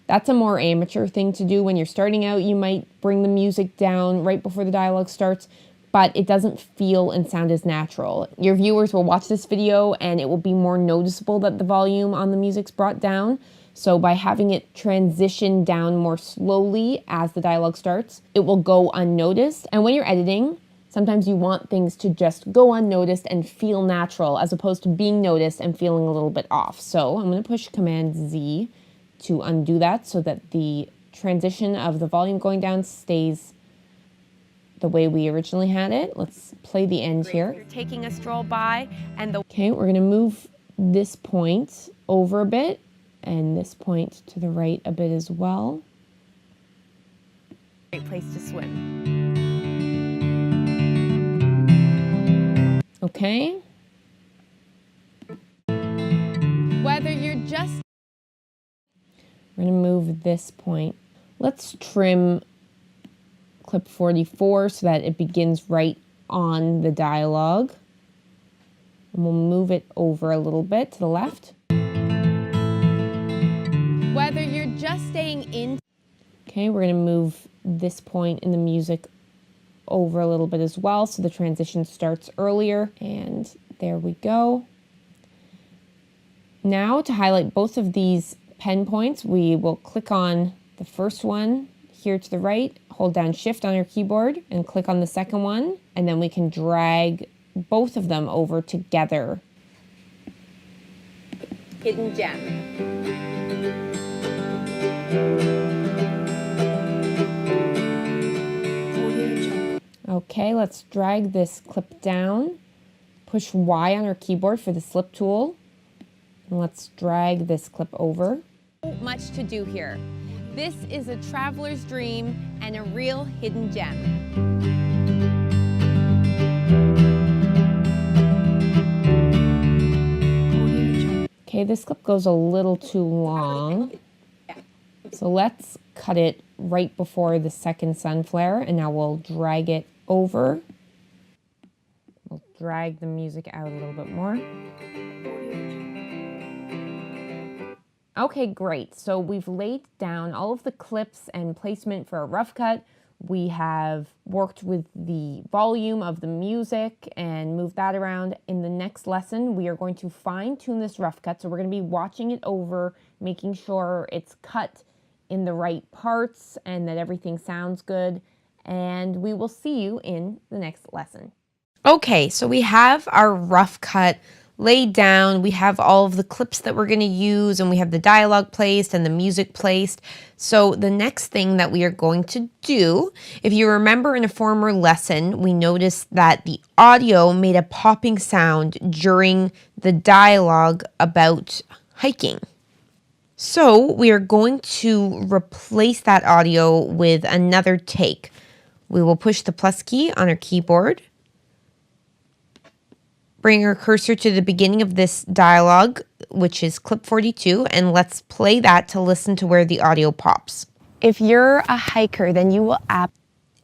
That's a more amateur thing to do. When you're starting out, you might bring the music down right before the dialogue starts, but it doesn't feel and sound as natural. Your viewers will watch this video and it will be more noticeable that the volume on the music's brought down. So by having it transition down more slowly as the dialogue starts, it will go unnoticed. And when you're editing, sometimes you want things to just go unnoticed and feel natural as opposed to being noticed and feeling a little bit off. So I'm going to push Command Z to undo that so that the transition of the volume going down stays the way we originally had it. Let's play the end here. You're taking a stroll by and the Okay, we're going to move this point over a bit and this point to the right a bit as well. great place to swim. Okay. Whether you're just We're going to move this point. Let's trim clip 44 so that it begins right on the dialogue. And we'll move it over a little bit to the left. whether you're just staying in Okay, we're going to move this point in the music over a little bit as well so the transition starts earlier. And there we go. Now to highlight both of these pen points, we will click on the first one here to the right, hold down Shift on your keyboard and click on the second one, and then we can drag both of them over together. hidden gem. Audio Jungle. Okay, let's drag this clip down, push Y on our keyboard for the slip tool, Let's drag this clip over. So much to do here. This is a traveler's dream and a real hidden gem. Okay, this clip goes a little too long. So let's cut it right before the second sun flare, and now we'll drag it over. We'll drag the music out a little bit more. Okay, great. So we've laid down all of the clips and placement for a rough cut. We have worked with the volume of the music and moved that around. In the next lesson, we are going to fine tune this rough cut. So we're going to be watching it over, making sure it's cut in the right parts and that everything sounds good. And we will see you in the next lesson. Okay, so we have our rough cut laid down. We have all of the clips that we're going to use, and we have the dialogue placed and the music placed. So the next thing that we are going to do, if you remember in a former lesson, we noticed that the audio made a popping sound during the dialogue about hiking. So we are going to replace that audio with another take. We will push the plus key on our keyboard. Bring our cursor to the beginning of this dialogue, which is clip 42, and let's play that to listen to where the audio pops. If you're a hiker, then you will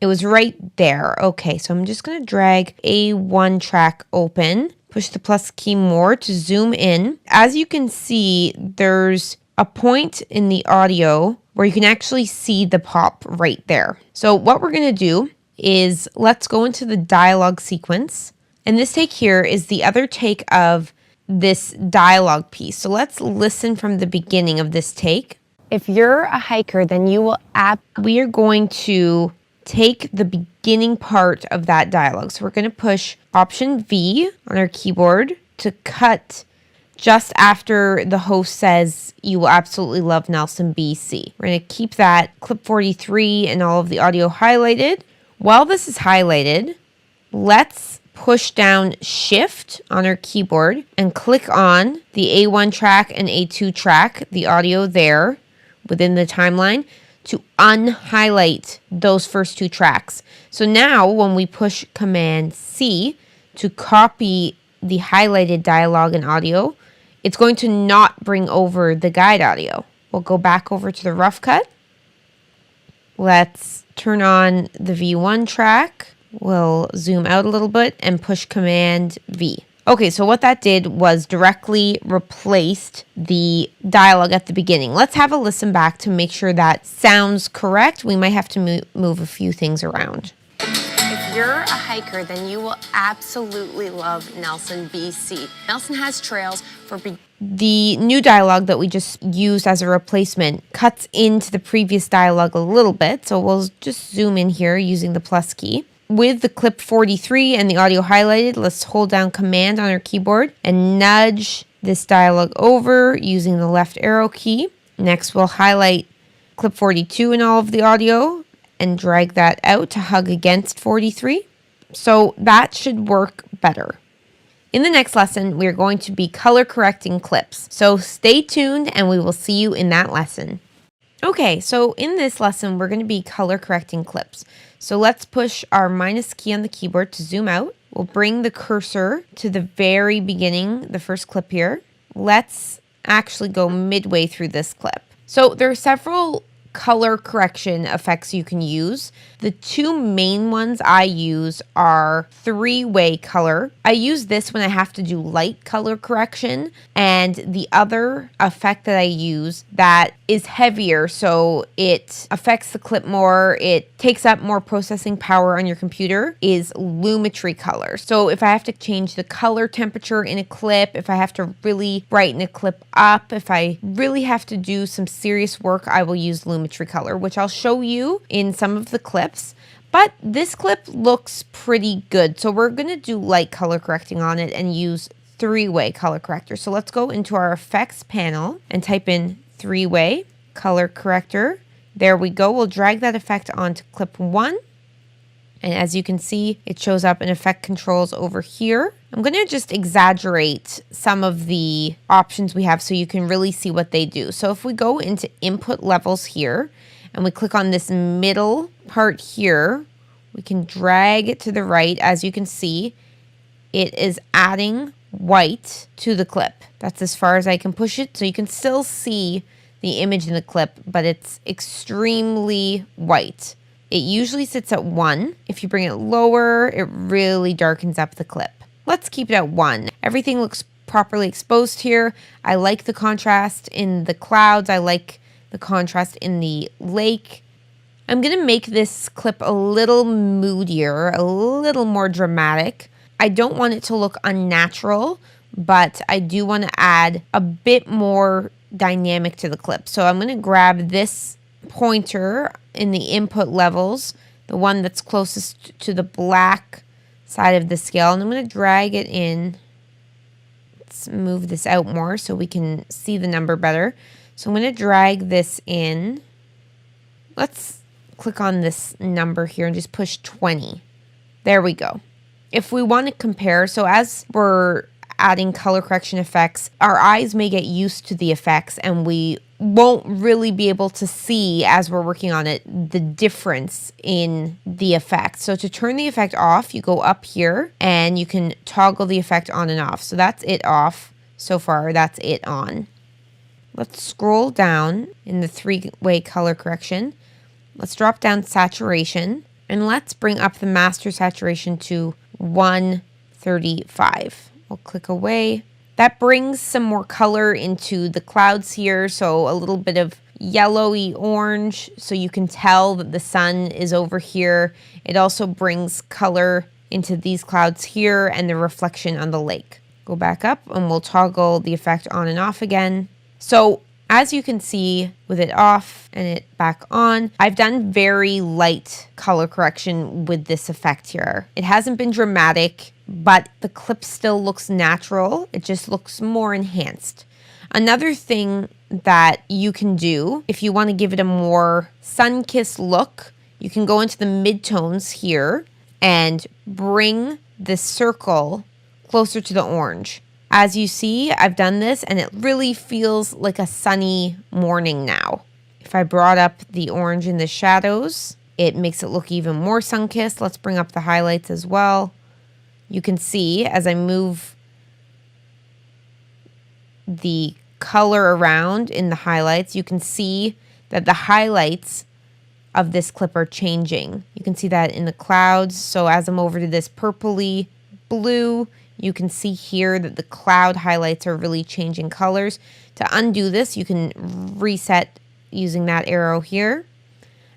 It was right there. Okay, so I'm just going to drag A1 track open, push the plus key more to zoom in. As you can see, there's a point in the audio where you can actually see the pop right there. So what we're going to do is let's go into the dialogue sequence. And this take here is the other take of this dialogue piece. So let's listen from the beginning of this take. If you're a hiker, then you will We are going to take the beginning part of that dialogue. So we're going to push Option V on our keyboard to cut just after the host says, "You will absolutely love Nelson, BC." We're going to keep that clip 43 and all of the audio highlighted. While this is highlighted, let's push down Shift on our keyboard and click on the A1 track and A2 track, the audio there within the timeline, to unhighlight those first two tracks. So now when we push Command C to copy the highlighted dialogue and audio, it's going to not bring over the guide audio. We'll go back over to the rough cut. Let's turn on the V1 track. We'll zoom out a little bit and push Command V. Okay, so what that did was directly replaced the dialogue at the beginning. Let's have a listen back to make sure that sounds correct. We might have to move a few things around. If you're a hiker, then you will absolutely love Nelson, BC. Nelson has trails for The new dialogue that we just used as a replacement cuts into the previous dialogue a little bit, so we'll just zoom in here using the plus key. With the clip 43 and the audio highlighted, let's hold down Command on our keyboard and nudge this dialogue over using the left arrow key. Next, we'll highlight clip 42 and all of the audio and drag that out to hug against 43. So that should work better. In the next lesson, we are going to be color correcting clips. So stay tuned and we will see you in that lesson. Okay, so in this lesson, we're going to be color correcting clips. So let's push our minus key on the keyboard to zoom out. We'll bring the cursor to the very beginning, the first clip here. Let's actually go midway through this clip. So there are several color correction effects you can use. The two main ones I use are three-way color. I use this when I have to do light color correction, and the other effect that I use that is heavier, so it affects the clip more, it takes up more processing power on your computer, is lumetri color. So if I have to change the color temperature in a clip, if I have to really brighten a clip up, if I really have to do some serious work, I will use lumetri color, which I'll show you in some of the clips. But this clip looks pretty good, so we're going to do light color correcting on it and use three-way color corrector. So let's go into our effects panel and type in three-way color corrector. There we go. We'll drag that effect onto clip 1. And as you can see, it shows up in effect controls over here. I'm going to just exaggerate some of the options we have so you can really see what they do. So if we go into input levels here and we click on this middle part here, we can drag it to the right. As you can see, it is adding white to the clip. That's as far as I can push it. So you can still see the image in the clip, but it's extremely white. It usually sits at 1. If you bring it lower, it really darkens up the clip. Let's keep it at 1. Everything looks properly exposed here. I like the contrast in the clouds. I like the contrast in the lake. I'm going to make this clip a little moodier, a little more dramatic. I don't want it to look unnatural, but I do want to add a bit more dynamic to the clip. So I'm going to grab this pointer in the input levels, the one that's closest to the black side of the scale, and I'm going to drag it in. Let's move this out more so we can see the number better. So I'm going to drag this in. Let's click on this number here and just push 20. There we go. If we want to compare, so as we're adding color correction effects, our eyes may get used to the effects and we won't really be able to see as we're working on it the difference in the effect. So to turn the effect off, you go up here and you can toggle the effect on and off. So that's it off so far, that's it on. Let's scroll down in the 3-way color correction. Let's drop down saturation and let's bring up the master saturation to 135. We'll click away. That brings some more color into the clouds here, so a little bit of yellowy orange, so you can tell that the sun is over here. It also brings color into these clouds here and the reflection on the lake. Go back up and we'll toggle the effect on and off again. So as you can see with it off and it back on, I've done very light color correction with this effect here. It hasn't been dramatic, but the clip still looks natural. It just looks more enhanced. Another thing that you can do if you want to give it a more sun-kissed look, you can go into the midtones here and bring the circle closer to the orange. As you see, I've done this and it really feels like a sunny morning now. If I brought up the orange in the shadows, it makes it look even more sun-kissed. Let's bring up the highlights as well. You can see as I move the color around in the highlights, you can see that the highlights of this clip are changing. You can see that in the clouds. So as I'm over to this purpley blue, you can see here that the cloud highlights are really changing colors. To undo this, you can reset using that arrow here.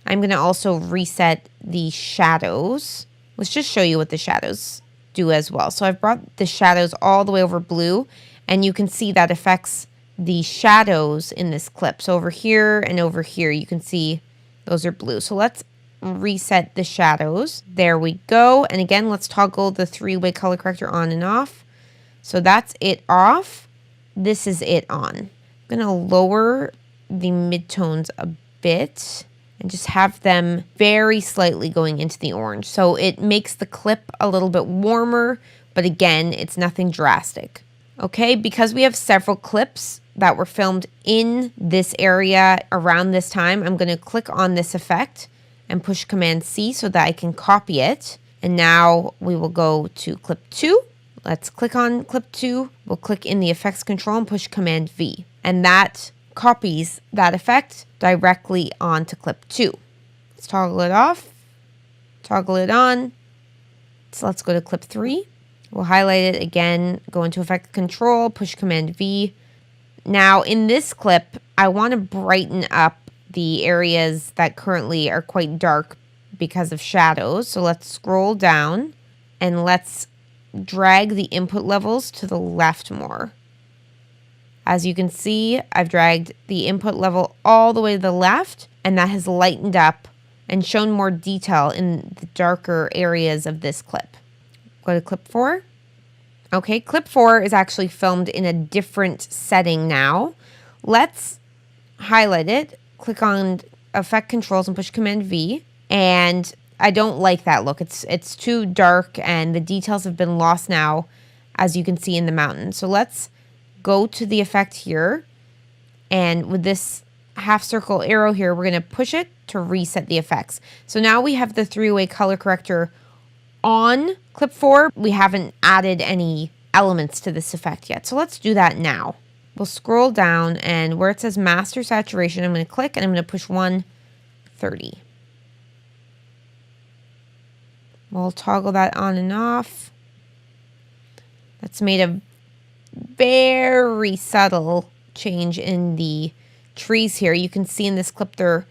I'm going to also reset the shadows. Let's just show you what the shadows do as well. So I've brought the shadows all the way over blue, and you can see that affects the shadows in this clip. So over here and over here, you can see those are blue. So let's reset the shadows. There we go. And again, let's toggle the 3-way color corrector on and off. So that's it off. This is it on. I'm going to lower the midtones a bit and just have them very slightly going into the orange. So it makes the clip a little bit warmer, but again, it's nothing drastic. Okay, because we have several clips that were filmed in this area around this time, I'm going to click on this effect and push Command C so that I can copy it. And now we will go to clip 2. Let's click on clip 2. We'll click in the effects control and push Command V. And that copies that effect directly onto clip 2. Let's toggle it off, toggle it on. So let's go to clip 3. We'll highlight it again, go into effect control, push Command V. Now in this clip, I want to brighten up the areas that currently are quite dark because of shadows. So let's scroll down and let's drag the input levels to the left more. As you can see, I've dragged the input level all the way to the left, and that has lightened up and shown more detail in the darker areas of this clip. Go to clip 4. Okay, clip 4 is actually filmed in a different setting now. Let's highlight it, click on effect controls and push Command V, and I don't like that look. It's too dark and the details have been lost now, as you can see in the mountain. So let's go to the effect here. And with this half circle arrow here, we're going to push it to reset the effects. So now we have the three-way color corrector on clip 4. We haven't added any elements to this effect yet. So let's do that now. We'll scroll down and where it says master saturation, I'm going to click and I'm going to push 130. We'll toggle that on and off. That's made a very subtle change in the trees here. You can see in this clip they're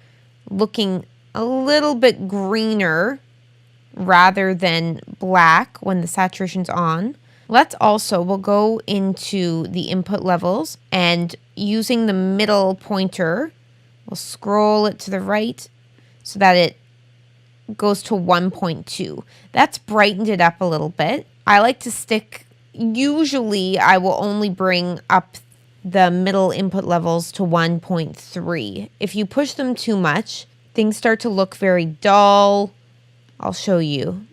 looking a little bit greener rather than black when the saturation's on. We'll go into the input levels and using the middle pointer, we'll scroll it to the right so that it goes to 1.2. That's brightened it up a little bit. I like to stick, usually I will only bring up the middle input levels to 1.3. If you push them too much, things start to look very dull. I'll show you.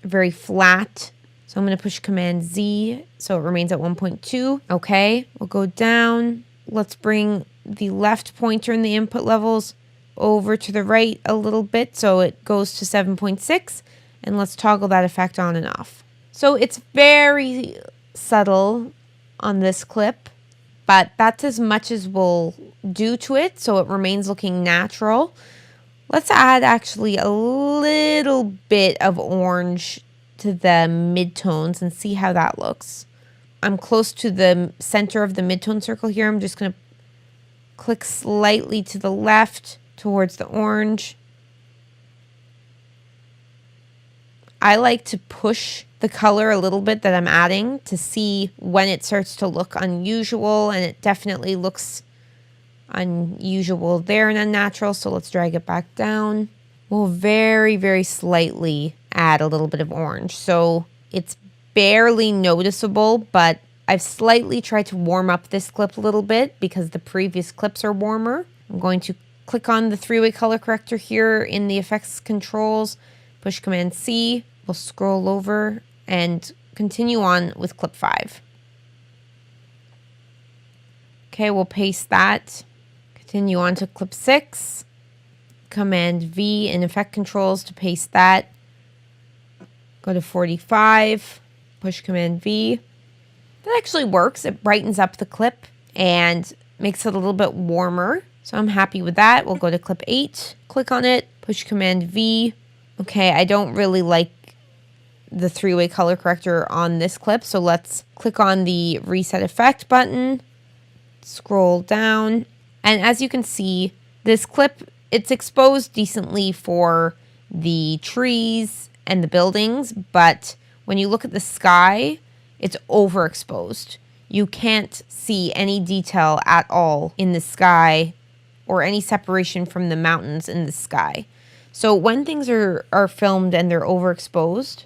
Very flat. So I'm going to push Command Z so it remains at 1.2. Okay, we'll go down. Let's bring the left pointer in the input levels over to the right a little bit so it goes to 7.6. And let's toggle that effect on and off. So it's very subtle on this clip, but that's as much as we'll do to it so it remains looking natural. Let's add actually a little bit of orange to the midtones and see how that looks. I'm close to the center of the midtone circle here. I'm just going to click slightly to the left towards the orange. I like to push the color a little bit that I'm adding to see when it starts to look unusual, and it definitely looks unusual there and unnatural, so let's drag it back down. We'll very, very slightly add a little bit of orange. So it's barely noticeable, but I've slightly tried to warm up this clip a little bit because the previous clips are warmer. I'm going to click on the three-way color corrector here in the effects controls, push Command C, we'll scroll over and continue on with clip 5. Okay, we'll paste that. Continue on to clip 6. Command V in effect controls to paste that. Go to 45, push Command V. That actually works. It brightens up the clip and makes it a little bit warmer. So I'm happy with that. We'll go to clip 8, click on it, push Command V. Okay, I don't really like the three-way color corrector on this clip, so let's click on the reset effect button, scroll down, and as you can see, this clip, it's exposed decently for the trees and the buildings, but when you look at the sky, it's overexposed. You can't see any detail at all in the sky or any separation from the mountains in the sky. So when things are filmed and they're overexposed,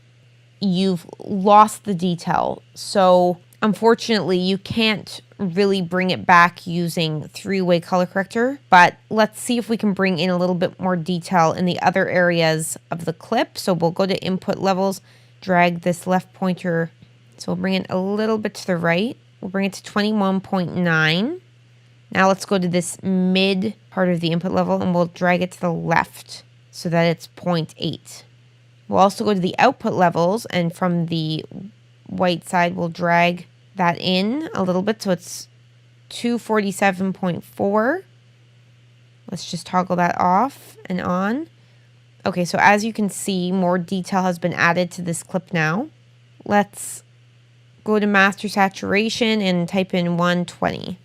you've lost the detail. So unfortunately, you can't really bring it back using three-way color corrector, but let's see if we can bring in a little bit more detail in the other areas of the clip. So we'll go to input levels, drag this left pointer. So we'll bring it a little bit to the right. We'll bring it to 21.9. Now let's go to this mid part of the input level and we'll drag it to the left so that it's 0.8. We'll also go to the output levels, and from the white side, we'll drag that in a little bit so it's 247.4. Let's just toggle that off and on. Okay, so as you can see, more detail has been added to this clip now. Let's go to master saturation and type in 120.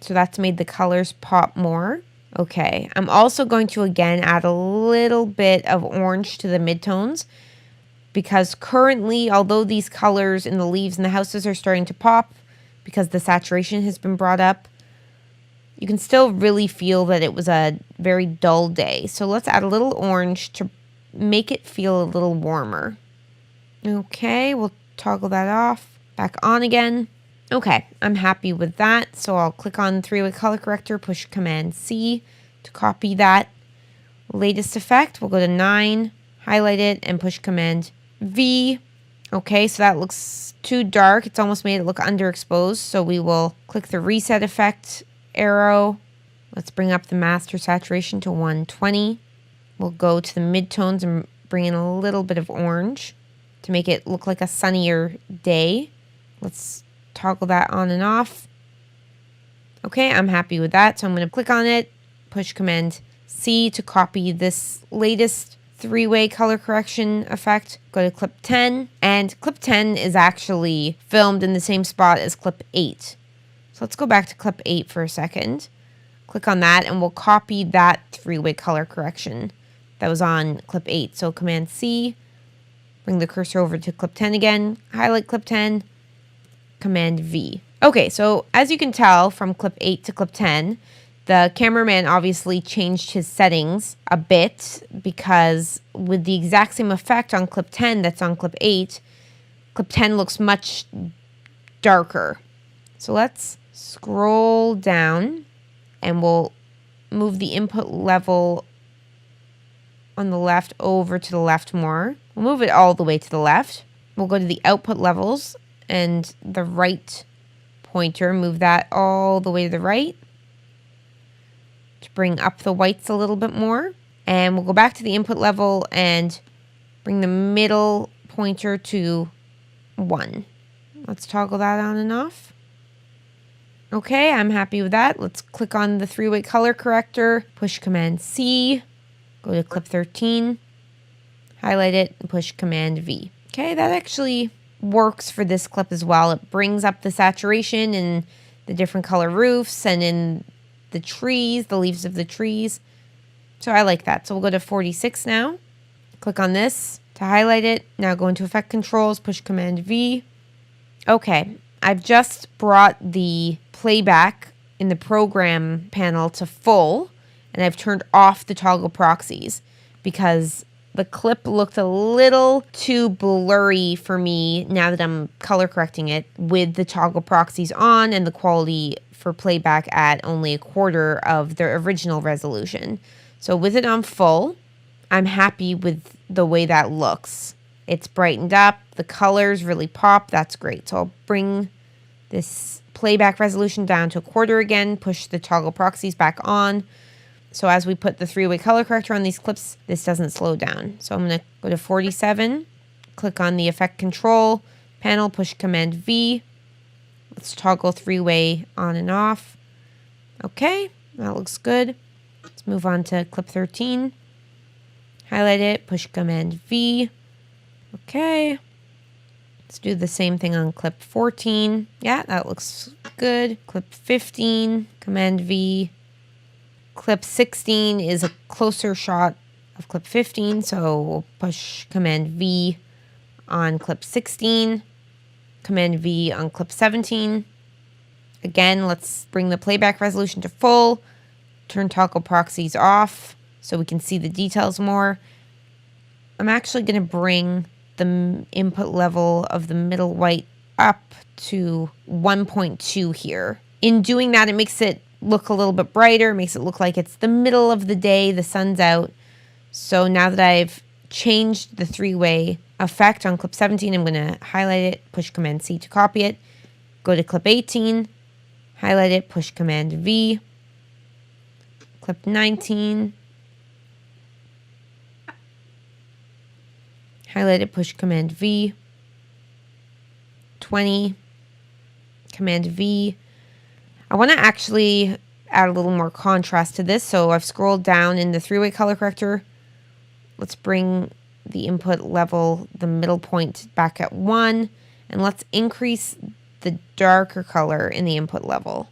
So that's made the colors pop more. Okay, I'm also going to again add a little bit of orange to the midtones because currently, although these colors in the leaves and the houses are starting to pop because the saturation has been brought up, you can still really feel that it was a very dull day. So let's add a little orange to make it feel a little warmer. Okay, we'll toggle that off, back on again. Okay, I'm happy with that, so I'll click on three-way color corrector, push Command C to copy that latest effect. We'll go to 9, highlight it, and push Command V. Okay, so that looks too dark. It's almost made it look underexposed. So we will click the reset effect arrow. Let's bring up the master saturation to 120. We'll go to the midtones and bring in a little bit of orange to make it look like a sunnier day. Let's toggle that on and off. Okay, I'm happy with that. So I'm going to click on it, push Command C to copy this latest 3-way color correction effect. Go to clip 10, and clip 10 is actually filmed in the same spot as clip 8. So let's go back to clip 8 for a second. Click on that, and we'll copy that 3-way color correction that was on clip 8. So Command C, bring the cursor over to clip 10 again, highlight clip 10, Command V. Okay, so as you can tell from clip 8 to clip 10, the cameraman obviously changed his settings a bit because with the exact same effect on clip 10 that's on clip 8, clip 10 looks much darker. So let's scroll down and we'll move the input level on the left over to the left more. We'll move it all the way to the left. We'll go to the output levels and the right pointer, move that all the way to the right to bring up the whites a little bit more. And we'll go back to the input level and bring the middle pointer to 1. Let's toggle that on and off. Okay, I'm happy with that. Let's click on the 3-way color corrector, push Command C, go to clip 13, highlight it, and push Command V. Okay, that actually works for this clip as well. It brings up the saturation in the different color roofs and in the trees, the leaves of the trees. So I like that. So we'll go to 46 now. Click on this to highlight it. Now go into Effect Controls, push Command V. Okay, I've just brought the playback in the program panel to full, and I've turned off the toggle proxies because the clip looked a little too blurry for me now that I'm color correcting it with the toggle proxies on and the quality for playback at only 1/4 of the original resolution. So with it on full, I'm happy with the way that looks. It's brightened up, the colors really pop, that's great. So I'll bring this playback resolution down to 1/4 again, push the toggle proxies back on. So as we put the 3-way color corrector on these clips, this doesn't slow down. So I'm going to go to 47, click on the Effect Control panel, push Command V. Let's toggle 3-way on and off. Okay, that looks good. Let's move on to clip 13. Highlight it, push Command V. Okay. Let's do the same thing on clip 14. Yeah, that looks good. Clip 15, Command V. Clip 16 is a closer shot of clip 15, so we'll push Command V on clip 16, Command V on clip 17. Again, let's bring the playback resolution to full, turn toggle proxies off so we can see the details more. I'm actually going to bring the input level of the middle white up to 1.2 here. In doing that, it makes it look a little bit brighter, makes it look like it's the middle of the day, the sun's out. So now that I've changed the 3-way effect on clip 17, I'm going to highlight it, push Command C to copy it, go to clip 18, highlight it, push Command V, clip 19, highlight it, push Command V, 20, Command V. I want to actually add a little more contrast to this, so I've scrolled down in the 3-way color corrector. Let's bring the input level, the middle point, back at 1, and let's increase the darker color in the input level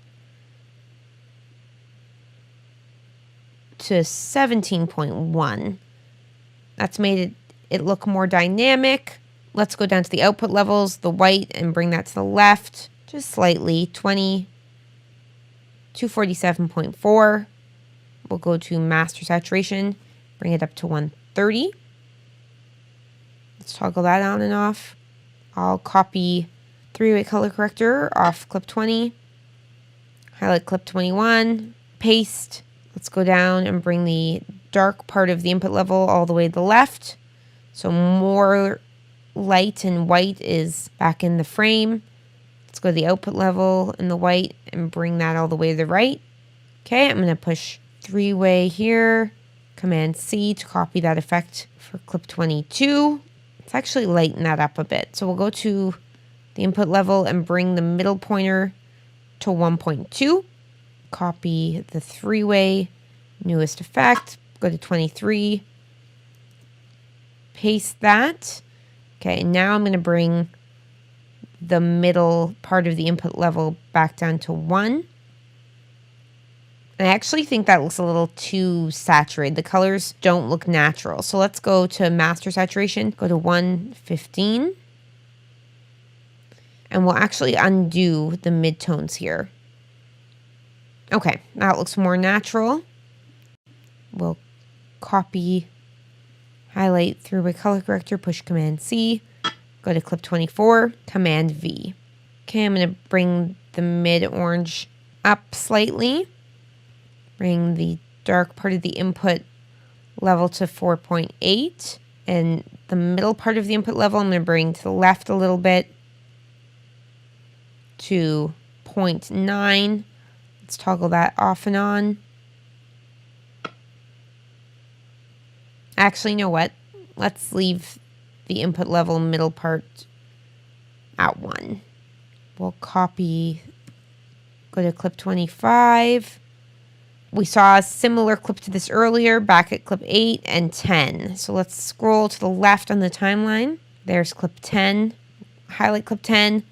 to 17.1. That's made it look more dynamic. Let's go down to the output levels, the white, and bring that to the left just slightly, 20. 247.4. We'll go to master saturation, bring it up to 130. Let's toggle that on and off. I'll copy 3-way color corrector off clip 20, highlight clip 21, paste. Let's go down and bring the dark part of the input level all the way to the left. So more light and white is back in the frame. Let's go to the output level in the white and bring that all the way to the right. Okay, I'm going to push 3-way here. Command C to copy that effect for clip 22. Let's actually lighten that up a bit. So we'll go to the input level and bring the middle pointer to 1.2. Copy the 3-way newest effect. Go to 23. Paste that. Okay, now I'm going to bring the middle part of the input level back down to 1. I actually think that looks a little too saturated. The colors don't look natural. So let's go to master saturation, go to 115. And we'll actually undo the midtones here. Okay, that looks more natural. We'll copy, highlight 3-way color corrector, push Command C, go to clip 24, Command V. Okay, I'm going to bring the mid-orange up slightly. Bring the dark part of the input level to 4.8. And the middle part of the input level, I'm going to bring to the left a little bit to 0.9. Let's toggle that off and on. Actually, you know what? Let's leave the input level middle part at 1. We'll copy, go to clip 25. We saw a similar clip to this earlier, back at clip 8 and 10. So let's scroll to the left on the timeline. There's clip 10. Highlight clip 10.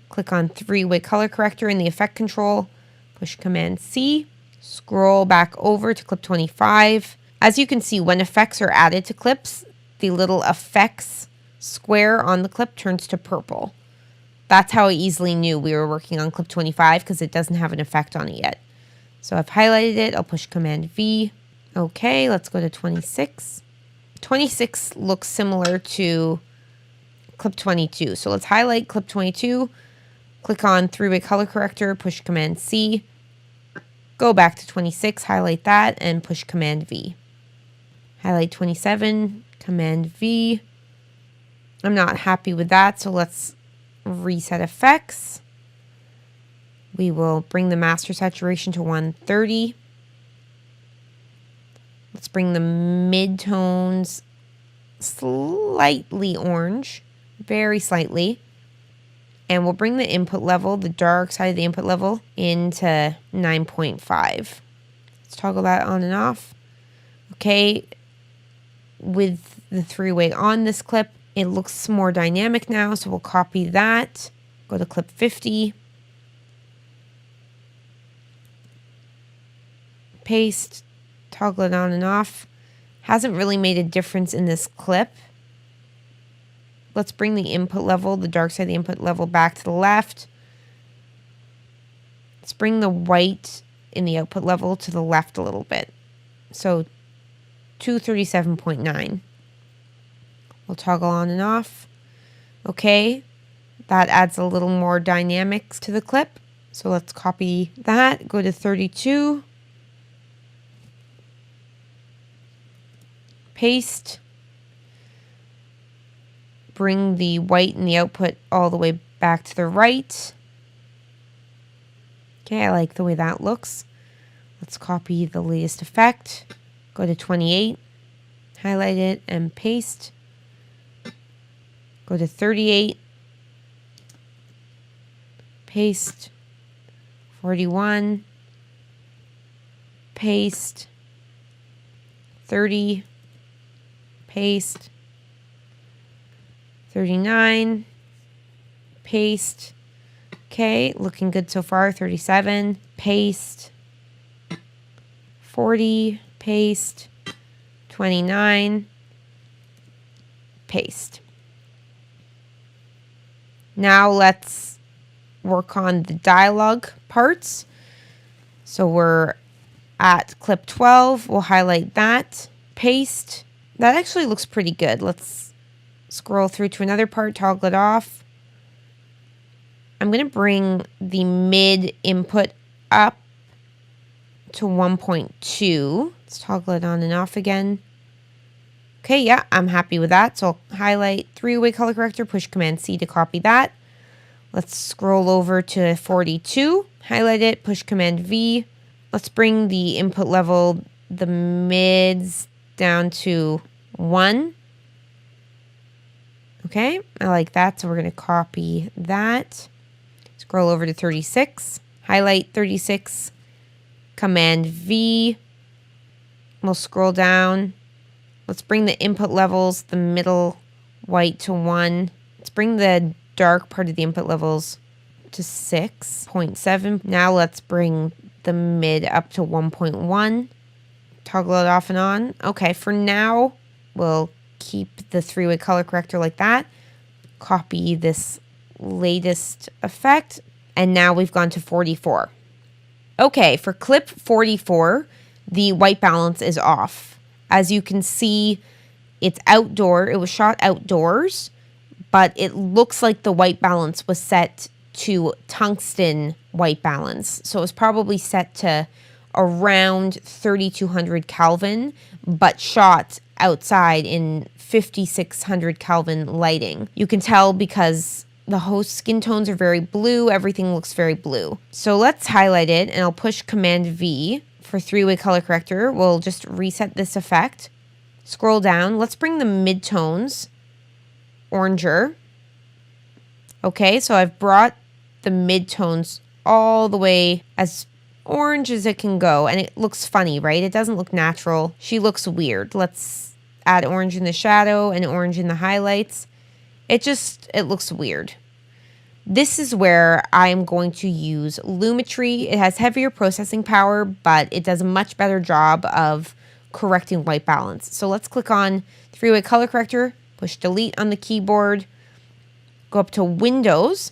Click on 3-way color corrector in the effect control. Push Command C. Scroll back over to clip 25. As you can see, when effects are added to clips, the little effects square on the clip turns to purple. That's how I easily knew we were working on clip 25 because it doesn't have an effect on it yet. So I've highlighted it. I'll push Command V. Okay, let's go to 26. 26 looks similar to clip 22. So let's highlight clip 22. Click on 3-way color corrector, push Command C. Go back to 26, highlight that, and push Command V. Highlight 27, Command V. I'm not happy with that, so let's reset effects. We will bring the master saturation to 130. Let's bring the midtones slightly orange, very slightly. And we'll bring the input level, the dark side of the input level, into 9.5. Let's toggle that on and off. Okay, with the 3-way on this clip, it looks more dynamic now, so we'll copy that. Go to clip 50. Paste, toggle it on and off. Hasn't really made a difference in this clip. Let's bring the input level, the dark side of the input level, back to the left. Let's bring the white in the output level to the left a little bit. So 237.9. We'll toggle on and off. Okay, that adds a little more dynamics to the clip. So let's copy that, go to 32. Paste. Bring the white in the output all the way back to the right. Okay, I like the way that looks. Let's copy the latest effect. Go to 28, highlight it, and paste. Go to 38, paste. 41, paste. 30, paste. 39, paste. Okay, looking good so far. 37, paste. 40, paste. 29, paste. Now let's work on the dialogue parts. So we're at clip 12. We'll highlight that, paste. That actually looks pretty good. Let's scroll through to another part, toggle it off. I'm going to bring the mid input up to 1.2. Let's toggle it on and off again. Okay, yeah, I'm happy with that. So I'll highlight three-way color corrector, push Command C to copy that. Let's scroll over to 42, highlight it, push Command V. Let's bring the input level, the mids down to 1. Okay, I like that, so we're going to copy that. Scroll over to 36, highlight 36, Command V. We'll scroll down. Let's bring the input levels, the middle white to 1. Let's bring the dark part of the input levels to 6.7. Now let's bring the mid up to 1.1. Toggle it off and on. Okay, for now, we'll keep the three-way color corrector like that. Copy this latest effect. And now we've gone to 44. Okay, for clip 44, the white balance is off. As you can see, it's outdoor. It was shot outdoors, but it looks like the white balance was set to tungsten white balance. So it was probably set to around 3200 Kelvin, but shot outside in 5600 Kelvin lighting. You can tell because the host skin tones are very blue. Everything looks very blue. So let's highlight it, and I'll push Command V for three-way color corrector. We'll just reset this effect. Scroll down. Let's bring the midtones oranger. Okay, so I've brought the midtones all the way as orange as it can go, and it looks funny, right? It doesn't look natural. She looks weird. Let's add orange in the shadow and orange in the highlights. It looks weird. This is where I'm going to use Lumetri. It has heavier processing power, but it does a much better job of correcting white balance. So let's click on three-way color corrector, push delete on the keyboard, go up to Windows,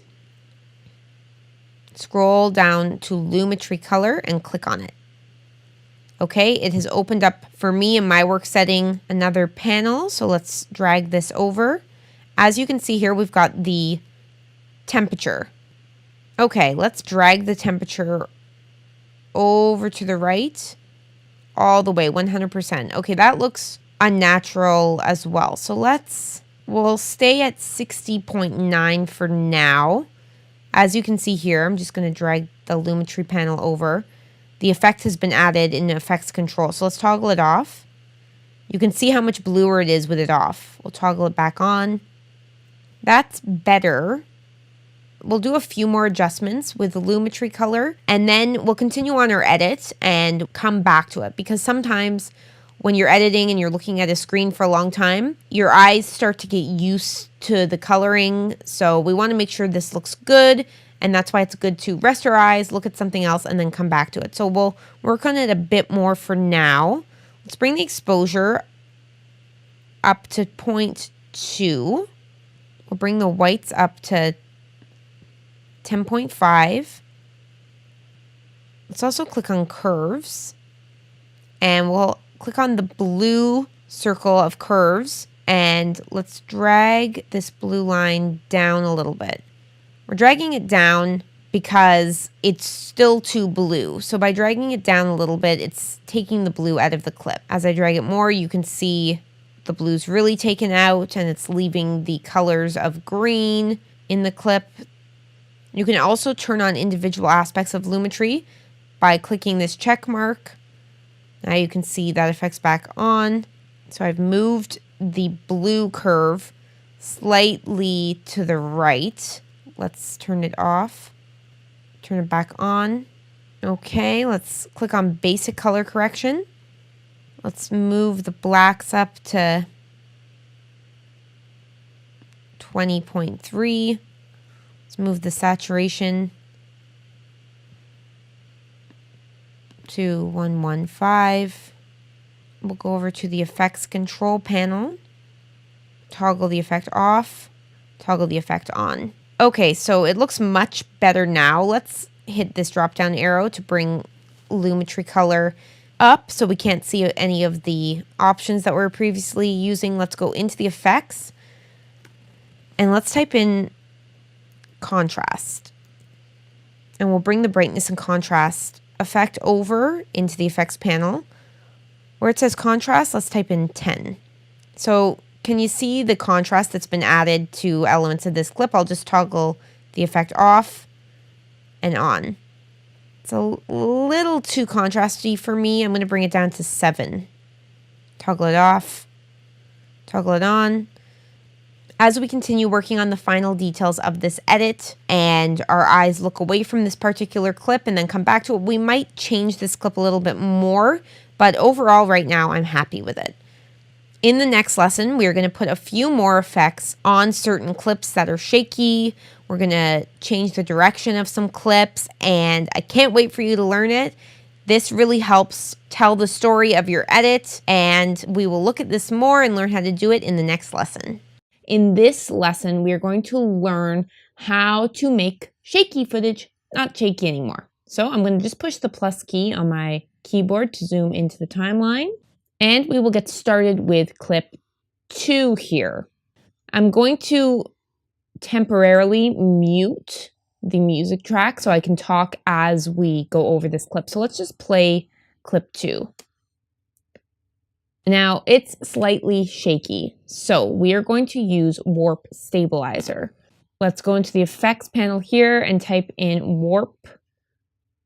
scroll down to Lumetri color and click on it. Okay, it has opened up for me in my work setting another panel. So let's drag this over. As you can see here, we've got the temperature. Okay, let's drag the temperature over to the right, all the way, 100%. Okay, that looks unnatural as well. So we'll stay at 60.9 for now. As you can see here, I'm just going to drag the Lumetri panel over. The effect has been added in effects control. So let's toggle it off. You can see how much bluer it is with it off. We'll toggle it back on. That's better. We'll do a few more adjustments with the Lumetri color, and then we'll continue on our edit and come back to it, because sometimes when you're editing and you're looking at a screen for a long time, your eyes start to get used to the coloring. So we want to make sure this looks good, and that's why it's good to rest our eyes, look at something else, and then come back to it. So we'll work on it a bit more for now. Let's bring the exposure up to 0.2. We'll bring the whites up to 10.5. Let's also click on curves, and we'll click on the blue circle of curves, and let's drag this blue line down a little bit. We're dragging it down because it's still too blue. So by dragging it down a little bit, it's taking the blue out of the clip. As I drag it more, you can see the blue's really taken out, and it's leaving the colors of green in the clip. You can also turn on individual aspects of Lumetri by clicking this check mark. Now you can see that effect's back on. So I've moved the blue curve slightly to the right. Let's turn it off. Turn it back on. Okay, let's click on basic color correction. Let's move the blacks up to 20.3. Let's move the saturation to 115. We'll go over to the effects control panel, toggle the effect off, toggle the effect on. Okay, so it looks much better now. Let's hit this drop down arrow to bring Lumetri color up so we can't see any of the options that we were previously using. Let's go into the effects and let's type in contrast, and we'll bring the brightness and contrast effect over into the effects panel. Where it says contrast, let's type in 10. So can you see the contrast that's been added to elements of this clip? I'll just toggle the effect off and on. It's a little too contrasty for me. I'm going to bring it down to 7. Toggle it off, toggle it on. As we continue working on the final details of this edit and our eyes look away from this particular clip and then come back to it, we might change this clip a little bit more, but overall right now I'm happy with it. In the next lesson, we're going to put a few more effects on certain clips that are shaky. We're going to change the direction of some clips, and I can't wait for you to learn it. This really helps tell the story of your edit, and we will look at this more and learn how to do it in the next lesson. In this lesson, we are going to learn how to make shaky footage not shaky anymore. So I'm going to just push the plus key on my keyboard to zoom into the timeline. And we will get started with clip 2 here. I'm going to temporarily mute the music track so I can talk as we go over this clip. So let's just play clip 2. Now it's slightly shaky, so we are going to use Warp Stabilizer. Let's go into the effects panel here and type in Warp.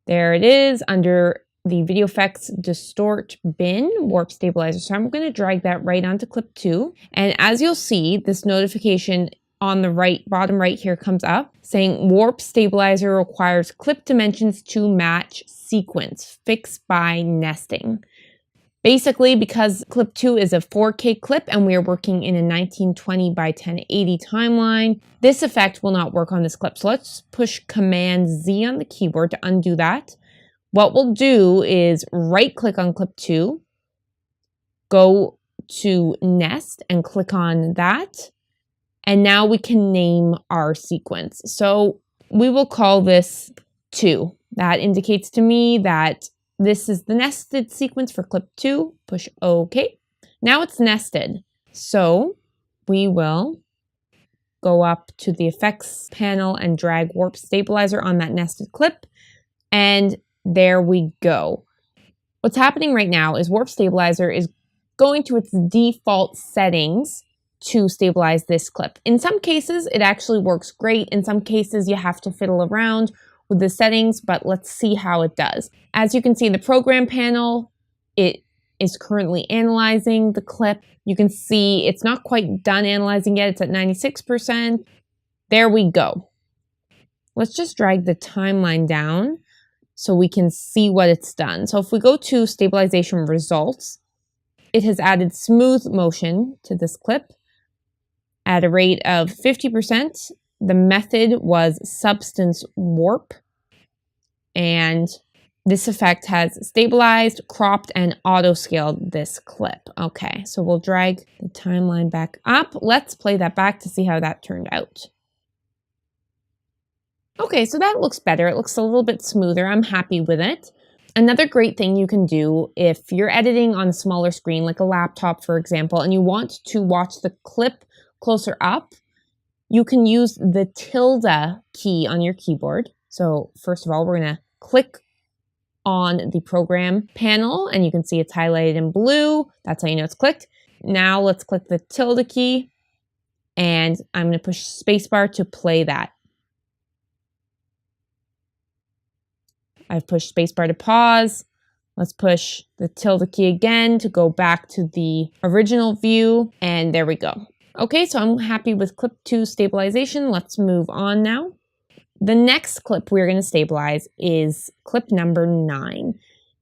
There it is under the Video Effects Distort bin, Warp Stabilizer. So I'm going to drag that right onto clip 2. And as you'll see, this notification on the right, bottom right here comes up saying Warp Stabilizer requires clip dimensions to match sequence, fixed by nesting. Basically, because clip 2 is a 4K clip and we are working in a 1920 by 1080 timeline, this effect will not work on this clip. So let's push Command Z on the keyboard to undo that. What we'll do is right click on clip 2, go to nest and click on that. And now we can name our sequence. So we will call this 2. That indicates to me that this is the nested sequence for clip 2. Push OK. Now it's nested. So we will go up to the effects panel and drag Warp Stabilizer on that nested clip. And there we go. What's happening right now is Warp Stabilizer is going to its default settings to stabilize this clip. In some cases, it actually works great. In some cases, you have to fiddle around with the settings, but let's see how it does. As you can see in the program panel, it is currently analyzing the clip. You can see it's not quite done analyzing yet. It's at 96%. There we go. Let's just drag the timeline down so we can see what it's done. So if we go to stabilization results, it has added smooth motion to this clip at a rate of 50%. The method was substance warp, and this effect has stabilized, cropped, and auto-scaled this clip. Okay, so we'll drag the timeline back up. Let's play that back to see how that turned out. Okay, so that looks better. It looks a little bit smoother. I'm happy with it. Another great thing you can do if you're editing on a smaller screen, like a laptop, for example, and you want to watch the clip closer up, you can use the tilde key on your keyboard. So first of all, we're going to click on the program panel and you can see it's highlighted in blue. That's how you know it's clicked. Now let's click the tilde key and I'm going to push spacebar to play that. I've pushed spacebar to pause. Let's push the tilde key again to go back to the original view, and there we go. Okay, so I'm happy with clip 2 stabilization. Let's move on now. The next clip we're going to stabilize is clip number 9.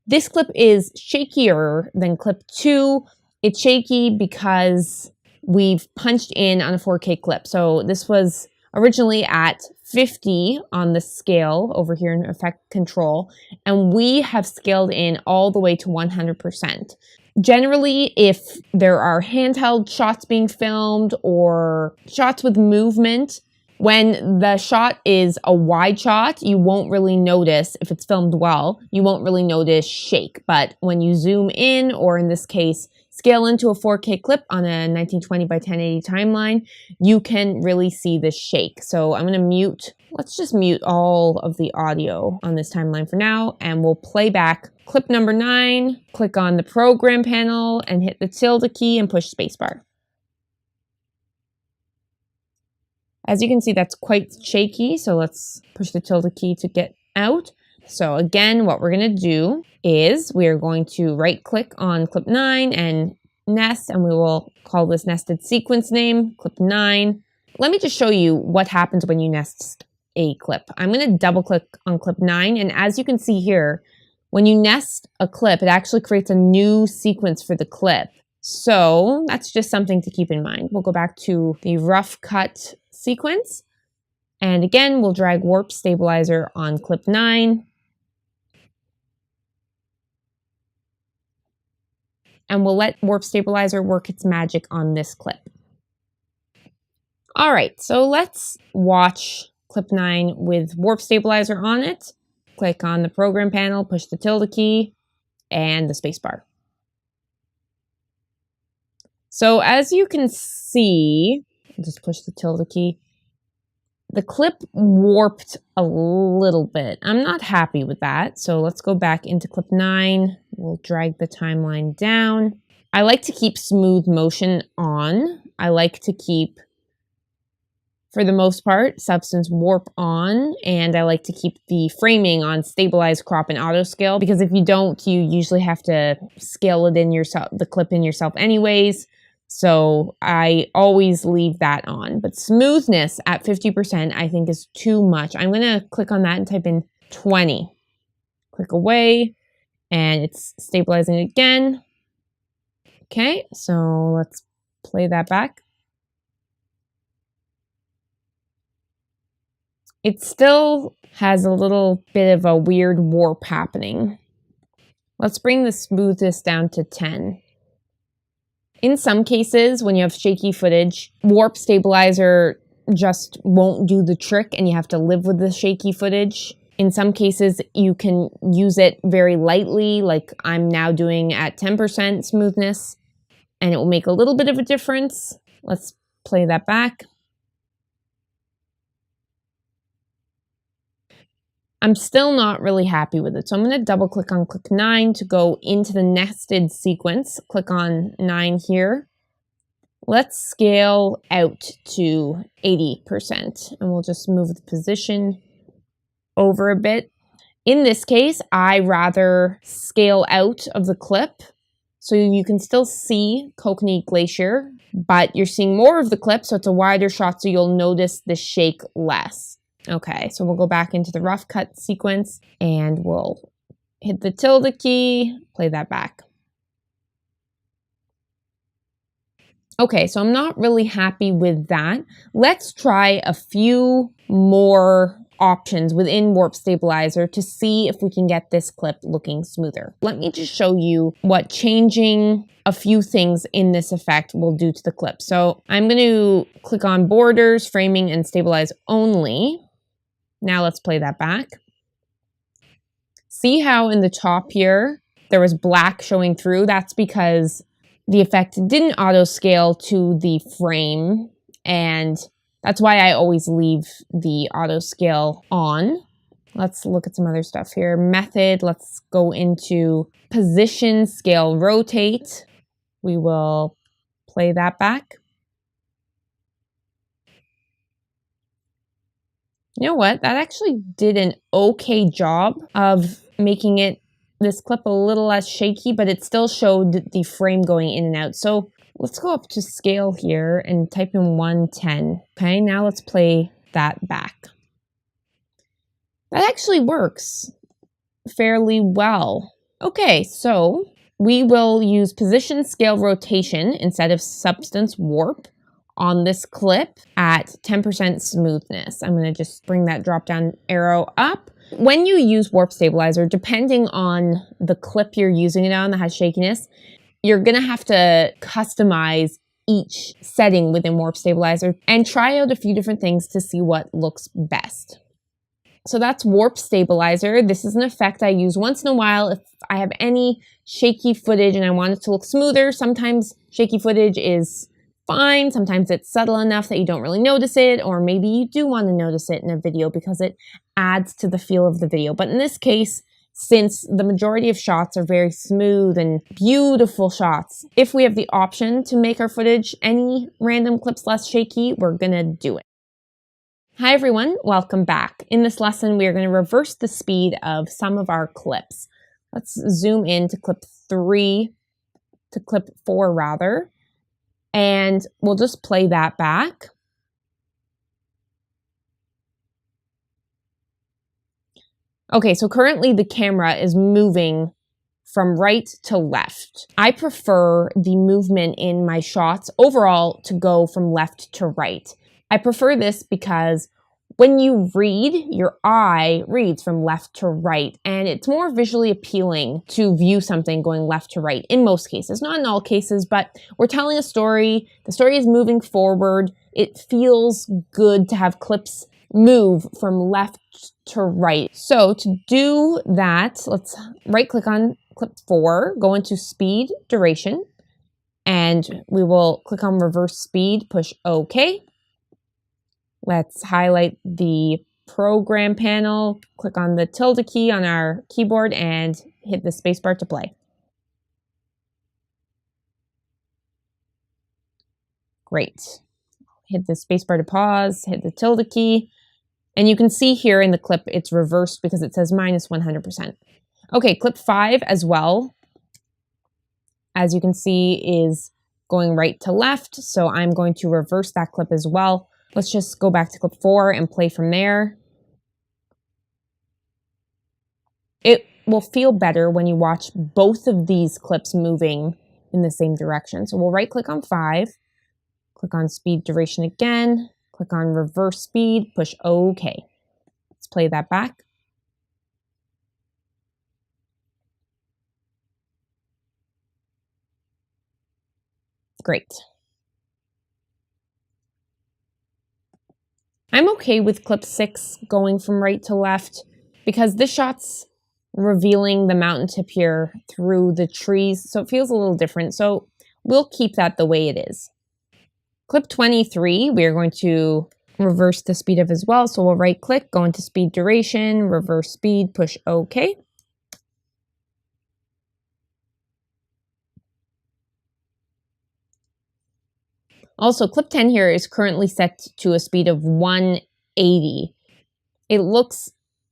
This clip is shakier than clip 2. It's shaky because we've punched in on a 4K clip. So this was originally at 50 on the scale over here in effect control, and we have scaled in all the way to 100%. Generally, if there are handheld shots being filmed or shots with movement, when the shot is a wide shot, you won't really notice, if it's filmed well, you won't really notice shake. But when you zoom in, or in this case, scale into a 4K clip on a 1920 by 1080 timeline, you can really see the shake. So I'm going to mute, let's just mute all of the audio on this timeline for now, and we'll play back clip number 9, click on the program panel and hit the tilde key and push spacebar. As you can see, that's quite shaky, so let's push the tilde key to get out. So again, what we're going to do is we are going to right click on clip 9 and nest, and we will call this nested sequence name, clip 9. Let me just show you what happens when you nest a clip. I'm going to double click on clip 9, and as you can see here, when you nest a clip, it actually creates a new sequence for the clip. So that's just something to keep in mind. We'll go back to the rough cut sequence, and again, we'll drag warp stabilizer on clip 9. And we'll let warp stabilizer work its magic on this clip. All right, so let's watch clip 9 with warp stabilizer on it. Click on the program panel, push the tilde key and the space bar. So as you can see, I'll just push the tilde key. The clip warped a little bit. I'm not happy with that. So let's go back into clip 9. We'll drag the timeline down. I like to keep smooth motion on. I like to keep, for the most part, substance warp on. And I like to keep the framing on stabilize, crop, and auto scale. Because if you don't, you usually have to scale it in yourself, the clip in yourself anyways. So I always leave that on, but smoothness at 50% I think is too much. I'm going to click on that and type in 20. Click away and it's stabilizing again. Okay, so let's play that back. It still has a little bit of a weird warp happening. Let's bring the smoothness down to 10. In some cases, when you have shaky footage, warp stabilizer just won't do the trick and you have to live with the shaky footage. In some cases, you can use it very lightly, like I'm now doing at 10% smoothness, and it will make a little bit of a difference. Let's play that back. I'm still not really happy with it. So I'm going to double click on clip 9 to go into the nested sequence. Click on 9 here. Let's scale out to 80% and we'll just move the position over a bit. In this case, I rather scale out of the clip so you can still see Kokanee Glacier, but you're seeing more of the clip, so it's a wider shot so you'll notice the shake less. Okay, so we'll go back into the rough cut sequence and we'll hit the tilde key, play that back. Okay, so I'm not really happy with that. Let's try a few more options within Warp Stabilizer to see if we can get this clip looking smoother. Let me just show you what changing a few things in this effect will do to the clip. So I'm going to click on Borders, Framing, and Stabilize Only. Now let's play that back. See how in the top here, there was black showing through? That's because the effect didn't auto scale to the frame, and that's why I always leave the auto scale on. Let's look at some other stuff here. Method, let's go into position, scale, rotate. We will play that back. You know what? That actually did an okay job of making this clip a little less shaky, but it still showed the frame going in and out. So let's go up to scale here and type in 110. Okay, now let's play that back. That actually works fairly well. Okay, so we will use position, scale, rotation instead of substance warp on this clip at 10% smoothness. I'm going to just bring that drop down arrow up. When you use Warp Stabilizer, depending on the clip you're using it on that has shakiness, you're going to have to customize each setting within Warp Stabilizer and try out a few different things to see what looks best. So that's Warp Stabilizer. This is an effect I use once in a while if I have any shaky footage and I want it to look smoother. Sometimes shaky footage is fine. Sometimes it's subtle enough that you don't really notice it, or maybe you do want to notice it in a video because it adds to the feel of the video. But in this case, since the majority of shots are very smooth and beautiful shots, if we have the option to make our footage any random clips less shaky, we're gonna do it. Hi everyone, welcome back. In this lesson, we are going to reverse the speed of some of our clips. Let's zoom in to clip 4 rather, and we'll just play that back. Okay, so currently the camera is moving from right to left. I prefer the movement in my shots overall to go from left to right. I prefer this because when you read, your eye reads from left to right, and it's more visually appealing to view something going left to right in most cases. Not in all cases, but we're telling a story. The story is moving forward. It feels good to have clips move from left to right. So to do that, let's right click on clip 4, go into speed duration, and we will click on reverse speed, push OK. Let's highlight the program panel, click on the tilde key on our keyboard, and hit the spacebar to play. Great. Hit the spacebar to pause, hit the tilde key, and you can see here in the clip it's reversed because it says minus 100%. Okay, clip 5 as well, as you can see, is going right to left, so I'm going to reverse that clip as well. Let's just go back to clip 4 and play from there. It will feel better when you watch both of these clips moving in the same direction. So we'll right click on 5, click on speed duration again, click on reverse speed, push OK. Let's play that back. Great. I'm okay with clip 6 going from right to left because this shot's revealing the mountain tip here through the trees, so it feels a little different. So we'll keep that the way it is. Clip 23, we are going to reverse the speed of as well. So we'll right click, go into speed duration, reverse speed, push OK. Also, clip 10 here is currently set to a speed of 180. It looks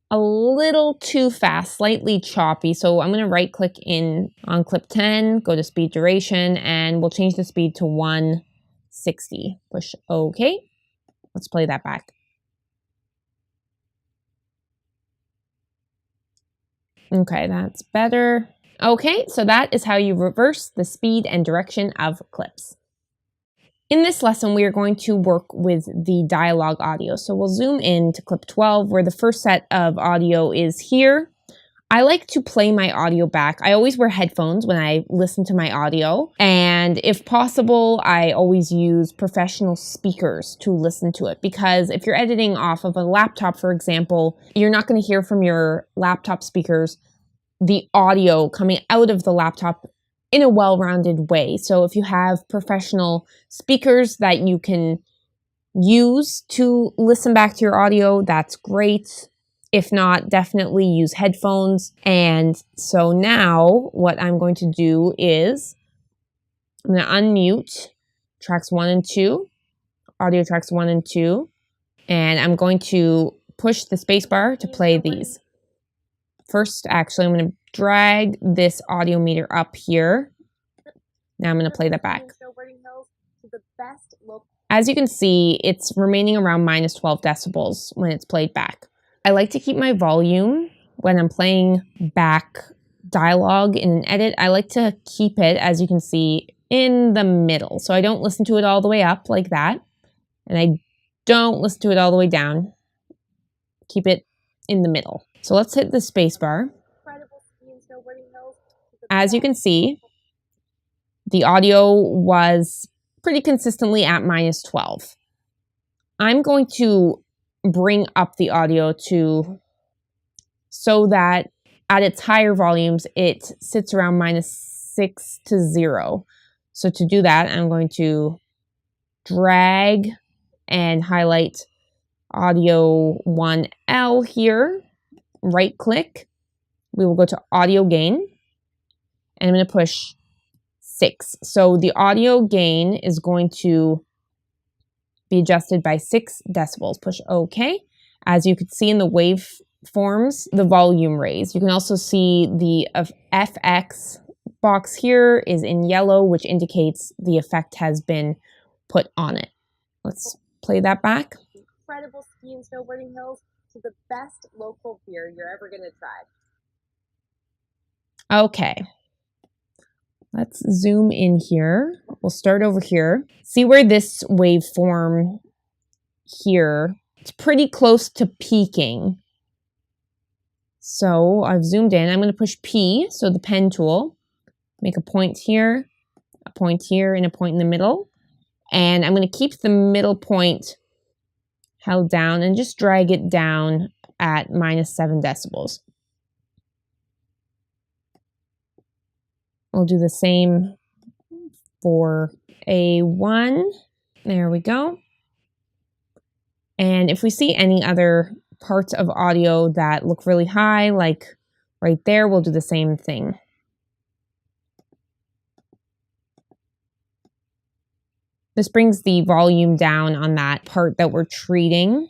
a little too fast, slightly choppy. So I'm going to right click in on clip 10, go to speed duration, and we'll change the speed to 160. Push OK. Let's play that back. Okay, that's better. Okay, so that is how you reverse the speed and direction of clips. In this lesson, we are going to work with the dialogue audio. So we'll zoom in to clip 12, where the first set of audio is here. I like to play my audio back. I always wear headphones when I listen to my audio. And if possible, I always use professional speakers to listen to it. Because if you're editing off of a laptop, for example, you're not going to hear from your laptop speakers the audio coming out of the laptop in a well-rounded way. So if you have professional speakers that you can use to listen back to your audio, that's great. If not, definitely use headphones. And so now what I'm going to do is I'm going to unmute tracks 1 and 2, audio tracks 1 and 2, and I'm going to push the spacebar to play these. First, actually, I'm going to drag this audio meter up here. Now I'm going to play that back. As you can see, it's remaining around minus 12 decibels when it's played back. I like to keep my volume when I'm playing back dialogue in an edit. I like to keep it, as you can see, in the middle. So I don't listen to it all the way up like that. And I don't listen to it all the way down. Keep it in the middle. So let's hit the space bar. As you can see, the audio was pretty consistently at minus 12. I'm going to bring up the audio so that at its higher volumes, it sits around minus 6 to 0. So to do that, I'm going to drag and highlight audio 1L here, right click. We will go to audio gain, and I'm going to push 6. So the audio gain is going to be adjusted by 6 decibels. Push OK. As you can see in the waveforms, the volume raised. You can also see the FX box here is in yellow, which indicates the effect has been put on it. Let's play that back. Incredible ski and snowboarding hills to the best local beer you're ever going to try. Okay. Let's zoom in here. We'll start over here. See where this waveform here, it's pretty close to peaking. So I've zoomed in. I'm going to push P, so the pen tool. Make a point here, and a point in the middle. And I'm going to keep the middle point held down and just drag it down at -7 decibels. We'll do the same for A1. There we go. And if we see any other parts of audio that look really high, like right there, we'll do the same thing. This brings the volume down on that part that we're treating.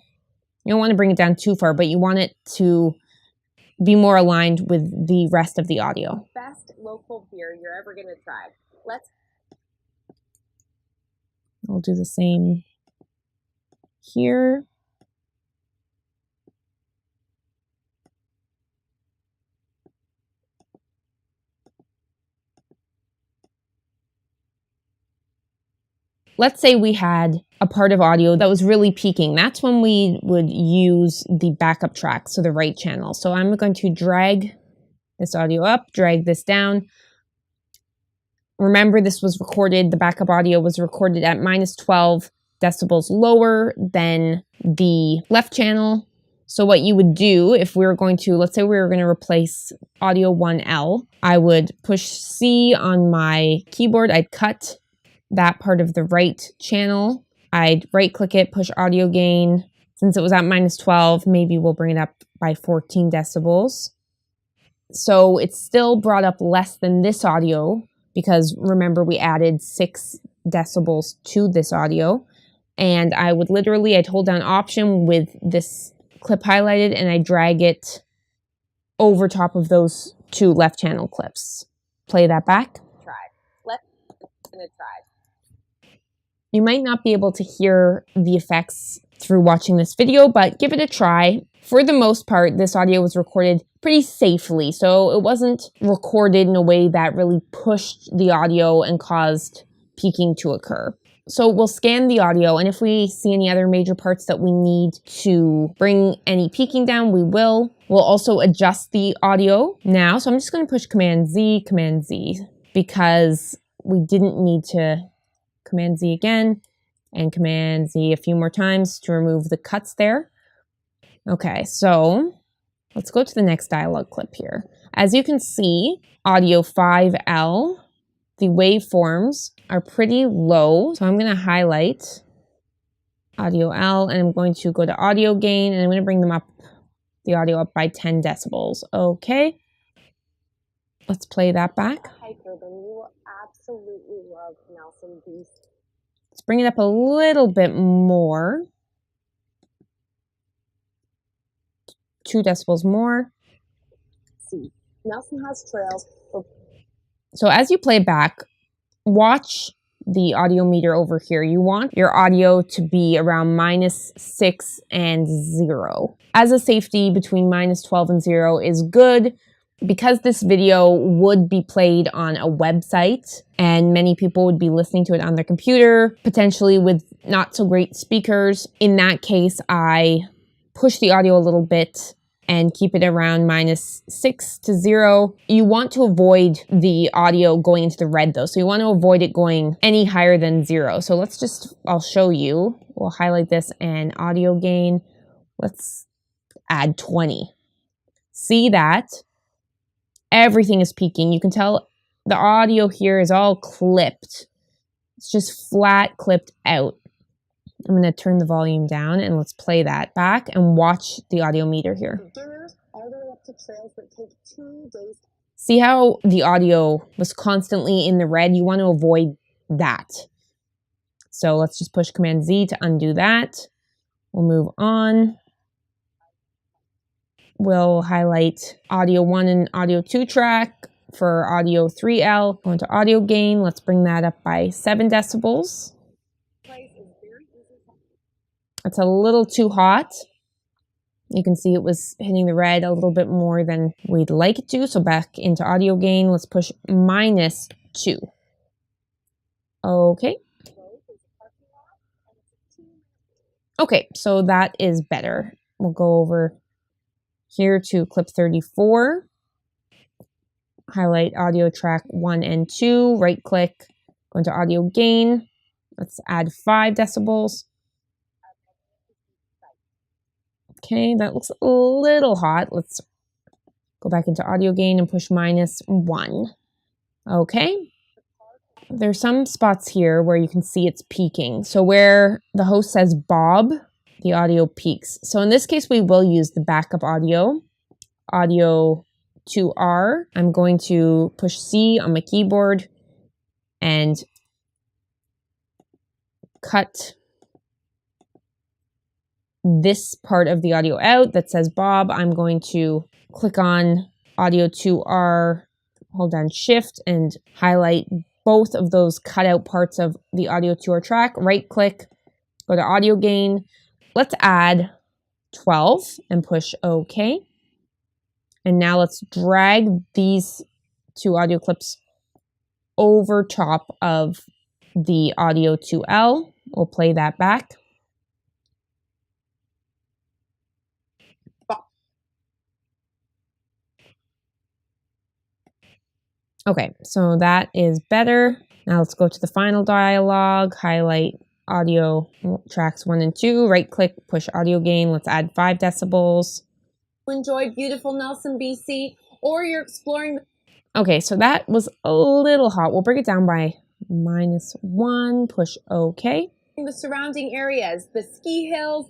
You don't want to bring it down too far, but you want it to be more aligned with the rest of the audio. Best local beer you're ever going to try. We'll do the same here. Let's say we had a part of audio that was really peaking. That's when we would use the backup track, so the right channel. So I'm going to drag this audio up, drag this down. Remember, this was recorded, the backup audio was recorded at -12 decibels lower than the left channel. So what you would do if we were going to, let's say we were going to replace audio 1L, I would push C on my keyboard, I'd cut that part of the right channel. I'd right click it, push audio gain. Since it was at -12, maybe we'll bring it up by 14 decibels. So it's still brought up less than this audio because remember we added 6 decibels to this audio. And I would literally, I'd hold down Option with this clip highlighted and I drag it over top of those 2 left channel clips. Play that back. You might not be able to hear the effects through watching this video, but give it a try. For the most part, this audio was recorded pretty safely, so it wasn't recorded in a way that really pushed the audio and caused peaking to occur. So we'll scan the audio, and if we see any other major parts that we need to bring any peaking down, we will. We'll also adjust the audio now. So I'm just going to push Command Z, because we didn't need to Command Z again, and Command Z a few more times to remove the cuts there. Okay, so let's go to the next dialogue clip here. As you can see, audio 5L, the waveforms are pretty low. So I'm going to highlight audio L, and I'm going to go to audio gain, and I'm going to bring them up, the audio up by 10 decibels. Okay, let's play that back. Hiker, then you will absolutely love Nelson Beast. Let's bring it up a little bit more. 2 decibels more. See, Nelson has trails. So as you play back, watch the audio meter over here. You want your audio to be around -6 and 0. As a safety, between -12 and 0 is good. Because this video would be played on a website and many people would be listening to it on their computer, potentially with not so great speakers, in that case, I push the audio a little bit and keep it around -6 to 0. You want to avoid the audio going into the red though. So you want to avoid it going any higher than 0. So let's just, I'll show you. We'll highlight this and audio gain. Let's add 20. See that? Everything is peaking. You can tell the audio here is all clipped. It's just flat clipped out. I'm going to turn the volume down and let's play that back and watch the audio meter here. Beginners all the way up to trails that take 2 days. See how the audio was constantly in the red? You want to avoid that. So let's just push Command Z to undo that. We'll move on. We'll highlight audio 1 and audio 2 track for audio 3L. Go into audio gain. Let's bring that up by 7 decibels. It's a little too hot. You can see it was hitting the red a little bit more than we'd like it to. So back into audio gain, let's push -2. Okay. Okay, so that is better. We'll go over here to clip 34. Highlight audio track 1 and 2. Right click, go into audio gain. Let's add 5 decibels. Okay, that looks a little hot. Let's go back into audio gain and push -1. Okay. There's some spots here where you can see it's peaking. So where the host says Bob, the audio peaks. So in this case, we will use the backup audio, audio 2R. I'm going to push C on my keyboard and cut this part of the audio out that says Bob. I'm going to click on audio 2R, hold down Shift and highlight both of those cut out parts of the audio 2R track. Right click, go to audio gain. Let's add 12 and push OK. And now let's drag these 2 audio clips over top of the audio 2L. We'll play that back. Okay, so that is better. Now let's go to the final dialogue, highlight audio tracks 1 and 2, right click, push audio gain. Let's add 5 decibels. Enjoy beautiful Nelson, BC, or you're exploring. Okay, so that was a little hot. We'll bring it down by -1, push OK. The surrounding areas, the ski hills.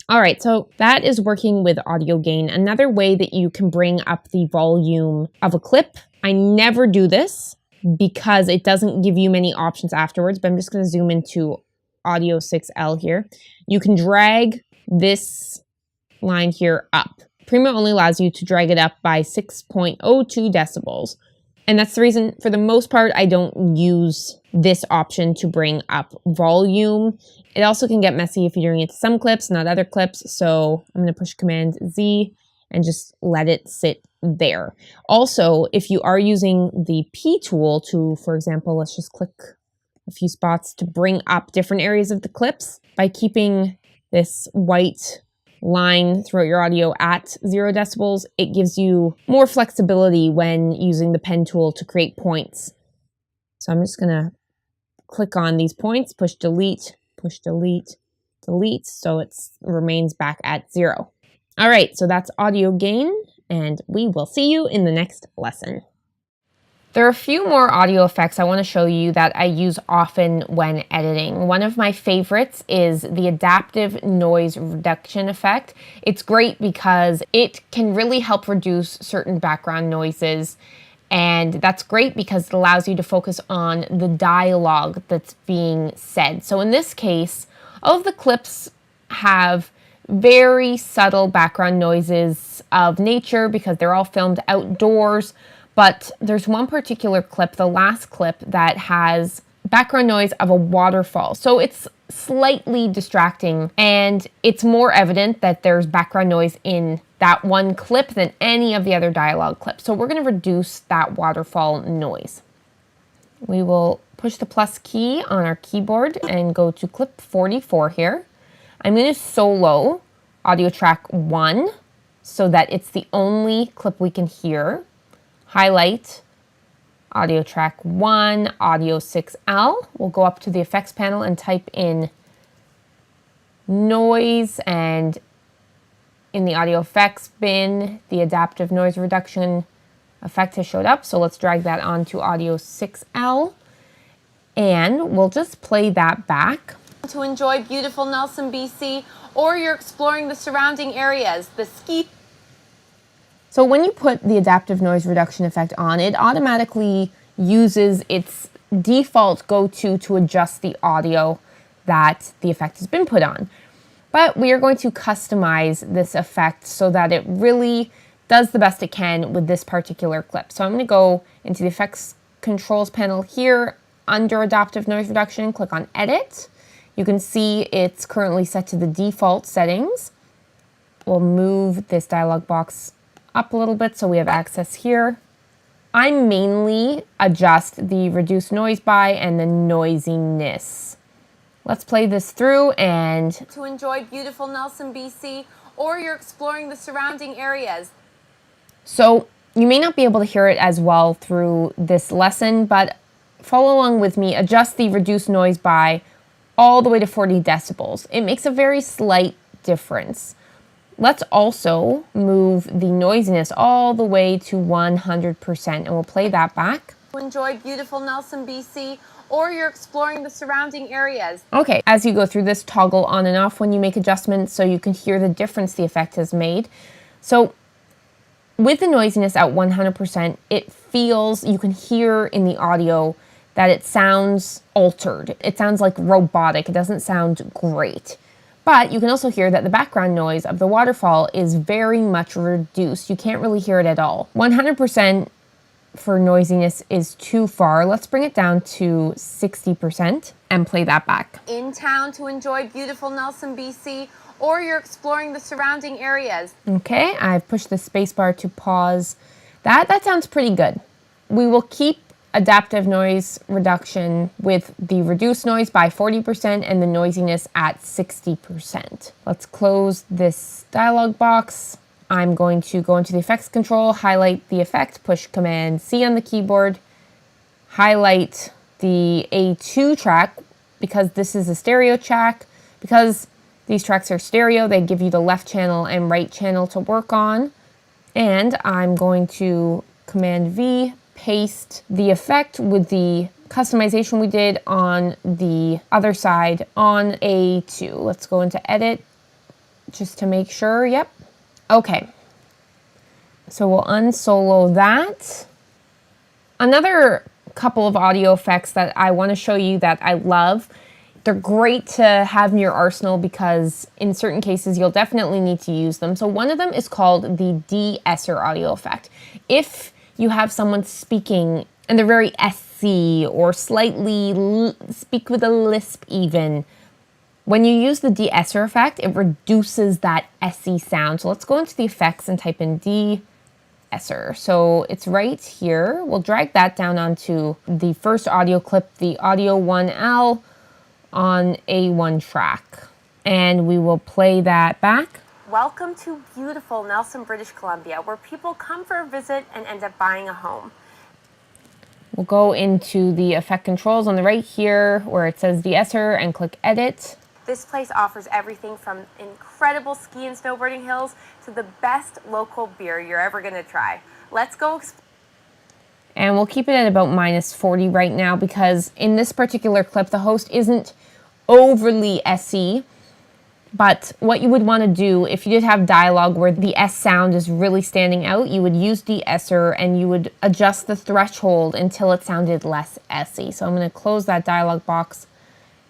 All right, so that is working with audio gain. Another way that you can bring up the volume of a clip. I never do this because it doesn't give you many options afterwards, but I'm just going to zoom into audio 6L here. You can drag this line here up. Premiere only allows you to drag it up by 6.02 decibels. And that's the reason, for the most part, I don't use this option to bring up volume. It also can get messy if you're doing it to some clips, not other clips. So I'm going to push Command Z and just let it sit there. Also, if you are using the P tool to, for example, let's just click a few spots to bring up different areas of the clips, by keeping this white line throughout your audio at 0 decibels, it gives you more flexibility when using the pen tool to create points. So I'm just going to click on these points, push delete, delete, so it remains back at 0. All right, so that's audio gain, and we will see you in the next lesson. There are a few more audio effects I want to show you that I use often when editing. One of my favorites is the adaptive noise reduction effect. It's great because it can really help reduce certain background noises, and that's great because it allows you to focus on the dialogue that's being said. So in this case, all of the clips have very subtle background noises of nature because they're all filmed outdoors. But there's one particular clip, the last clip, that has background noise of a waterfall. So it's slightly distracting, and it's more evident that there's background noise in that one clip than any of the other dialogue clips. So we're going to reduce that waterfall noise. We will push the plus key on our keyboard and go to clip 44 here. I'm going to solo audio track 1 so that it's the only clip we can hear. Highlight audio track 1, audio 6L. We'll go up to the effects panel and type in noise, and in the audio effects bin, the adaptive noise reduction effect has showed up. So let's drag that onto audio 6L, and we'll just play that back. To enjoy beautiful Nelson, BC, or you're exploring the surrounding areas, the ski. So when you put the adaptive noise reduction effect on, it automatically uses its default go-to to adjust the audio that the effect has been put on. But we are going to customize this effect so that it really does the best it can with this particular clip. So I'm going to go into the effects controls panel here under adaptive noise reduction, click on edit. You can see it's currently set to the default settings. We'll move this dialog box up a little bit so we have access here. I mainly adjust the reduce noise by and the noisiness. Let's play this through and To enjoy beautiful Nelson, BC, or you're exploring the surrounding areas. so you may not be able to hear it as well through this lesson, but follow along with me. Adjust the reduce noise by all the way to 40 decibels. It makes a very slight difference. Let's also move the noisiness all the way to 100%, and we'll play that back. To enjoy beautiful Nelson, BC, or you're exploring the surrounding areas. Okay, as you go through this, toggle on and off when you make adjustments so you can hear the difference the effect has made. So with the noisiness at 100%, it feels, you can hear in the audio that it sounds altered. It sounds like robotic. It doesn't sound great. But you can also hear that the background noise of the waterfall is very much reduced. You can't really hear it at all. 100% for noisiness is too far. Let's bring it down to 60% and play that back. In town to enjoy beautiful Nelson, BC, or you're exploring the surrounding areas. Okay, I've pushed the spacebar to pause that. That sounds pretty good. We will keep adaptive noise reduction with the reduced noise by 40% and the noisiness at 60%. Let's close this dialog box. I'm going to go into the effects control, highlight the effect, push Command C on the keyboard, highlight the A2 track because this is a stereo track. Because these tracks are stereo, they give you the left channel and right channel to work on. And I'm going to Command V, paste the effect with the customization we did on the other side on A2. Let's go into edit just to make sure. Yep. Okay. So we'll unsolo that. Another couple of audio effects that I want to show you that I love. They're great to have in your arsenal because in certain cases you'll definitely need to use them. So one of them is called the de-esser audio effect. If you have someone speaking and they're very SC or slightly speak with a lisp even, when you use the de-esser effect, it reduces that SC sound. So let's go into the effects and type in de-esser. So it's right here. We'll drag that down onto the first audio clip, the audio 1L on A1 track. And we will play that back. Welcome to beautiful Nelson, British Columbia, where people come for a visit and end up buying a home. We'll go into the effect controls on the right here where it says de-esser and click edit. This place offers everything from incredible ski and snowboarding hills to the best local beer you're ever going to try. Let's go explore. And we'll keep it at about -40 right now because in this particular clip, the host isn't overly SE. But what you would want to do if you did have dialogue where the S sound is really standing out, you would use de-esser and you would adjust the threshold until it sounded less SE. So I'm going to close that dialog box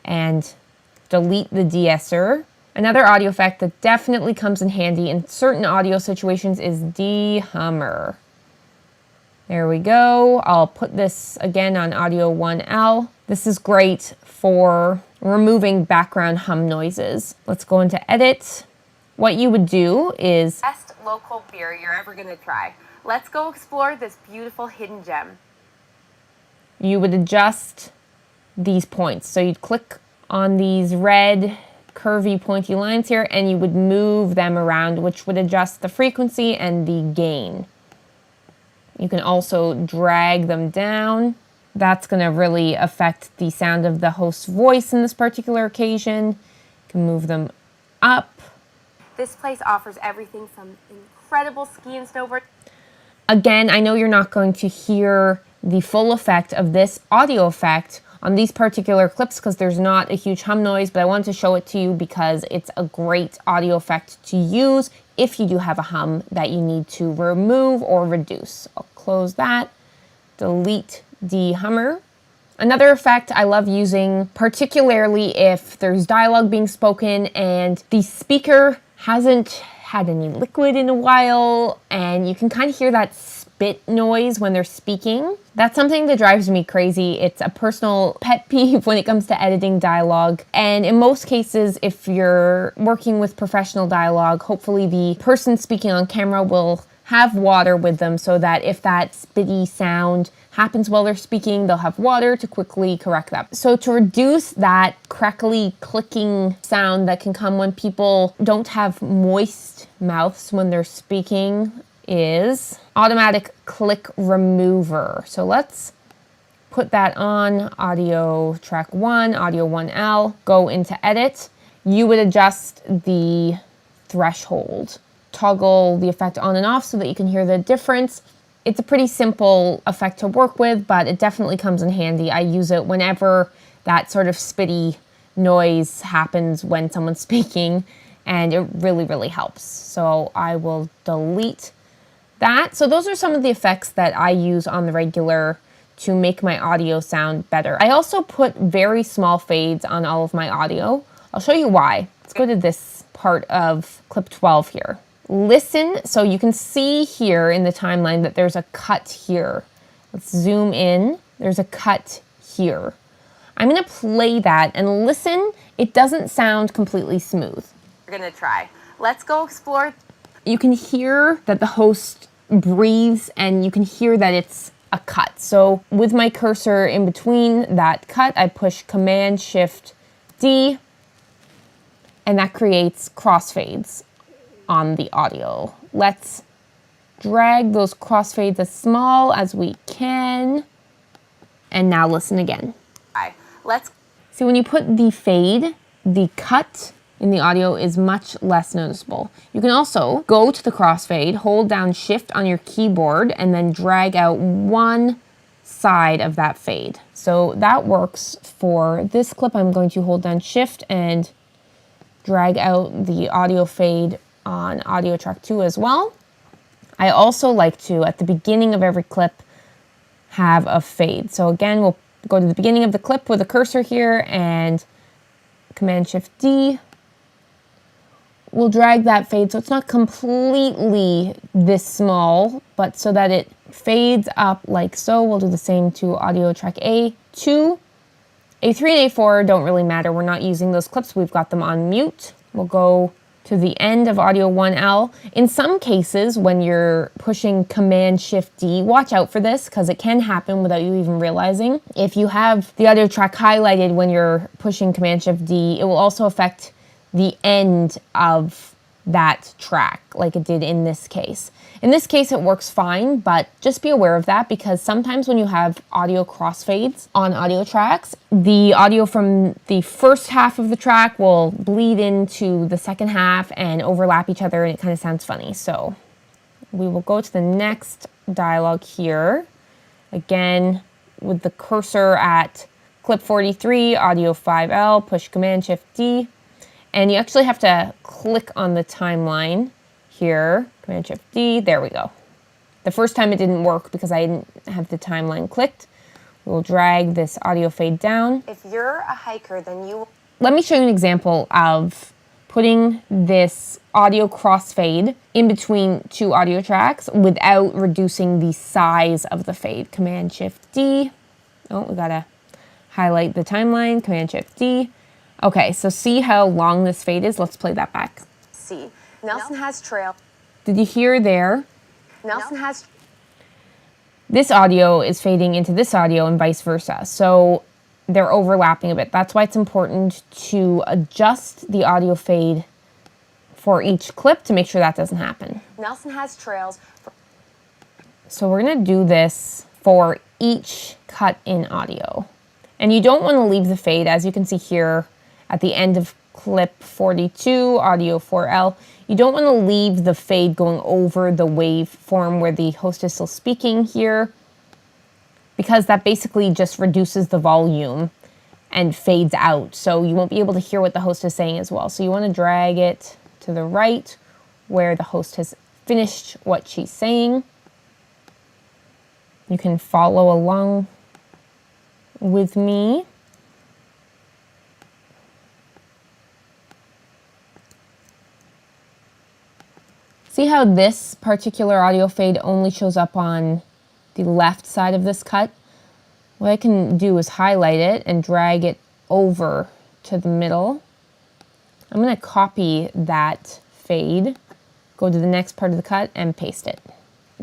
and delete the de-esser. Another audio effect that definitely comes in handy in certain audio situations is de-hummer. There we go. I'll put this again on audio 1L. This is great for removing background hum noises. Let's go into edit. What you would do is Best local beer you're ever going to try. Let's go explore this beautiful hidden gem. you would adjust these points. So you'd click on these red curvy pointy lines here and you would move them around, which would adjust the frequency and the gain. You can also drag them down. That's going to really affect the sound of the host's voice in this particular occasion. You can move them up. This place offers everything from incredible ski and snowboard. Again, I know you're not going to hear the full effect of this audio effect on these particular clips because there's not a huge hum noise, but I wanted to show it to you because it's a great audio effect to use if you do have a hum that you need to remove or reduce. I'll close that, delete the hummer. Another effect I love using, particularly if there's dialogue being spoken and the speaker hasn't had any liquid in a while, and you can kind of hear that spit noise when they're speaking. That's something that drives me crazy. It's a personal pet peeve when it comes to editing dialogue. And in most cases, if you're working with professional dialogue, hopefully the person speaking on camera will have water with them so that if that spitty sound happens while they're speaking, they'll have water to quickly correct that. So to reduce that crackly clicking sound that can come when people don't have moist mouths when they're speaking is automatic click remover. So let's put that on audio track 1, audio 1L, go into edit. You would adjust the threshold, toggle the effect on and off so that you can hear the difference. It's a pretty simple effect to work with, but it definitely comes in handy. I use it whenever that sort of spitty noise happens when someone's speaking, and it really, really helps. So I will delete that. So those are some of the effects that I use on the regular to make my audio sound better. I also put very small fades on all of my audio. I'll show you why. Let's go to this part of clip 12 here. Listen, so you can see here in the timeline that there's a cut here. Let's zoom in. There's a cut here. I'm going to play that and listen. It doesn't sound completely smooth. We're gonna try. Let's go explore. You can hear that the host breathes and you can hear that it's a cut. So with my cursor in between that cut, I push Command-Shift-D, and that creates crossfades on the audio. Let's drag those crossfades as small as we can. And now listen again. Let's see, when you put the fade, the cut in the audio is much less noticeable. You can also go to the crossfade, hold down Shift on your keyboard, and then drag out one side of that fade. So that works for this clip. I'm going to hold down Shift and drag out the audio fade on audio track 2 as well. I also like to, at the beginning of every clip, have a fade. So again, we'll go to the beginning of the clip with a cursor here and Command-Shift-D. We'll drag that fade so it's not completely this small, but so that it fades up like so. We'll do the same to audio track A2. A3 and A4 don't really matter. We're not using those clips. We've got them on mute. We'll go to the end of audio 1L. In some cases, when you're pushing Command-Shift-D, watch out for this because it can happen without you even realizing. If you have the audio track highlighted when you're pushing Command-Shift-D, it will also affect the end of that track like it did in this case. In this case, it works fine, but just be aware of that because sometimes when you have audio crossfades on audio tracks, the audio from the first half of the track will bleed into the second half and overlap each other, and it kind of sounds funny. So we will go to the next dialogue here. Again, with the cursor at clip 43, audio 5L, push Command-Shift-D. And you actually have to click on the timeline here, Command-Shift-D, there we go. The first time it didn't work because I didn't have the timeline clicked. We'll drag this audio fade down. If you're a hiker, then you... Let me show you an example of putting this audio crossfade in between two audio tracks without reducing the size of the fade. Command-Shift-D. Oh, we gotta highlight the timeline, Command-Shift-D. Okay, so see how long this fade is? Let's play that back. See, Nelson has trail. Did you hear there? Nelson has... This audio is fading into this audio and vice versa. So they're overlapping a bit. That's why it's important to adjust the audio fade for each clip to make sure that doesn't happen. Nelson has trails. So we're gonna do this for each cut in audio. And you don't wanna leave the fade, as you can see here, at the end of clip 42, audio 4L, you don't want to leave the fade going over the waveform where the host is still speaking here, because that basically just reduces the volume and fades out. So you won't be able to hear what the host is saying as well. So you want to drag it to the right where the host has finished what she's saying. You can follow along with me. See how this particular audio fade only shows up on the left side of this cut? What I can do is highlight it and drag it over to the middle. I'm going to copy that fade, go to the next part of the cut and paste it.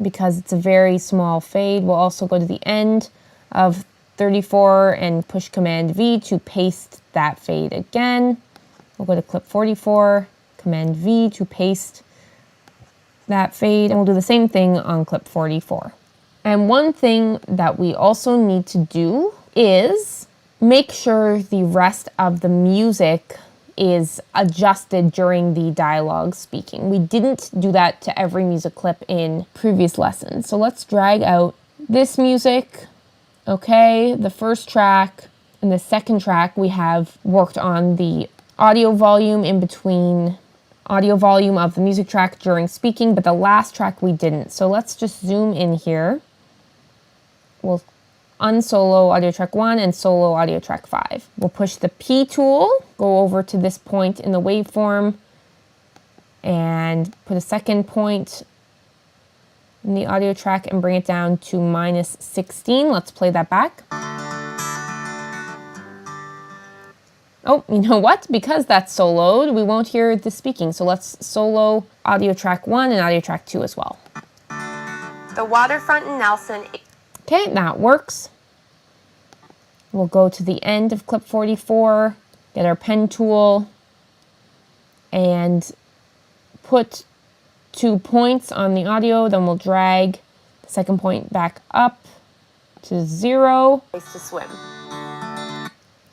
Because it's a very small fade, we'll also go to the end of 34 and push Command V to paste that fade again. We'll go to clip 44, Command V to paste that fade, and we'll do the same thing on clip 44. And one thing that we also need to do is make sure the rest of the music is adjusted during the dialogue speaking. We didn't do that to every music clip in previous lessons. So let's drag out this music. Okay, the first track and the second track, we have worked on the audio volume in between audio volume of the music track during speaking, but the last track we didn't. So let's just zoom in here. We'll unsolo audio track 1 and solo audio track 5. We'll push the P tool, go over to this point in the waveform, and put a second point in the audio track and bring it down to -16. Let's play that back. Oh, you know what? Because that's soloed, we won't hear the speaking. So let's solo audio track 1 and audio track 2 as well. The waterfront in Nelson. Okay, that works. We'll go to the end of clip 44, get our pen tool, and put 2 points on the audio. Then we'll drag the second point back up to 0. Place to swim.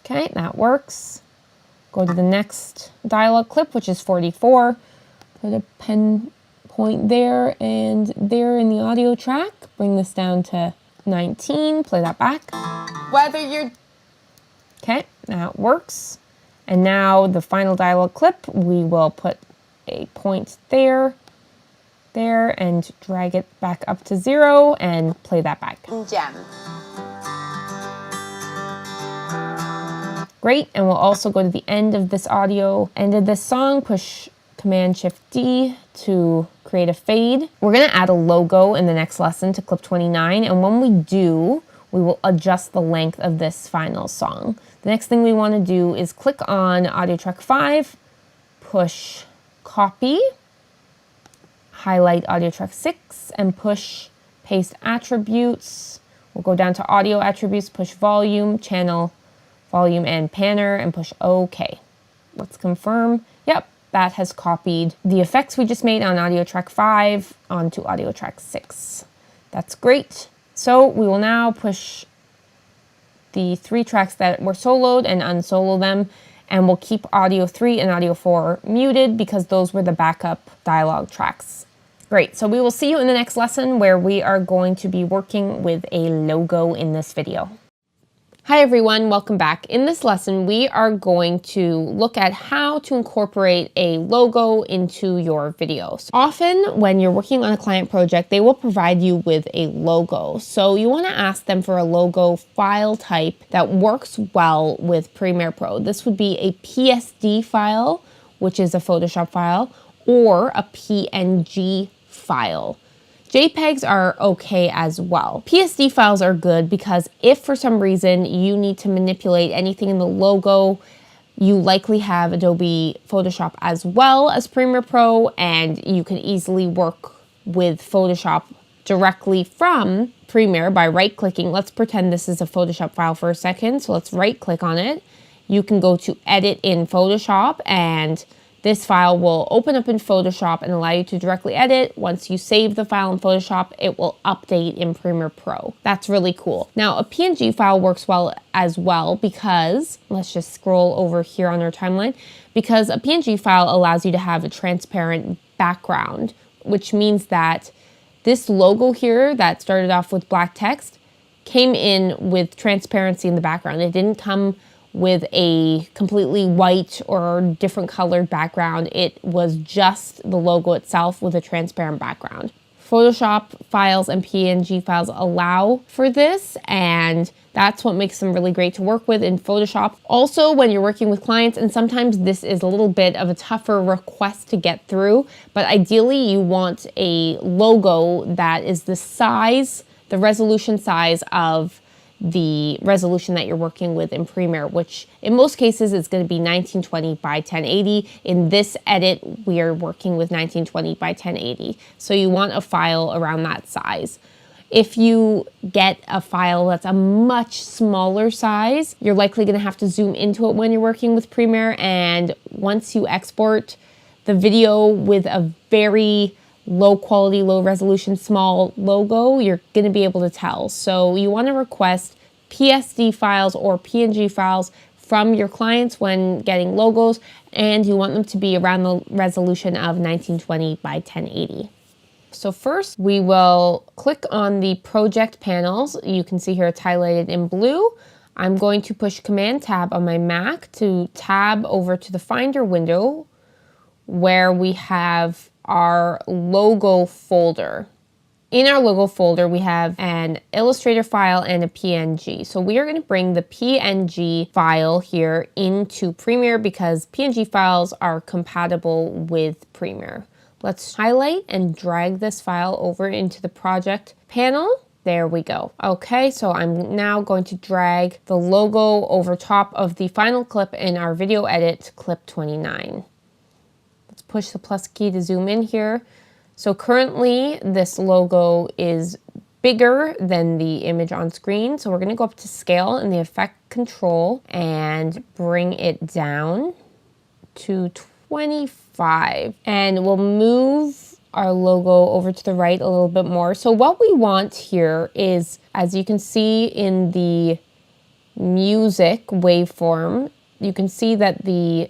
Okay, that works. Go to the next dialogue clip, which is 44. Put a pen point there and there in the audio track. Bring this down to 19. Play that back. Whether you're... Okay, that works. And now the final dialogue clip, we will put a point there, and drag it back up to 0 and play that back. Gem. Great, and we'll also go to the end of this audio, end of this song, push Command-Shift-D to create a fade. We're gonna add a logo in the next lesson to clip 29, and when we do, we will adjust the length of this final song. The next thing we wanna do is click on audio track 5, push copy, highlight audio track 6, and push paste attributes. We'll go down to audio attributes, push volume, channel, volume and panner, and push OK. Let's confirm. Yep, that has copied the effects we just made on audio track 5 onto audio track 6. That's great. So we will now push the 3 tracks that were soloed and unsolo them, and we'll keep audio 3 and audio 4 muted because those were the backup dialogue tracks. Great, so we will see you in the next lesson where we are going to be working with a logo in this video. Hi everyone, welcome back. In this lesson, we are going to look at how to incorporate a logo into your videos. Often when you're working on a client project, they will provide you with a logo. So you want to ask them for a logo file type that works well with Premiere Pro. This would be a PSD file, which is a Photoshop file, or a PNG file. JPEGs are okay as well. PSD files are good because if for some reason you need to manipulate anything in the logo, you likely have Adobe Photoshop as well as Premiere Pro, and you can easily work with Photoshop directly from Premiere by right-clicking. Let's pretend this is a Photoshop file for a second. So let's right-click on it. You can go to Edit in Photoshop, and this file will open up in Photoshop and allow you to directly edit. Once you save the file in Photoshop, it will update in Premiere Pro. That's really cool. Now, a PNG file works well as well because, let's just scroll over here on our timeline, because a PNG file allows you to have a transparent background, which means that this logo here that started off with black text came in with transparency in the background. It didn't come with a completely white or different colored background. It was just the logo itself with a transparent background. Photoshop files and PNG files allow for this, and that's what makes them really great to work with in Photoshop. Also, when you're working with clients, and sometimes this is a little bit of a tougher request to get through, but ideally you want a logo that is the size, the resolution size of the resolution that you're working with in Premiere, which in most cases is going to be 1920 by 1080. In this edit, we are working with 1920 by 1080. So you want a file around that size. If you get a file that's a much smaller size, you're likely going to have to zoom into it when you're working with Premiere. And once you export the video with a very low quality, low resolution, small logo, you're going to be able to tell. So you want to request PSD files or PNG files from your clients when getting logos, and you want them to be around the resolution of 1920 by 1080. So first we will click on the project panels. You can see here it's highlighted in blue. I'm going to push Command Tab on my Mac to tab over to the Finder window where we have our logo folder. In our logo folder, we have an Illustrator file and a PNG. So we are going to bring the PNG file here into Premiere because PNG files are compatible with Premiere. Let's highlight and drag this file over into the project panel. There we go. Okay, so I'm now going to drag the logo over top of the final clip in our video edit to clip 29. Push the plus key to zoom in here. So currently this logo is bigger than the image on screen. So we're going to go up to scale in the effect control and bring it down to 25. And we'll move our logo over to the right a little bit more. So what we want here is, as you can see in the music waveform, you can see that the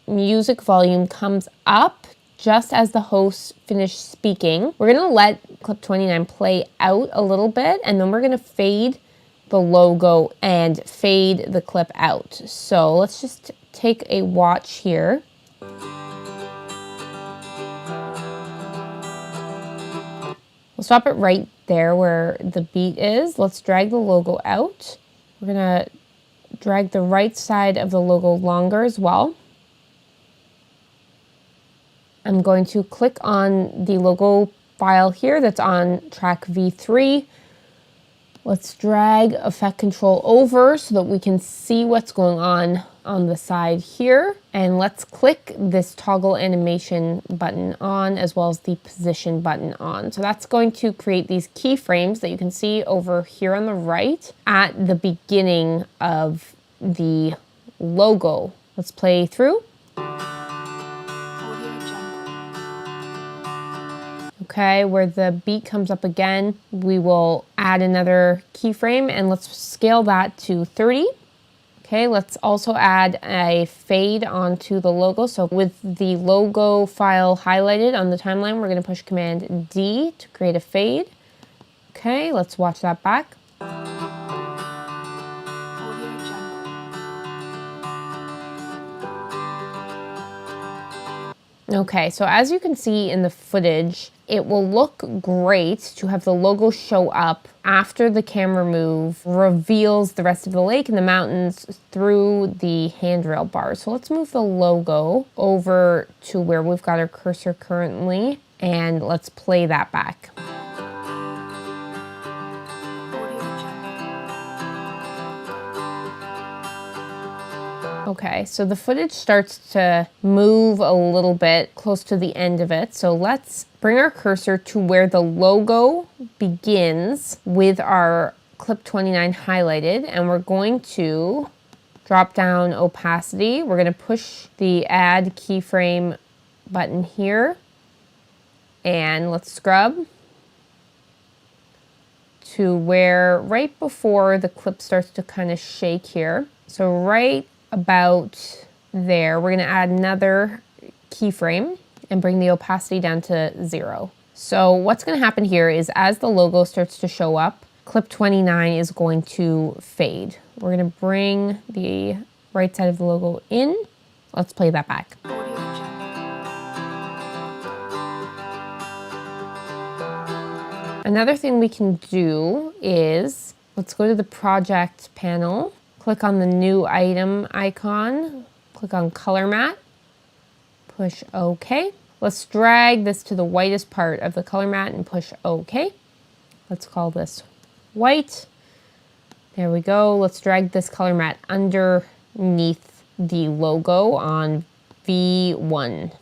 music volume comes up just as the host finished speaking. We're going to let clip 29 play out a little bit, and then we're going to fade the logo and fade the clip out. So let's just take a watch here. We'll stop it right there where the beat is. Let's drag the logo out. We're going to drag the right side of the logo longer as well. I'm going to click on the logo file here that's on track V3. Let's drag effect control over so that we can see what's going on the side here. And let's click this toggle animation button on as well as the position button on. So that's going to create these keyframes that you can see over here on the right at the beginning of the logo. Let's play through. Okay, where the beat comes up again, we will add another keyframe and let's scale that to 30. Okay, let's also add a fade onto the logo. So with the logo file highlighted on the timeline, we're going to push Command D to create a fade. Okay, let's watch that back. Okay, so as you can see in the footage, it will look great to have the logo show up after the camera move reveals the rest of the lake and the mountains through the handrail bars. So let's move the logo over to where we've got our cursor currently, and let's play that back. Okay, so the footage starts to move a little bit close to the end of it. So let's bring our cursor to where the logo begins with our clip 29 highlighted, and we're going to drop down opacity. We're going to push the add keyframe button here, and let's scrub to where right before the clip starts to kind of shake here. So right about there, we're going to add another keyframe and bring the opacity down to 0. So what's going to happen here is as the logo starts to show up, clip 29 is going to fade. We're going to bring the right side of the logo in. Let's play that back. Another thing we can do is, let's go to the project panel, click on the new item icon, click on color mat, push OK. Let's drag this to the whitest part of the color mat and push OK. Let's call this white. There we go. Let's drag this color mat underneath the logo on V1.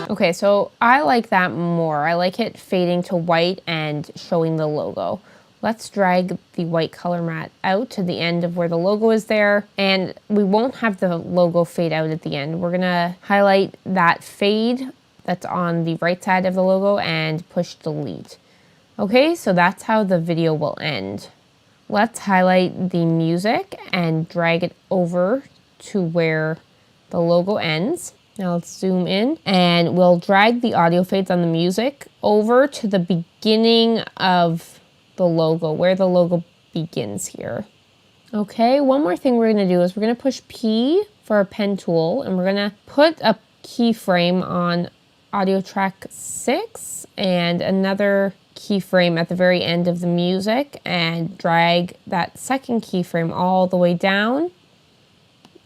Okay, so I like that more. I like it fading to white and showing the logo. Let's drag the white color mat out to the end of where the logo is there, and we won't have the logo fade out at the end. We're gonna highlight that fade that's on the right side of the logo and push delete. Okay, so that's how the video will end. Let's highlight the music and drag it over to where the logo ends. Now let's zoom in and we'll drag the audio fades on the music over to the beginning of the logo, where the logo begins here. Okay, one more thing we're gonna do is we're gonna push P for our pen tool and we're gonna put a keyframe on audio track 6 and another keyframe at the very end of the music and drag that second keyframe all the way down.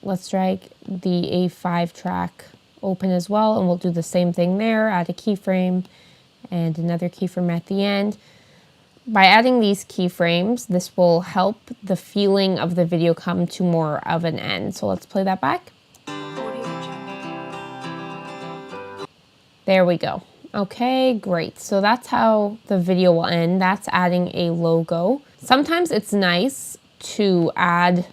Let's drag the A5 track open as well, and we'll do the same thing there, add a keyframe and another keyframe at the end. By adding these keyframes, this will help the feeling of the video come to more of an end. So let's play that back. There we go. Okay, great. So that's how the video will end. That's adding a logo. Sometimes it's nice to add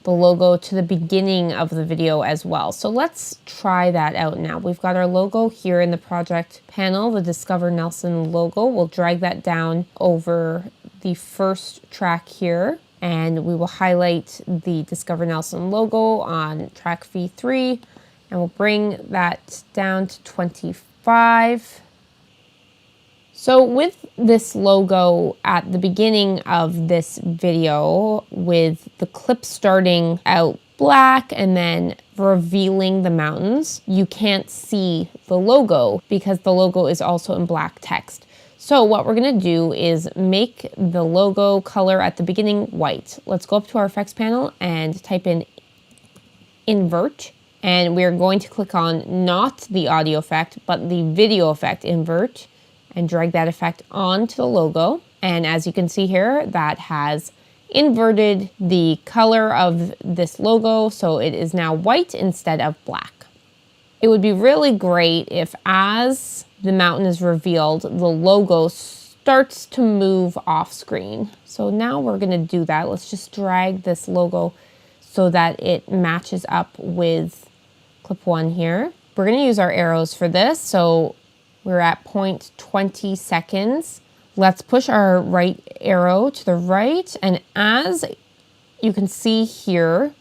the logo to the beginning of the video as well. So let's try that out now. We've got our logo here in the project panel, the Discover Nelson logo. We'll drag that down over the first track here, and we will highlight the Discover Nelson logo on track V3, and we'll bring that down to 25. So with this logo at the beginning of this video, with the clip starting out black and then revealing the mountains, you can't see the logo because the logo is also in black text. So what we're gonna do is make the logo color at the beginning white. Let's go up to our effects panel and type in invert. And we're going to click on not the audio effect, but the video effect, invert, and drag that effect onto the logo. And as you can see here, that has inverted the color of this logo, so it is now white instead of black. It would be really great if as the mountain is revealed, the logo starts to move off screen. So now we're gonna do that. Let's just drag this logo so that it matches up with clip 1 here. We're gonna use our arrows for this, so we're at 0.20 seconds. Let's push our right arrow to the right, and as you can see here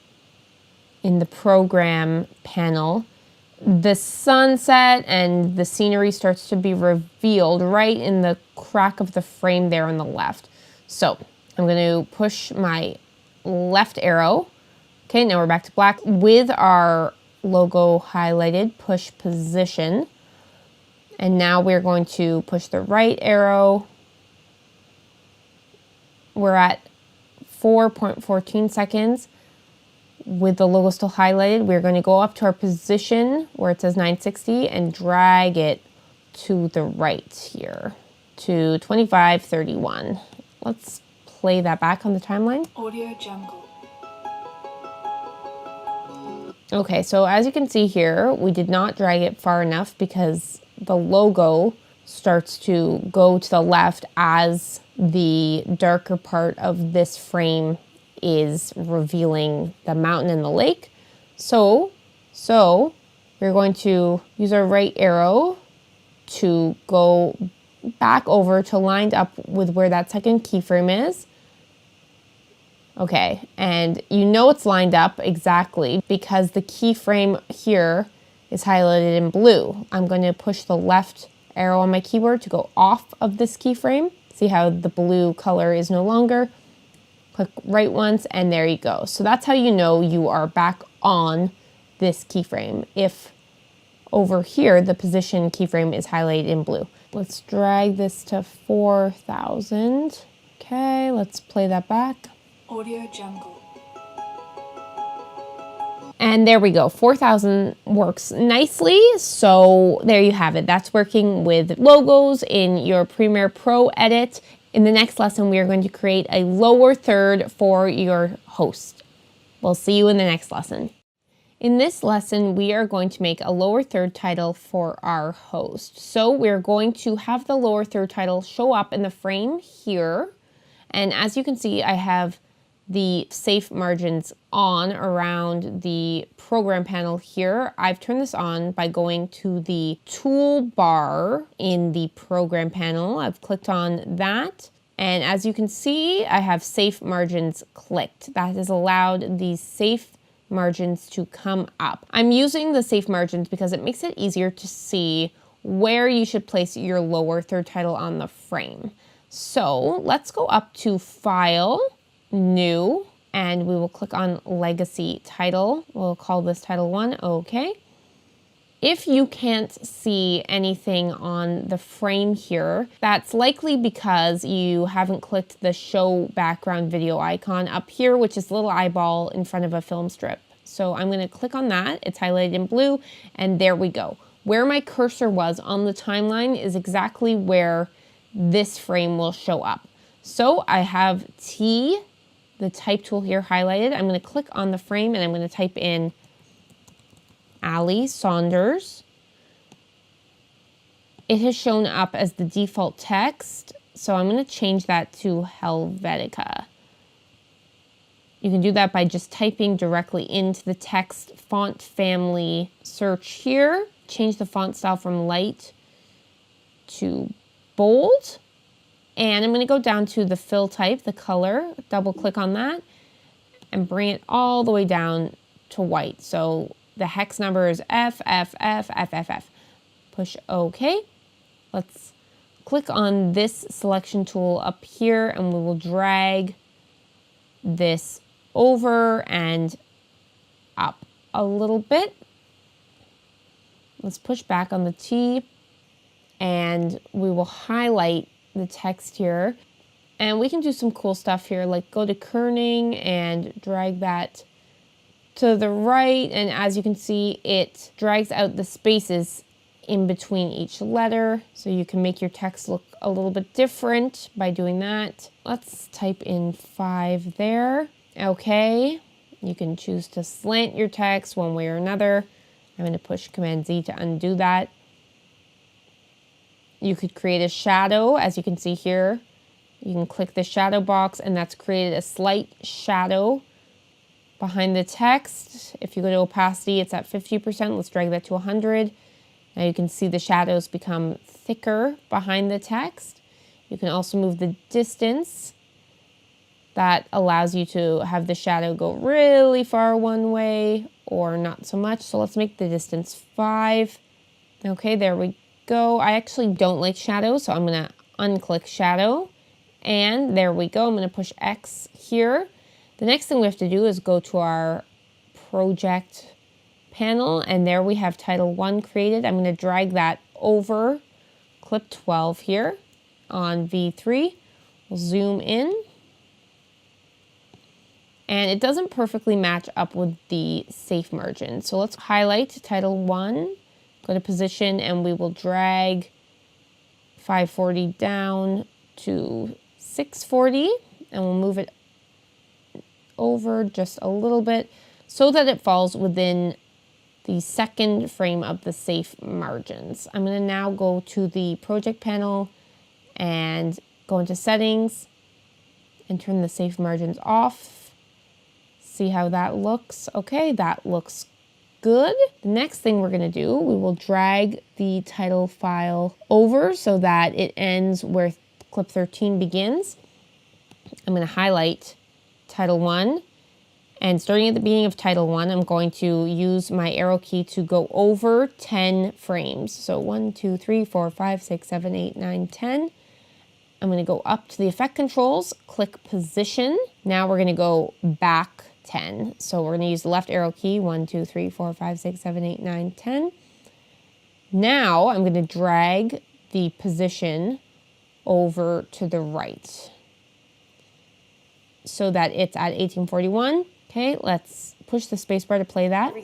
in the program panel, the sunset and the scenery starts to be revealed right in the crack of the frame there on the left. So I'm going to push my left arrow. Okay, now we're back to black. With our logo highlighted, push position. And now we're going to push the right arrow. We're at 4.14 seconds. With the logo still highlighted, we're going to go up to our position where it says 960 and drag it to the right here to 25:31. Let's play that back on the timeline. Audio Jungle. Okay, so as you can see here, we did not drag it far enough because the logo starts to go to the left as the darker part of this frame is revealing the mountain and the lake. So we're going to use our right arrow to go back over to lined up with where that second keyframe is. Okay, and you know it's lined up exactly because the keyframe here is highlighted in blue. I'm going to push the left arrow on my keyboard to go off of this keyframe. See how the blue color is no longer? Click right once and there you go. So that's how you know you are back on this keyframe. If over here, the position keyframe is highlighted in blue. Let's drag this to 4,000. Okay, let's play that back. Audio Jungle. And there we go, 4,000 works nicely. So there you have it. That's working with logos in your Premiere Pro edit. In the next lesson, we are going to create a lower third for your host. We'll see you in the next lesson. In this lesson, we are going to make a lower third title for our host. So we're going to have the lower third title show up in the frame here. And as you can see, I have the safe margins on around the program panel here. I've turned this on by going to the toolbar in the program panel. I've clicked on that. And as you can see, I have safe margins clicked. That has allowed these safe margins to come up. I'm using the safe margins because it makes it easier to see where you should place your lower third title on the frame. So let's go up to File, New, and we will click on Legacy Title. We'll call this Title 1, okay. If you can't see anything on the frame here, that's likely because you haven't clicked the Show Background Video icon up here, which is the little eyeball in front of a film strip. So I'm gonna click on that, it's highlighted in blue, and there we go. Where my cursor was on the timeline is exactly where this frame will show up. So I have T, the type tool here highlighted. I'm going to click on the frame and I'm going to type in Ali Saunders. It has shown up as the default text, so I'm going to change that to Helvetica. You can do that by just typing directly into the text font family search here. Change the font style from light to bold. And I'm going to go down to the fill type, the color, double click on that, and bring it all the way down to white. So the hex number is FFFFFF. Push OK. Let's click on this selection tool up here, and we will drag this over and up a little bit. Let's push back on the T, and we will highlight the text here, and we can do some cool stuff here, like go to kerning and drag that to the right, and as you can see, it drags out the spaces in between each letter, so you can make your text look a little bit different by doing that. Let's type in 5 there. Okay, you can choose to slant your text one way or another. I'm going to push Command Z to undo that. You could create a shadow, as you can see here. You can click the shadow box, and that's created a slight shadow behind the text. If you go to opacity, it's at 50%. Let's drag that to 100. Now you can see the shadows become thicker behind the text. You can also move the distance. That allows you to have the shadow go really far one way or not so much. So let's make the distance 5. Okay, there we go. I actually don't like shadow, so I'm going to unclick shadow. And there we go. I'm going to push X here. The next thing we have to do is go to our project panel, and there we have title 1 created. I'm going to drag that over clip 12 here on V3. We'll zoom in. And it doesn't perfectly match up with the safe margin. So let's highlight title 1. Go to position, and we will drag 540 down to 640, and we'll move it over just a little bit so that it falls within the second frame of the safe margins. I'm going to now go to the project panel and go into settings and turn the safe margins off. See how that looks. Okay, that looks good. The next thing we're going to do, we will drag the title file over so that it ends where clip 13 begins. I'm going to highlight title 1, and starting at the beginning of title 1, I'm going to use my arrow key to go over 10 frames. So 1, 2, 3, 4, 5, 6, 7, 8, 9, 10. I'm going to go up to the effect controls, click position. Now we're going to go back 10. So we're going to use the left arrow key, 1, 2, 3, 4, 5, 6, 7, 8, 9, 10. Now I'm going to drag the position over to the right so that it's at 1841. Okay, let's push the spacebar to play that.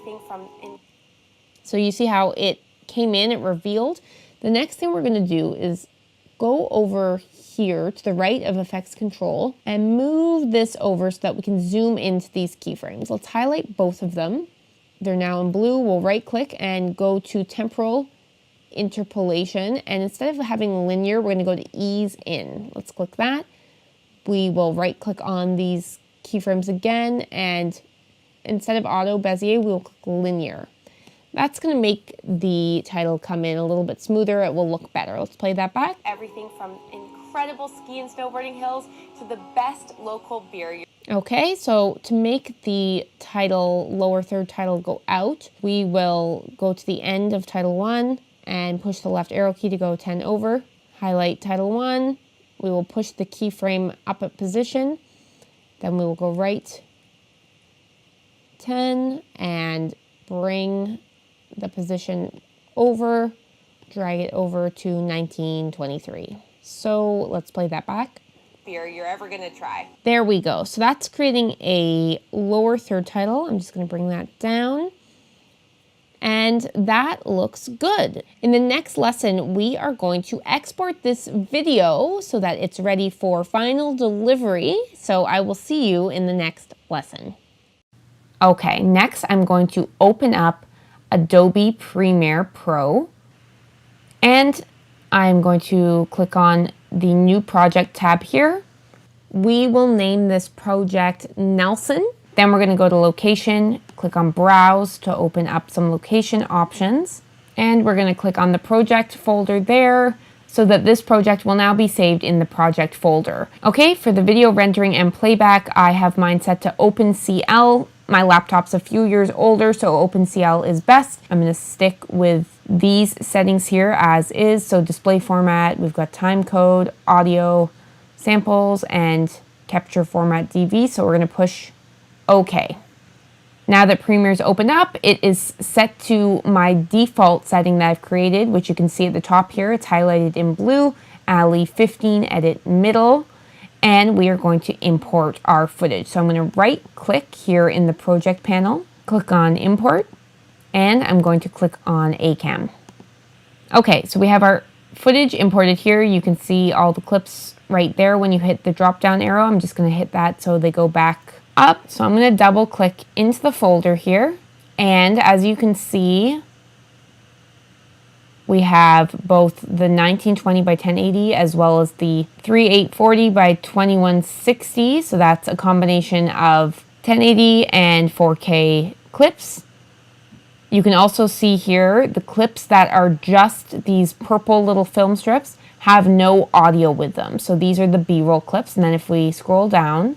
So you see how it came in, it revealed. The next thing we're going to do is go over here to the right of effects control and move this over so that we can zoom into these keyframes. Let's highlight both of them. They're now in blue. We'll right click and go to temporal interpolation, and instead of having linear, we're going to go to ease in. Let's click that. We will right click on these keyframes again, and instead of auto Bezier, we'll click linear. That's going to make the title come in a little bit smoother. It will look better. Let's play that back. Everything from incredible ski and snowboarding hills to the best local beer. Okay, so to make the title, lower third title, go out, we will go to the end of title 1 and push the left arrow key to go 10 over. Highlight title 1. We will push the keyframe up at position. Then we will go right 10 and bring the position over, drag it over to 1923. So let's play that back. Beer you're ever gonna try. There we go. So that's creating a lower third title. I'm just gonna bring that down. And that looks good. In the next lesson, we are going to export this video so that it's ready for final delivery. So I will see you in the next lesson. Okay, next I'm going to open up Adobe Premiere Pro, and I'm going to click on the new project tab here. We will name this project Nelson. Then we're going to go to location, click on browse to open up some location options, and we're going to click on the project folder there so that this project will now be saved in the project folder. Okay, for the video rendering and playback, I have mine set to OpenCL. My laptop's a few years older, so OpenCL is best. I'm going to stick with these settings here as is. So display format, we've got time code, audio, samples, and capture format DV. So we're going to push OK. Now that Premiere's opened up, it is set to my default setting that I've created, which you can see at the top here. It's highlighted in blue, Ali 15, edit middle. And we are going to import our footage. So I'm going to right click here in the project panel, click on import, and I'm going to click on ACAM. Okay, so we have our footage imported here. You can see all the clips right there when you hit the drop down arrow. I'm just going to hit that so they go back up. So I'm going to double click into the folder here. And as you can see, we have both the 1920 by 1080 as well as the 3840 by 2160. So that's a combination of 1080 and 4K clips. You can also see here the clips that are just these purple little film strips have no audio with them. So these are the B-roll clips. And then if we scroll down,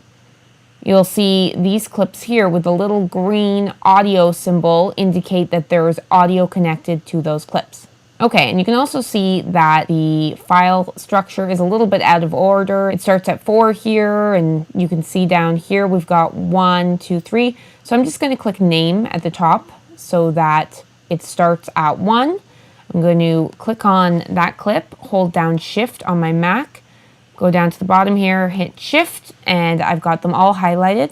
you'll see these clips here with the little green audio symbol indicate that there is audio connected to those clips. Okay, and you can also see that the file structure is a little bit out of order. It starts at 4 here, and you can see down here we've got 1, 2, 3. So I'm just going to click name at the top so that it starts at 1. I'm going to click on that clip, hold down Shift on my Mac, go down to the bottom here, hit Shift, and I've got them all highlighted.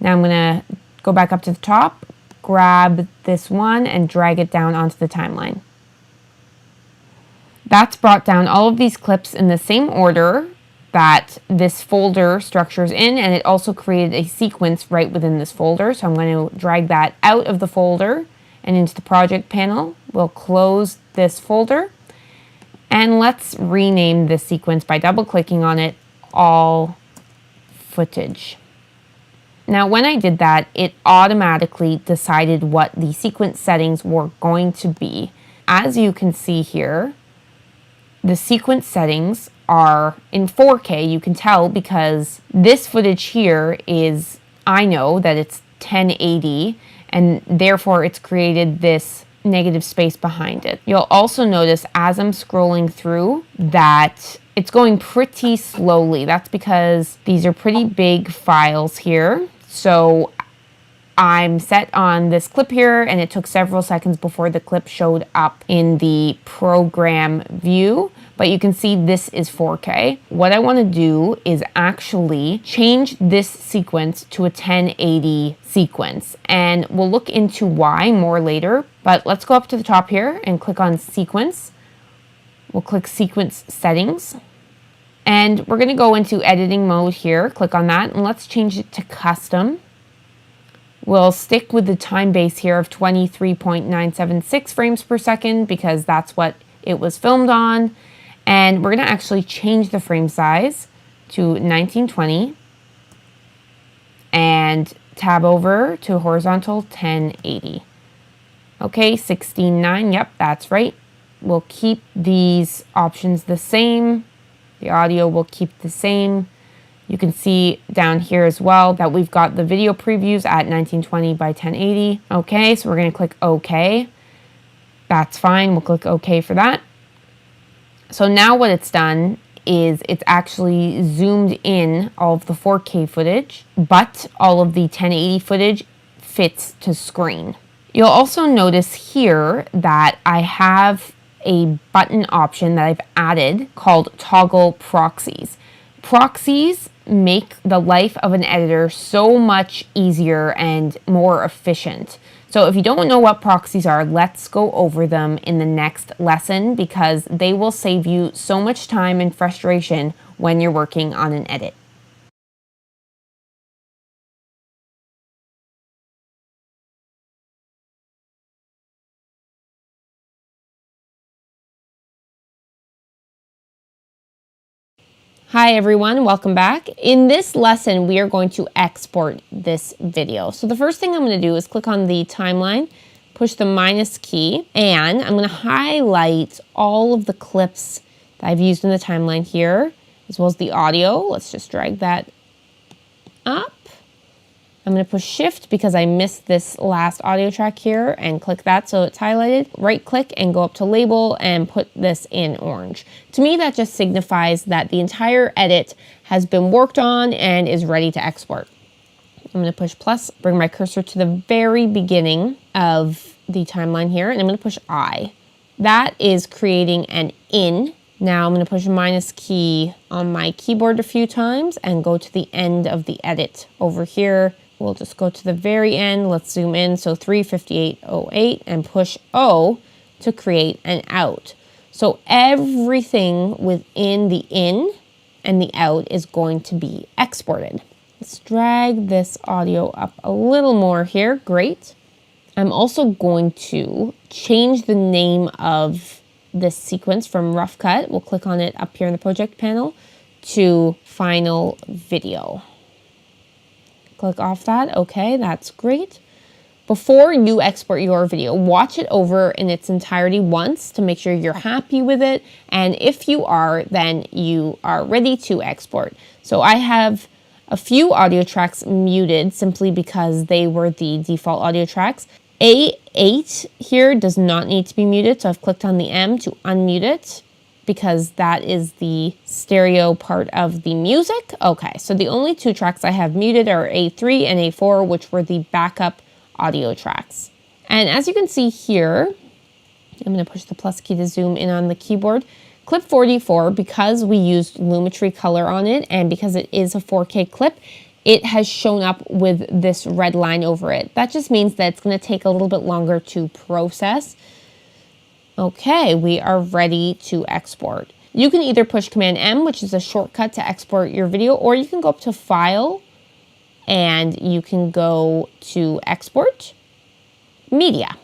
Now I'm going to go back up to the top, grab this one, and drag it down onto the timeline. That's brought down all of these clips in the same order that this folder structures in, and it also created a sequence right within this folder. So I'm going to drag that out of the folder and into the project panel. We'll close this folder, and let's rename this sequence by double clicking on it, all footage. Now when I did that, it automatically decided what the sequence settings were going to be. As you can see here, the sequence settings are in 4K. You can tell because this footage here is, I know that it's 1080, and therefore it's created this negative space behind it. You'll also notice as I'm scrolling through that it's going pretty slowly. That's because these are pretty big files here. So I'm set on this clip here, and it took several seconds before the clip showed up in the program view, but you can see this is 4K. What I want to do is actually change this sequence to a 1080 sequence, and we'll look into why more later, but let's go up to the top here and click on Sequence. We'll click Sequence Settings, and we're going to go into editing mode here. Click on that, and let's change it to Custom. We'll stick with the time base here of 23.976 frames per second because that's what it was filmed on. And we're going to actually change the frame size to 1920 and tab over to horizontal 1080. Okay, 16:9, yep, that's right. We'll keep these options the same. The audio will keep the same. You can see down here as well that we've got the video previews at 1920 by 1080. Okay, so we're going to click OK. That's fine. We'll click OK for that. So now what it's done is it's actually zoomed in all of the 4K footage, but all of the 1080 footage fits to screen. You'll also notice here that I have a button option that I've added called Toggle Proxies. Proxies make the life of an editor so much easier and more efficient. So if you don't know what proxies are, let's go over them in the next lesson because they will save you so much time and frustration when you're working on an edit. Hi everyone, welcome back. In this lesson, we are going to export this video. So the first thing I'm going to do is click on the timeline, push the minus key, and I'm going to highlight all of the clips that I've used in the timeline here, as well as the audio. Let's just drag that up. I'm going to push shift because I missed this last audio track here and click that so it's highlighted. Right click and go up to label and put this in orange. To me, that just signifies that the entire edit has been worked on and is ready to export. I'm going to push plus, bring my cursor to the very beginning of the timeline here, and I'm going to push I. That is creating an in. Now I'm going to push minus key on my keyboard a few times and go to the end of the edit over here. We'll just go to the very end. Let's zoom in. So 3:58:08 and push O to create an out. So everything within the in and the out is going to be exported. Let's drag this audio up a little more here. Great. I'm also going to change the name of this sequence from rough cut. We'll click on it up here in the project panel to final video. Click off that. Okay, that's great. Before you export your video, watch it over in its entirety once to make sure you're happy with it. And if you are, then you are ready to export. So I have a few audio tracks muted simply because they were the default audio tracks. A8 here does not need to be muted, so I've clicked on the M to unmute it, because that is the stereo part of the music. Okay, so the only two tracks I have muted are A3 and A4, which were the backup audio tracks. And as you can see here, I'm going to push the plus key to zoom in on the keyboard. Clip 44, because we used Lumetri color on it and because it is a 4K clip, it has shown up with this red line over it. That just means that it's going to take a little bit longer to process. Okay, we are ready to export. You can either push Command M, which is a shortcut to export your video, or you can go up to File and you can go to Export Media.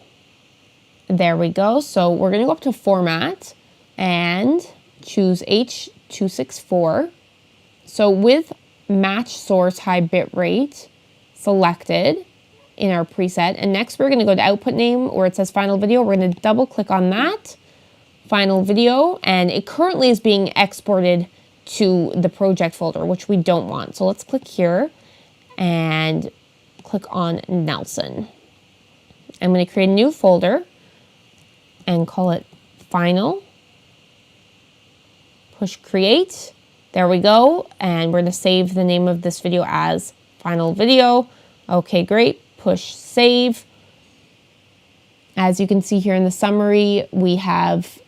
There we go. So we're going to go up to Format and choose H.264. So with Match Source High Bitrate selected in our preset, and next we're going to go to Output Name where it says Final Video. We're going to double click on that, Final Video, and it currently is being exported to the project folder, which we don't want. So let's click here and click on Nelson. I'm going to create a new folder and call it Final. Push Create. There we go. And we're going to save the name of this video as Final Video. Okay, great. push save. As you can see here in the summary, we have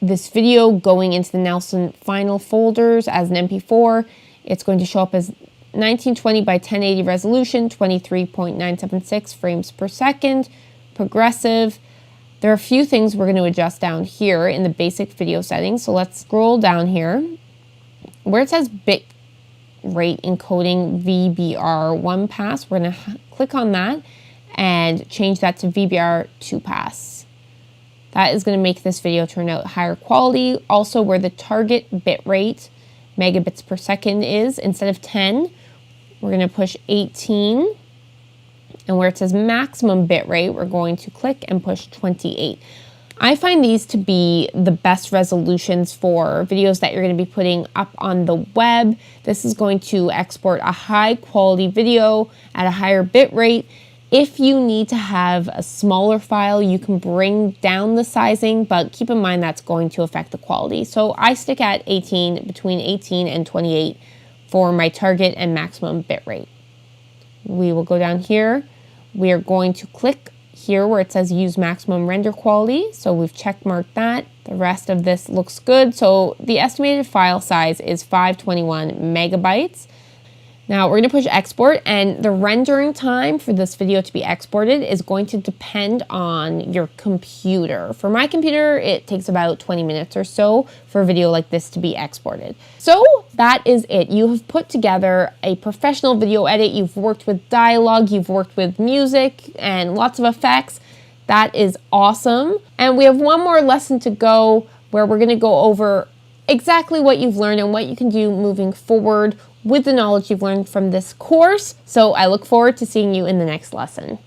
this video going into the Nelson Final folders as an MP4. It's going to show up as 1920 by 1080 resolution, 23.976 frames per second, progressive. There are a few things we're going to adjust down here in the basic video settings. So let's scroll down here where it says bit rate encoding VBR1 pass. We're going to click on that and change that to VBR2 pass. That is going to make this video turn out higher quality. Also, where the target bit rate megabits per second is, instead of 10, we're going to push 18. And where it says maximum bit rate, we're going to click and push 28. I find these to be the best resolutions for videos that you're going to be putting up on the web. This is going to export a high quality video at a higher bit rate. If you need to have a smaller file, you can bring down the sizing, but keep in mind that's going to affect the quality. So I stick at 18, between 18 and 28 for my target and maximum bit rate. We will go down here. We are going to click here where it says use maximum render quality. So we've check marked that. The rest of this looks good. So the estimated file size is 521 megabytes. Now we're going to push export, and the rendering time for this video to be exported is going to depend on your computer. For my computer, it takes about 20 minutes or so for a video like this to be exported. So that is it. You have put together a professional video edit. You've worked with dialogue, you've worked with music and lots of effects. That is awesome. And we have one more lesson to go where we're going to go over exactly what you've learned and what you can do moving forward with the knowledge you've learned from this course. So I look forward to seeing you in the next lesson.